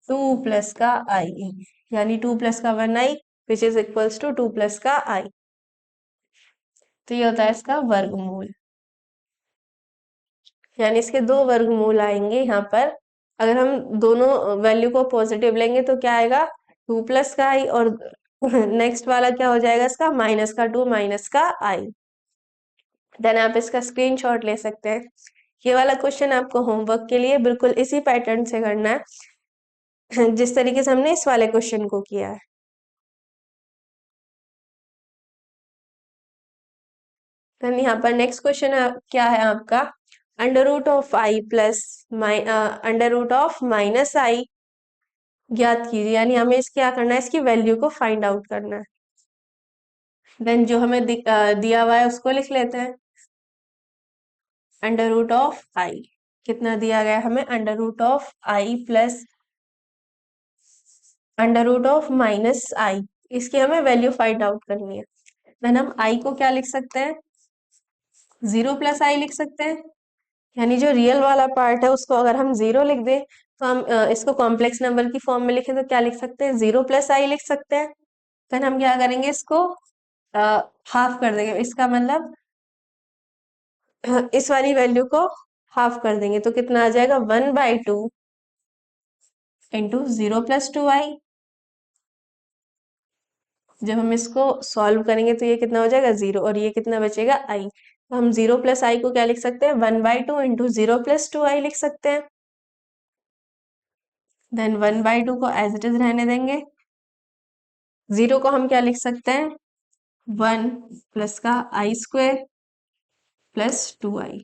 2 प्लस का आई, यानी 2 प्लस का 1i which is equals to 2 plus का आई। तो ये होता है इसका वर्गमूल, यानी इसके दो वर्गमूल आएंगे यहाँ पर। अगर हम दोनों वैल्यू को पॉजिटिव लेंगे तो क्या आएगा 2 प्लस का आई, और नेक्स्ट वाला क्या हो जाएगा इसका -2 माइनस का आई। देन आप इसका स्क्रीनशॉट ले सकते हैं। ये वाला क्वेश्चन आपको होमवर्क के लिए बिल्कुल इसी पैटर्न से करना है जिस तरीके से हमने इस वाले क्वेश्चन को किया है। देन यहाँ पर नेक्स्ट क्वेश्चन क्या है आपका √i प्लस √-i ज्ञात कीजिए, यानी हमें इस क्या करना है इसकी वैल्यू को फाइंड आउट करना है। देन जो हमें दिया हुआ है उसको लिख लेते हैं। √i कितना दिया गया है हमें √i प्लस √-i, इसकी हमें वैल्यू फाइंड आउट करनी है। देन हम i को क्या लिख सकते हैं 0+i लिख सकते हैं, यानी जो रियल वाला पार्ट है उसको अगर हम 0 लिख दें तो हम इसको कॉम्प्लेक्स नंबर की फॉर्म में लिखें तो क्या लिख सकते हैं 0+i लिख सकते हैं। देन हम क्या करेंगे इसको हाफ कर देंगे, इसका मतलब इस वाली वैल्यू को हाफ कर देंगे तो कितना आ जाएगा 1/2 इंटू 0+2i। जब हम इसको सॉल्व करेंगे तो ये कितना हो जाएगा 0, और ये कितना बचेगा i, तो हम 0+i को क्या लिख सकते हैं 1/2 इंटू 0+2i लिख सकते हैं। देन 1/2 को एज इट इज रहने देंगे। 0 को हम क्या लिख सकते हैं 1 प्लस का i² प्लस 2i,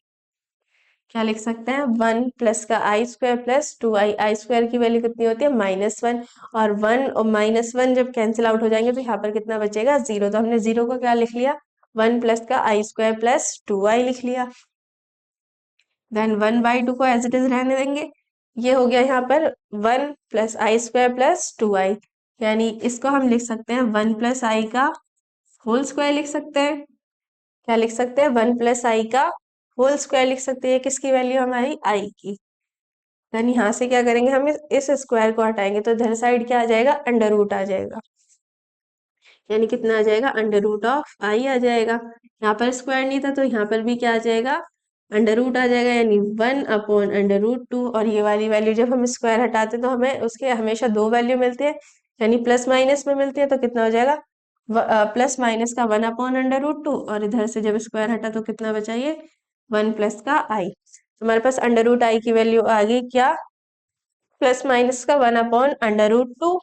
क्या लिख सकते हैं 1 प्लस का i² प्लस 2i। i² की वैल्यू कितनी होती है -1, और 1 और -1 जब कैंसिल आउट हो जाएंगे तो यहाँ पर कितना बचेगा 0, तो हमने 0 को क्या लिख लिया 1 प्लस का i² प्लस 2i लिख लिया। देन 1/2 को एज इट इज रहने देंगे। ये हो गया यहाँ पर 1 प्लस i² प्लस 2i, यानी इसको हम लिख सकते हैं 1 प्लस i का होल स्क्वायर लिख सकते हैं। क्या लिख सकते हैं 1 प्लस i का होल स्क्वायर लिख सकते हैं, किसकी वैल्यू हमारी i की। देन यहाँ से क्या करेंगे हम इस स्क्वायर को हटाएंगे तो इधर साइड क्या आ जाएगा अंडर रूट आ जाएगा, यानी कितना आ जाएगा √i आ जाएगा। यहाँ पर स्क्वायर नहीं था तो यहाँ पर भी क्या आ जाएगा अंडर रूट आ जाएगा, यानी 1/√2। और ये वाली वैल्यू जब हम स्क्वायर हटाते हैं तो हमें उसके हमेशा दो वैल्यू मिलती है, यानी प्लस माइनस में मिलती है, तो कितना हो जाएगा प्लस माइनस का 1/√2, और इधर से जब स्क्वायर हटा तो कितना बचा ये 1 प्लस का i। हमारे पास √i की वैल्यू आ गई क्या प्लस माइनस का 1/√2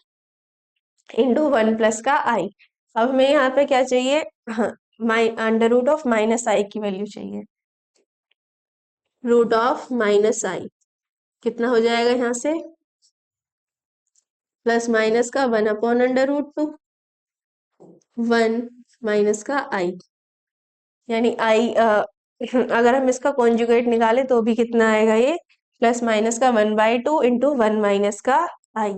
इंटू 1 प्लस का i। अब हमें यहाँ पे क्या चाहिए हाँ √-i की वैल्यू चाहिए। √-i कितना हो जाएगा यहाँ से प्लस माइनस का 1/√2 1 माइनस का i, यानी i अगर हम इसका कॉन्जुगेट निकाले तो भी कितना आएगा ये प्लस माइनस का 1/2 इंटू 1 माइनस का i।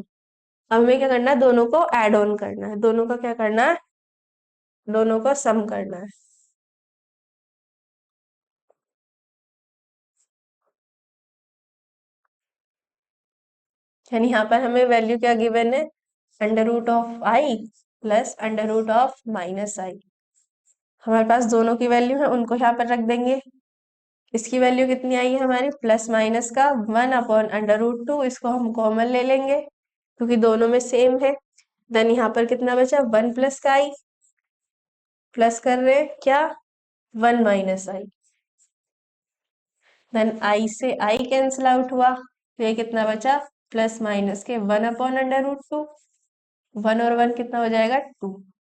अब हमें क्या करना है दोनों को ऐड ऑन करना है, दोनों का क्या करना है दोनों का सम करना है। यानी यहाँ पर हमें वैल्यू क्या गिवन है √i प्लस √-i। हमारे पास दोनों की वैल्यू है उनको यहाँ पर रख देंगे। इसकी वैल्यू कितनी आई है हमारी, प्लस माइनस का 1/√2, इसको हम कॉमन ले लेंगे क्योंकि दोनों में सेम है। देन यहाँ पर कितना बचा, 1 प्लस का आई, प्लस कर रहे हैं क्या, 1 माइनस आई। देन आई से आई कैंसिल आउट हुआ, तो ये कितना बचा, प्लस माइनस के 1/√2। 1 और 1 कितना हो जाएगा, 2।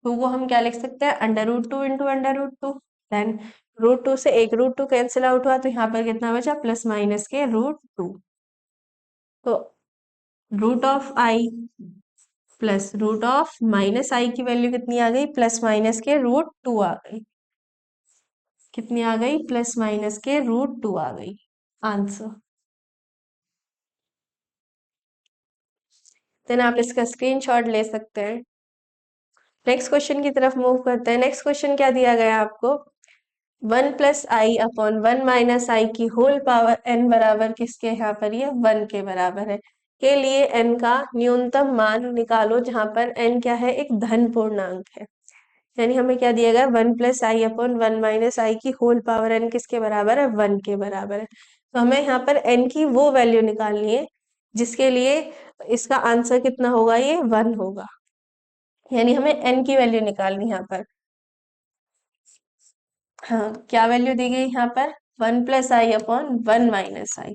2 को हम क्या लिख सकते हैं, √2 इंटू √2। देन √2 से एक √2 कैंसिल आउट हुआ, तो यहाँ पर कितना बचा, प्लस माइनस के √2। तो root of i plus root of minus i की वैल्यू कितनी आ गई, प्लस माइनस के √2 आ गई। कितनी आ गई, प्लस माइनस के √2 आ गई आंसर। देन आप इसका स्क्रीनशॉट ले सकते हैं। नेक्स्ट क्वेश्चन की तरफ मूव करते हैं। नेक्स्ट क्वेश्चन क्या दिया गया आपको, 1 + i/1 - i की होल पावर n बराबर किसके, यहाँ पर ये 1 के बराबर है, के लिए n का न्यूनतम मान निकालो, जहां पर n क्या है, एक धन पूर्णांक है। यानी हमें क्या दिया गया, 1 + i/1 - i की होल पावर n किसके बराबर है, 1 के बराबर है। तो हमें यहाँ पर n की वो वैल्यू निकालनी है जिसके लिए इसका आंसर कितना होगा, ये 1 होगा। यानी हमें n की वैल्यू निकालनी है यहाँ पर। हाँ, क्या वैल्यू दी गई यहाँ पर, 1 + i/1 - i।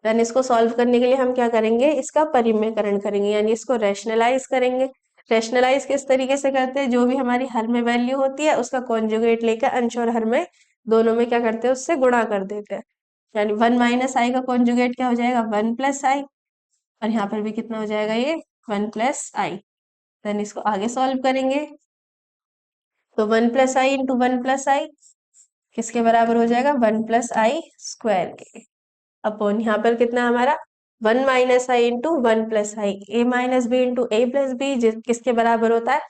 देन इसको सॉल्व करने के लिए हम क्या करेंगे, इसका परिमेयकरण करेंगे, यानी इसको रैशनलाइज करेंगे। रैशनलाइज किस तरीके से करते हैं, जो भी हमारी हर में वैल्यू होती है उसका कॉन्जुगेट लेकर अंश और हर में दोनों में क्या करते हैं, उससे गुणा कर देते हैं। यानी 1 - i का कॉन्जुगेट क्या हो जाएगा, 1 + i। और यहाँ पर भी कितना हो जाएगा, ये 1 + i। देन इसको आगे सॉल्व करेंगे, तो 1 + i × 1 + i किसके बराबर हो जाएगा, 1 + i² के। अपॉन यहाँ पर कितना हमारा, 1 - i × 1 + i, a - b × a + b किसके बराबर होता है,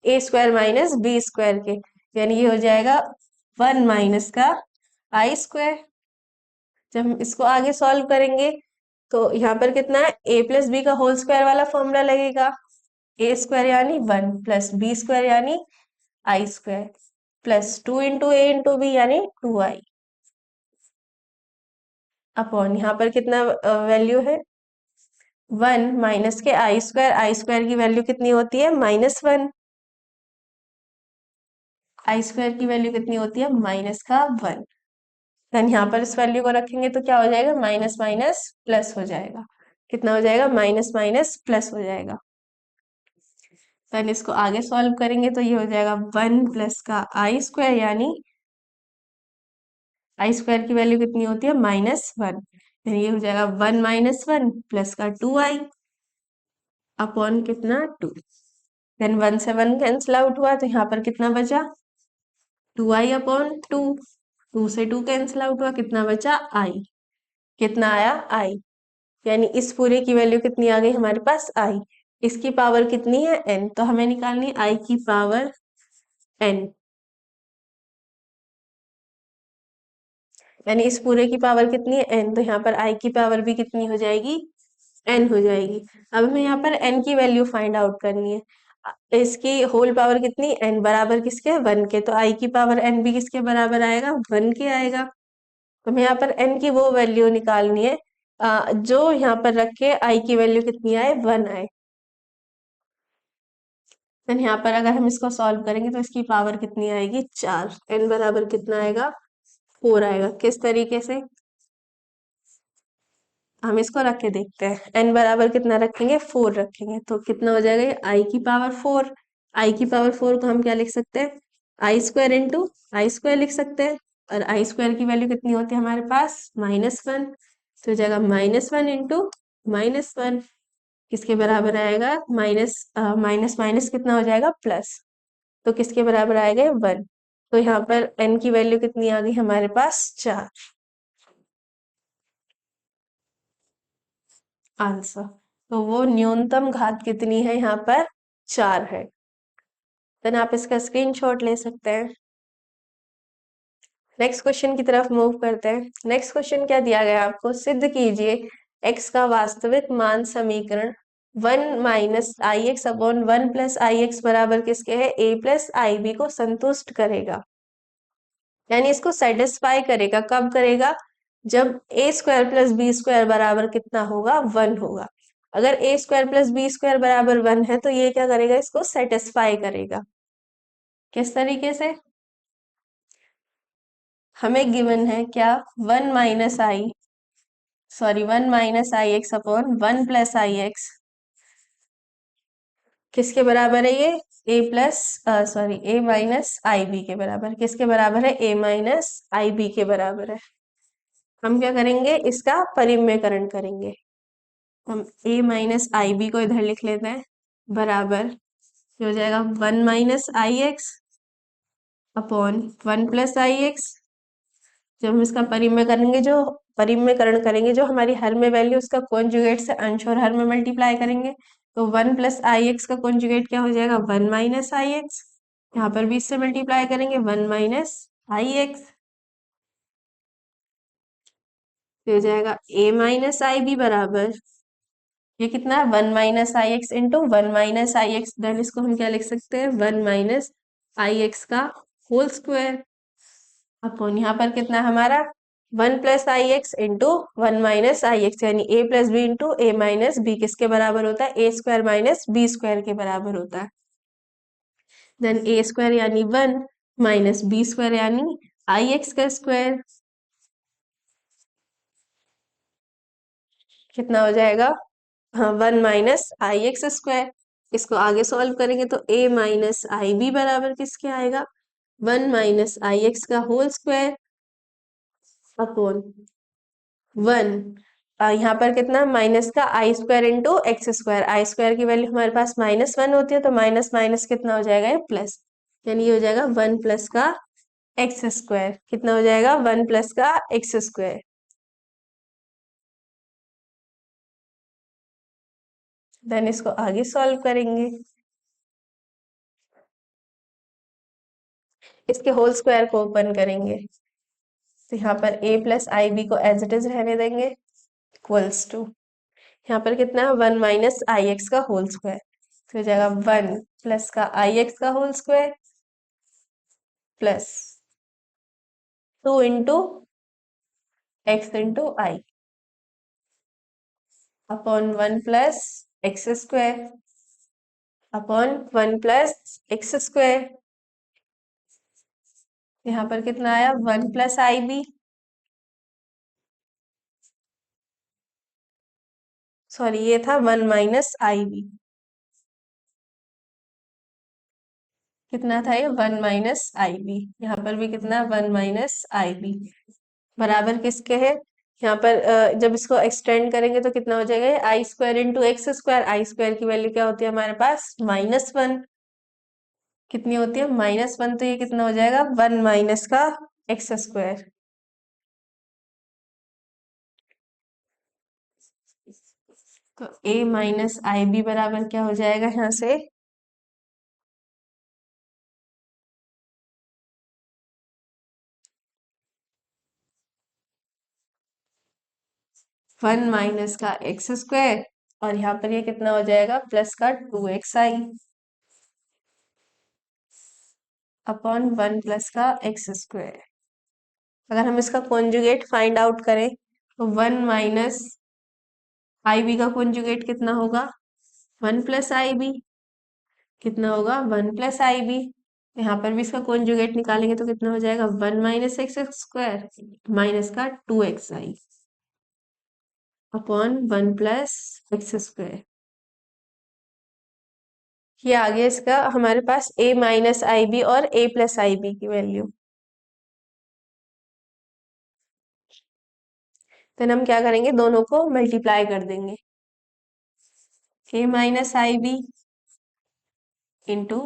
a² - b² के। यानी ये हो जाएगा 1 माइनस का i²। जब हम इसको आगे सॉल्व करेंगे तो यहाँ पर कितना है, a + b का होल स्क्वायर वाला फॉर्मूला लगेगा, a² यानी 1 + b² यानी i² प्लस 2 × a × b यानी 2i। अपॉन यहाँ पर कितना वैल्यू है, 1 माइनस के i² की वैल्यू कितनी होती है, -1। i² की वैल्यू कितनी होती है, -1। देन यहाँ पर इस वैल्यू को रखेंगे तो क्या हो जाएगा, माइनस माइनस प्लस हो जाएगा। कितना हो जाएगा, माइनस माइनस प्लस हो जाएगा। देन इसको आगे सॉल्व करेंगे तो ये हो जाएगा 1 + का i² यानी i² की वैल्यू कितनी होती है, -1। यानी ये हो जाएगा 1 - 1 प्लस का 2i अपॉन कितना, 2। देन 1 से 1 कैंसिल आउट हुआ, तो यहाँ पर कितना बचा, 2i/2। 2 से 2 कैंसिल आउट हुआ, कितना बचा, i। कितना आया, i। यानी इस पूरे की वैल्यू कितनी आ गई हमारे पास, i। इसकी पावर कितनी है, n, तो हमें निकालनी है i की पावर n। यानी इस पूरे की पावर कितनी है, n, तो यहाँ पर i की पावर भी कितनी हो जाएगी, n हो जाएगी। अब हमें यहाँ पर n की वैल्यू फाइंड आउट करनी है। इसकी होल पावर कितनी, n बराबर किसके, 1 के, तो i की पावर n भी किसके बराबर आएगा, 1 के आएगा। तो हमें यहाँ पर n की वो वैल्यू निकालनी है जो यहाँ पर रख के i की वैल्यू कितनी आए, 1 आए। देन यहाँ पर अगर हम इसको सॉल्व करेंगे तो इसकी पावर कितनी आएगी, 4। n बराबर कितना आएगा, 4 आएगा। किस तरीके से, हम इसको रख के देखते हैं। n बराबर कितना रखेंगे, 4 रखेंगे, तो कितना हो जाएगा, ये i की पावर 4। i की पावर 4 को हम क्या लिख सकते हैं, i² इंटू i² लिख सकते हैं। और i² की वैल्यू कितनी होती है हमारे पास, -1। तो हो जाएगा -1 इंटू -1 किसके बराबर आएगा, माइनस माइनस कितना हो जाएगा, प्लस। तो किसके बराबर आएगा, 1। तो यहाँ पर n की वैल्यू कितनी आ गई हमारे पास, 4 आंसर। तो वो न्यूनतम घात कितनी है, यहाँ पर 4 है। देन आप इसका स्क्रीनशॉट ले सकते हैं। नेक्स्ट क्वेश्चन की तरफ मूव करते हैं। नेक्स्ट क्वेश्चन क्या दिया गया आपको, सिद्ध कीजिए x का वास्तविक मान समीकरण 1 - ix/1 + ix बराबर किसके है, a + ib को संतुष्ट करेगा। यानी इसको सेटिस्फाई करेगा। कब करेगा? जब ए स्क्वायर प्लस बी स्क्वायर बराबर कितना होगा? 1 होगा। अगर ए स्क्वायर प्लस बी स्क्वायर बराबर 1 है तो ये क्या करेगा? इसको सेटिस्फाई करेगा। किस तरीके से? हमें गिवन है क्या? 1 माइनस आई अपॉन 1 प्लस आई एक्स किसके बराबर है ये? ए माइनस आई बी के बराबर। किसके बराबर है? ए माइनस आई बी के बराबर है। हम क्या करेंगे? इसका परिमेयकरण करेंगे। हम ए माइनस आई बी को इधर लिख लेते हैं, बराबर ये हो जाएगा 1 minus i x upon 1 plus I x. जब हम इसका परिमेयकरण करेंगे, जो हमारी हर में वैल्यू, उसका कॉन्जुगेट से अंश और हर में मल्टीप्लाई करेंगे, तो 1 प्लस आई एक्स का कॉन्जुगेट क्या हो जाएगा? 1 माइनस आई एक्स। यहाँ पर भी इससे मल्टीप्लाई करेंगे, 1 माइनस आई एक्स। हो जाएगा ए माइनस आई बी बराबर, ये कितना है? 1 minus i x into 1 minus i x. Then इसको हम क्या लिख सकते हैं? 1 माइनस आई एक्स का होल स्क्वायर अपॉन यहाँ पर कितना है हमारा? 1 plus I x into 1 minus i x, यानी ए प्लस बी इंटू ए माइनस बी किसके बराबर होता है? A square minus b square के बराबर होता है। देन ए स्क्वायर यानी 1 माइनस बी स्क्वायर यानी आई एक्स का स्क्वायर कितना हो जाएगा? हाँ, 1 माइनस आई एक्स स्क्वायर। इसको आगे सॉल्व करेंगे तो ए माइनस आई बी बराबर किसके आएगा? 1 माइनस आई एक्स का होल स्क्वायर अपॉन 1। यहाँ पर कितना? माइनस का आई स्क्वायर इंटू एक्स स्क्वायर। आई स्क्वायर की वैल्यू हमारे पास -1 होती है, तो माइनस माइनस कितना हो जाएगा? ये प्लस, यानी ये हो जाएगा 1 प्लस का एक्स स्क्वायर। कितना हो जाएगा? 1 प्लस का एक्स स्क्वायर। देन इसको आगे सॉल्व करेंगे, इसके होल स्क्वायर को ओपन करेंगे, तो यहाँ पर a प्लस आई बी को एज इट इज रहने देंगे, इक्वल्स टू यहाँ पर कितना है? 1 माइनस आई एक्स का होल स्क्वायर। तो हो जाएगा 1 प्लस का आई एक्स का whole square plus 2 into x into i upon 1 plus x square upon 1 plus x square. यहाँ पर कितना आया? 1 प्लस आई बी, सॉरी ये था 1 माइनस आई बी। कितना था ये? 1 माइनस आई बी। यहाँ पर भी कितना? 1 माइनस आई बी बराबर किसके है? यहाँ पर जब इसको एक्सटेंड करेंगे तो कितना हो जाएगा? ये आई स्क्वायर इंटू एक्स स्क्वायर। आई स्क्वायर की वैल्यू क्या होती है हमारे पास? -1। कितनी होती है? -1। तो ये कितना हो जाएगा? 1 माइनस का एक्स स्क्वायर। तो ए माइनस आई बी बराबर क्या हो जाएगा यहाँ से? 1 माइनस का एक्स स्क्वायर, और यहाँ पर ये कितना हो जाएगा? प्लस का 2xi अपॉन 1 प्लस का एक्स स्क्वायर। अगर हम इसका कॉन्जुगेट फाइंड आउट करें तो 1 माइनस आई बी का कॉन्जुगेट कितना होगा? 1 प्लस आई बी। कितना होगा? 1 प्लस आई बी। यहाँ पर भी इसका कॉन्जुगेट निकालेंगे तो कितना हो जाएगा? 1 माइनस एक्स स्क्वायर माइनस का 2xi upon 1 plus x square. ये आ गया इसका हमारे पास a माइनस आई बी और a प्लस आई बी की वैल्यू। देन हम क्या करेंगे? दोनों को मल्टीप्लाई कर देंगे, a minus i b into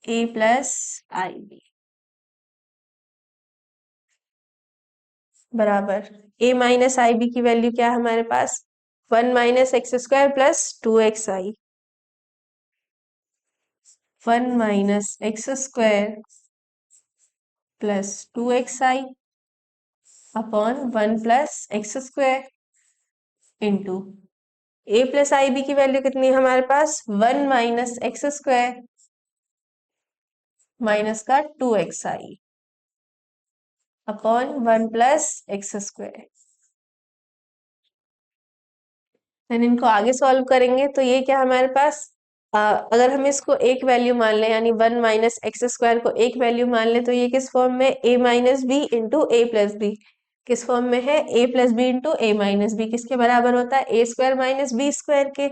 a plus i b बराबर a माइनस आई बी की वैल्यू क्या है हमारे पास? 1 minus x square plus 2xi। 1 minus x square plus 2xi upon 1 plus x square into a plus i b की value कितनी है हमारे पास? 1 माइनस एक्स स्क्वायर माइनस का 2xi अपॉन 1+x²। देन इनको आगे सॉल्व करेंगे तो ये क्या हमारे पास, अगर हम इसको एक वैल्यू मान लें यानी 1 - x² को एक वैल्यू मान लें तो ये किस फॉर्म में, a - b × a+b। किस फॉर्म में है, a+b × a - b। किसके बराबर होता है, a² - b² के।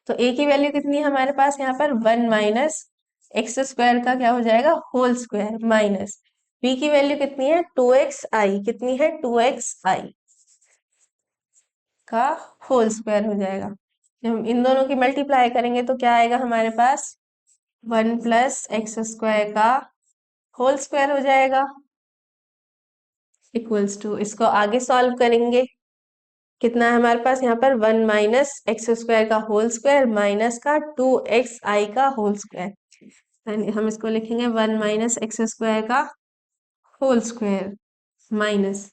तो a की वैल्यू कितनी है हमारे पास यहाँ पर, 1 - x² का क्या हो जाएगा, होल स्क्वायर, माइनस b की वैल्यू कितनी है, 2xi। कितनी है, 2xi का होल स्क्वायर हो जाएगा। जब हम इन दोनों की मल्टीप्लाई करेंगे तो क्या आएगा हमारे पास, 1+x² का होल स्क्वायर हो जाएगा, इक्वल्स टू, इसको आगे सॉल्व करेंगे। कितना है हमारे पास यहाँ पर, 1 - x² का होल स्क्वायर माइनस का 2xi का होल स्क्वायर। हम इसको लिखेंगे 1 - x² का होल स्क्वायर माइनस,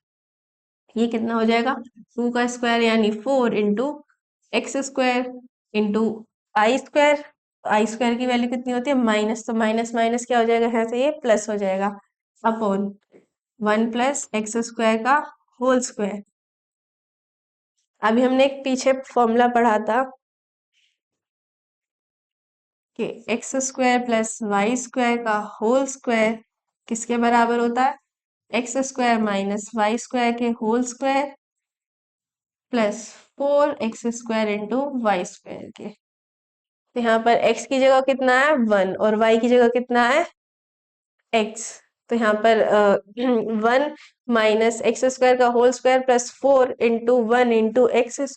ये कितना हो जाएगा, 2 का स्क्वायर यानी 4 × x² इंटू i²। i² की वैल्यू कितनी होती है, माइनस, तो माइनस माइनस क्या हो जाएगा यहाँ से, ये प्लस हो जाएगा, अपॉन 1+x² का होल स्क्वायर। अभी हमने एक पीछे फॉर्मूला पढ़ा था कि x² + y² का होल स्क्वायर किसके बराबर होता है, x² - y² के whole square plus 4x² into y² के। तो यहाँ पर x की जगह कितना है, 1, और y की जगह कितना है, x। तो यहाँ पर 1 - x² का होल स्क्वायर प्लस 4 × 1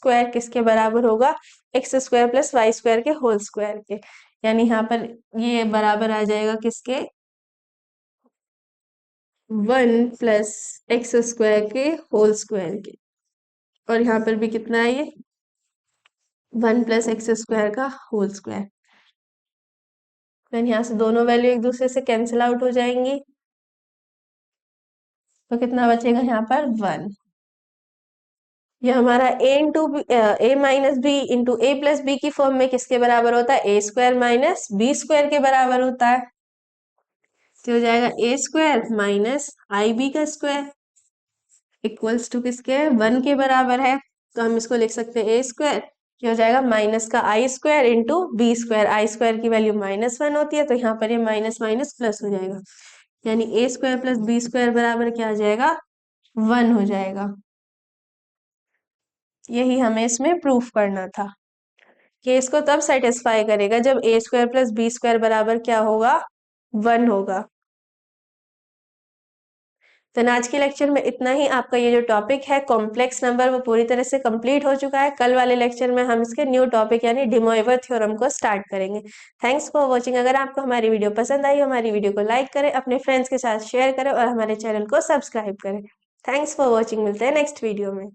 × किसके बराबर होगा, x² + y² के होल स्क्वायर के। यानी यहाँ पर ये बराबर आ जाएगा किसके, 1+x² के होल स्क्वायर के। और यहाँ पर भी कितना है ये, 1+x² का होल स्क्वायर। देन यहाँ से दोनों वैल्यू एक दूसरे से कैंसिल आउट हो जाएंगी, तो कितना बचेगा यहाँ पर, 1। ये हमारा a - b की फॉर्म में किसके बराबर होता है, a² - b² के बराबर होता है। तो हो जाएगा a² - ib का स्क्वायर इक्वल्स टू किसके, 1 के बराबर है। तो हम इसको लिख सकते हैं a², क्या हो जाएगा, माइनस का i² इंटू b²। i² की वैल्यू -1 होती है, तो यहाँ पर ये माइनस माइनस प्लस हो जाएगा, यानी a² + b² बराबर क्या आ जाएगा, 1 हो जाएगा। यही हमें इसमें प्रूफ करना था कि इसको तब सेटिस्फाई करेगा जब a² + b² बराबर क्या होगा, 1 होगा। तो आज के लेक्चर में इतना ही। आपका ये जो टॉपिक है कॉम्प्लेक्स नंबर, वो पूरी तरह से कंप्लीट हो चुका है। कल वाले लेक्चर में हम इसके न्यू टॉपिक यानी डे मोइवर थ्योरम को स्टार्ट करेंगे। Thanks for watching. अगर आपको हमारी वीडियो पसंद आई, हमारी वीडियो को लाइक करें, अपने फ्रेंड्स के साथ शेयर करें और हमारे चैनल को सब्सक्राइब करें। थैंक्स फॉर वॉचिंग, मिलते हैं नेक्स्ट वीडियो में।